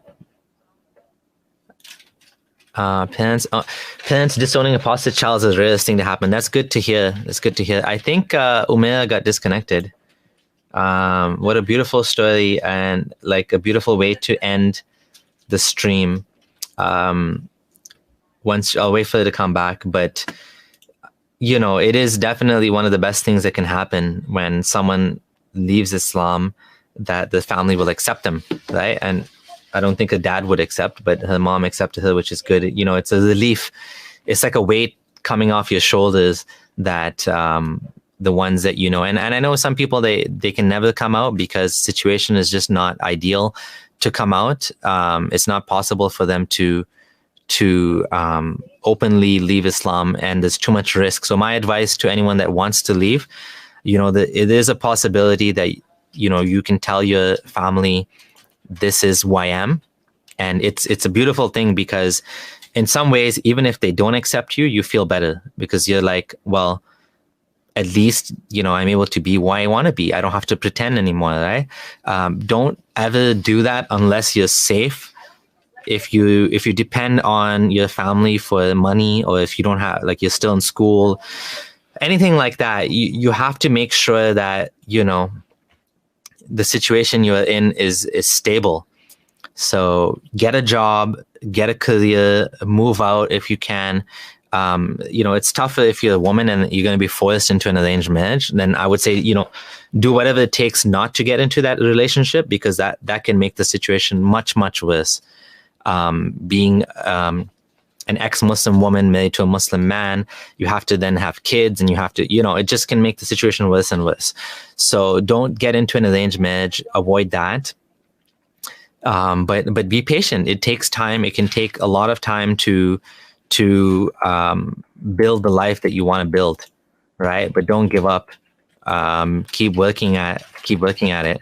Parents disowning a foster child is the rarest thing to happen. That's good to hear. I think Umaira got disconnected. What a beautiful story, and like a beautiful way to end the stream. Once I'll wait for her to come back, but it is definitely one of the best things that can happen when someone leaves Islam, that the family will accept them, right? And I don't think her dad would accept, but her mom accepted her, which is good. It's a relief. It's like a weight coming off your shoulders, that the ones that and I know some people, they can never come out because situation is just not ideal to come out. It's not possible for them to openly leave Islam, and there's too much risk. So my advice to anyone that wants to leave, it is a possibility that you can tell your family, this is who I am. And it's a beautiful thing, because in some ways, even if they don't accept you, you feel better, because you're like, well, at least, I'm able to be who I want to be. I don't have to pretend anymore, right? Don't ever do that unless you're safe. If you depend on your family for money, or if you don't have, like, you're still in school, anything like that, you have to make sure that, the situation you're in is stable. So get a job, get a career, move out if you can. It's tougher if you're a woman and you're going to be forced into an arranged marriage. Then I would say, do whatever it takes not to get into that relationship, because that can make the situation much, much worse. Being an ex-Muslim woman married to a Muslim man, you have to then have kids, and you have to, it just can make the situation worse and worse. So don't get into an arranged marriage. Avoid that. But be patient. It takes time. It can take a lot of time to build the life that you want to build, right? But don't give up. Keep working at it.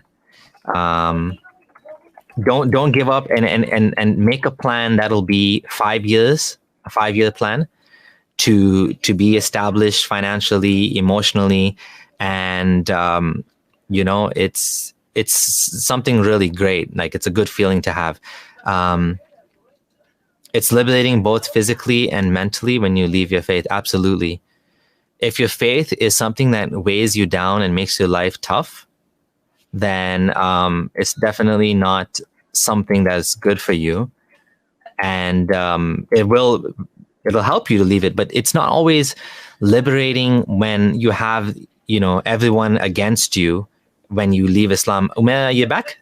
Don't give up, and make a plan that'll be 5 years, a 5-year plan to be established financially, emotionally, and it's something really great. Like, it's a good feeling to have. It's liberating both physically and mentally when you leave your faith. Absolutely. If your faith is something that weighs you down and makes your life tough, then it's definitely not something that's good for you. And it'll help you to leave it, but it's not always liberating when you have, everyone against you when you leave Islam. Umaira, are you back?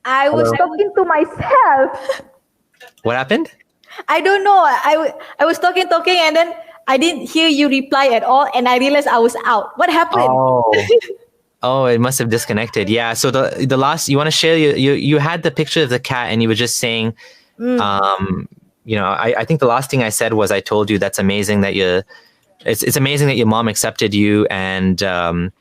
I was talking to myself. What happened? I don't know. I was talking, and then I didn't hear you reply at all, and I realized I was out. What happened? Oh, it must have disconnected. Yeah. So the last, you want to share, you had the picture of the cat, and you were just saying, I think the last thing I said was, I told you that's amazing that it's amazing that your mom accepted you, and then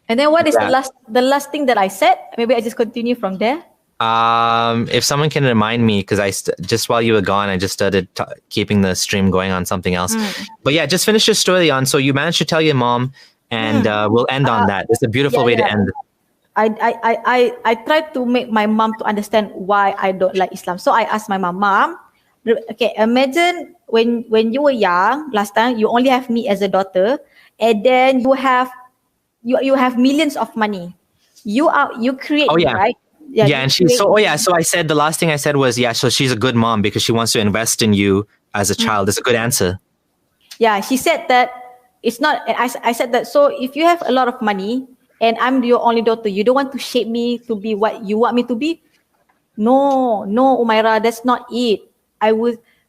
what is the last thing that I said? Maybe I just continue from there. If someone can remind me, because just while you were gone, I just started keeping the stream going on something else. But yeah, just finish your story on. So you managed to tell your mom, and we'll end on that. It's a beautiful way to end. I tried to make my mom to understand why I don't like Islam. So I asked my mom, okay, imagine when you were young, last time, you only have me as a daughter, and then you have millions of money. You create, right? Yeah, and so I said, the last thing I said was, so she's a good mom because she wants to invest in you as a child. That's a good answer. Yeah, she said that it's not. I said that, so if you have a lot of money and I'm your only daughter, you don't want to shape me to be what you want me to be? No, Umaira, that's not it.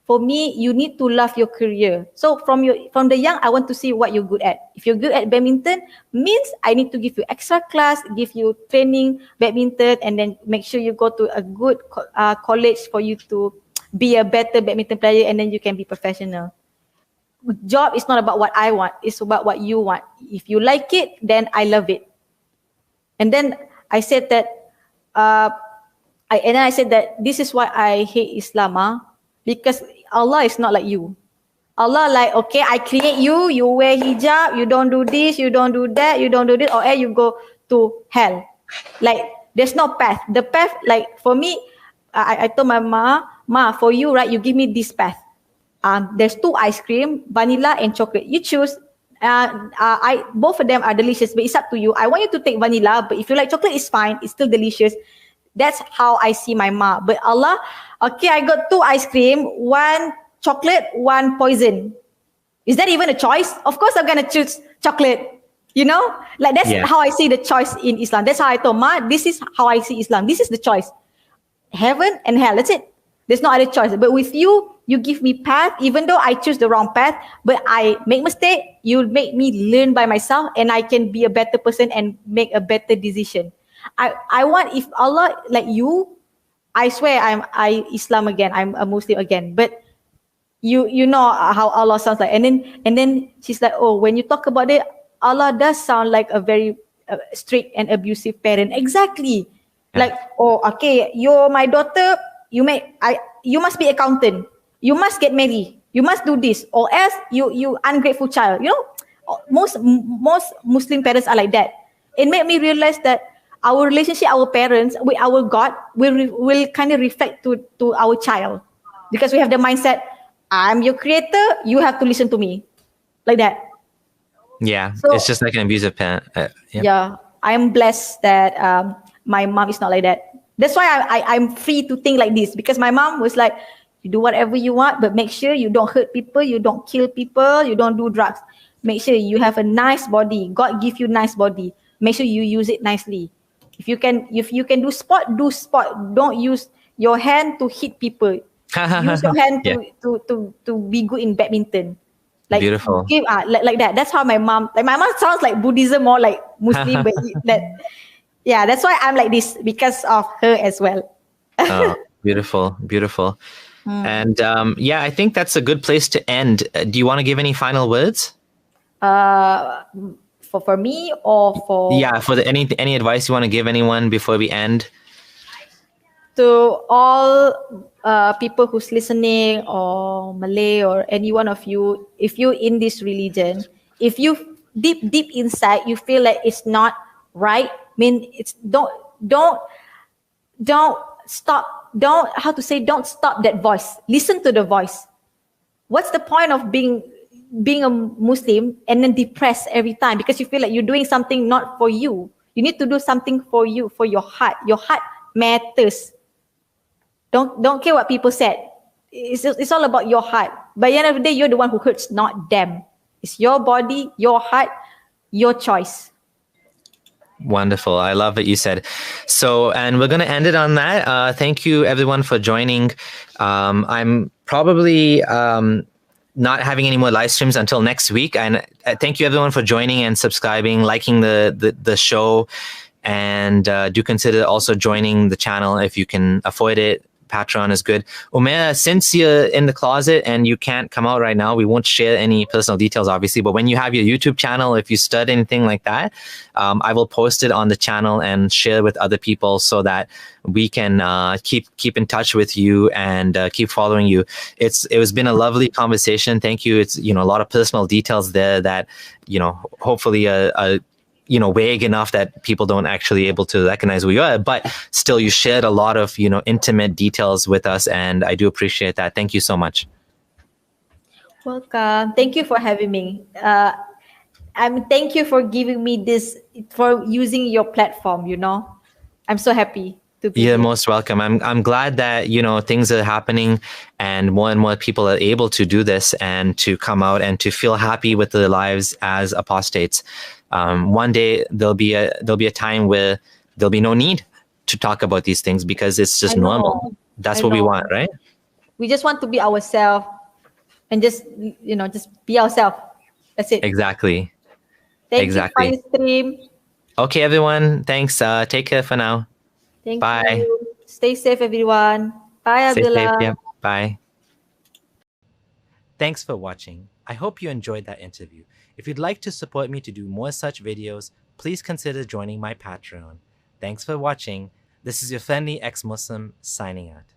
For me, you need to love your career. So from the young, I want to see what you're good at. If you're good at badminton, means I need to give you extra class, give you training badminton, and then make sure you go to a good college for you to be a better badminton player, and then you can be professional. Job is not about what I want, it's about what you want. If you like it, then I love it. And then I said that, I said that this is why I hate Islam, because Allah is not like you. Allah like, okay, I create you, you wear hijab, you don't do this, you don't do that, you don't do this, or else you go to hell. Like, there's no path. The path, like, for me, I told my ma, for you, right, you give me this path. There's 2 ice cream, vanilla and chocolate. You choose. Both of them are delicious, but it's up to you. I want you to take vanilla, but if you like chocolate, it's fine. It's still delicious. That's how I see my ma. But Allah, okay, I got 2 ice cream, 1 chocolate, 1 poison. Is that even a choice? Of course I'm going to choose chocolate. Like, that's how I see the choice in Islam. That's how I told Ma, this is how I see Islam. This is the choice. Heaven and hell, that's it. There's no other choice. But with you, you give me path, even though I choose the wrong path, but I make mistake, you make me learn by myself, and I can be a better person and make a better decision. I want, if Allah like you, I swear I Islam again, I'm a Muslim again. But you know how Allah sounds like. And then she's like, oh, when you talk about it, Allah does sound like a very strict and abusive parent. Exactly. Yeah. Like, oh, okay, you're my daughter, you must be accountant. You must get married. You must do this, or else you ungrateful child. Most Muslim parents are like that. It made me realize that our relationship, our parents with our God will kind of reflect to our child, because we have the mindset, I'm your creator, you have to listen to me, like that. Yeah, so, it's just like an abusive parent. Yeah. I'm blessed that my mom is not like that. That's why I'm free to think like this, because my mom was like, you do whatever you want, but make sure you don't hurt people, you don't kill people, you don't do drugs. Make sure you have a nice body. God give you nice body. Make sure you use it nicely. If you can do sport, do sport. Don't use your hand to hit people. Use your hand Yeah. to be good in badminton. Like Beautiful. give like that. That's how my mom. Like my mom sounds like Buddhism or like Muslim, but yeah, that's why I'm like this, because of her as well. Oh, beautiful, beautiful. And yeah, I think that's a good place to end. Do you want to give any final words? For me or for Yeah, for any advice you want to give anyone before we end? to all people who's listening, or Malay, or any one of you, if you in this religion, if you deep inside you feel like it's not right, I mean, it's don't stop, don't stop that voice. Listen to the voice. What's the point of being a Muslim and then depressed every time because you feel like you're doing something not for you? You need to do something for you, for your heart. Your heart matters. Don't care what people said. It's all about your heart. By the end of the day, you're the one who hurts, not them. It's your body, your heart, your choice. Wonderful. I love what you said. So, and we're going to end it on that. Thank you everyone for joining. I'm probably not having any more live streams until next week. And thank you everyone for joining and subscribing, liking the show. And do consider also joining the channel if you can afford it. Patreon is good. Umaira, since you're in the closet and you can't come out right now, we won't share any personal details, obviously. But when you have your YouTube channel, if you stud anything like that, I will post it on the channel and share with other people so that we can keep in touch with you and keep following you. It has been a lovely conversation. Thank you. It's a lot of personal details there that hopefully vague enough that people don't actually able to recognize who you are, but still you shared a lot of, intimate details with us. And I do appreciate that. Thank you so much. Welcome. Thank you for having me. Thank you for giving me this, for using your platform, I'm so happy to be You're here. most welcome. I'm glad that, things are happening and more people are able to do this and to come out and to feel happy with their lives as apostates. One day there'll be a time where there'll be no need to talk about these things because it's just normal. That's what we want, right? We just want to be ourselves and just be ourselves. That's it. Exactly. Thank you for your stream. Okay, everyone. Thanks. Take care for now. Bye. You. Stay safe, everyone. Bye, Abdullah. Stay safe. Yeah. Bye. Thanks for watching. I hope you enjoyed that interview. If you'd like to support me to do more such videos, please consider joining my Patreon. Thanks for watching. This is your friendly ex-Muslim signing out.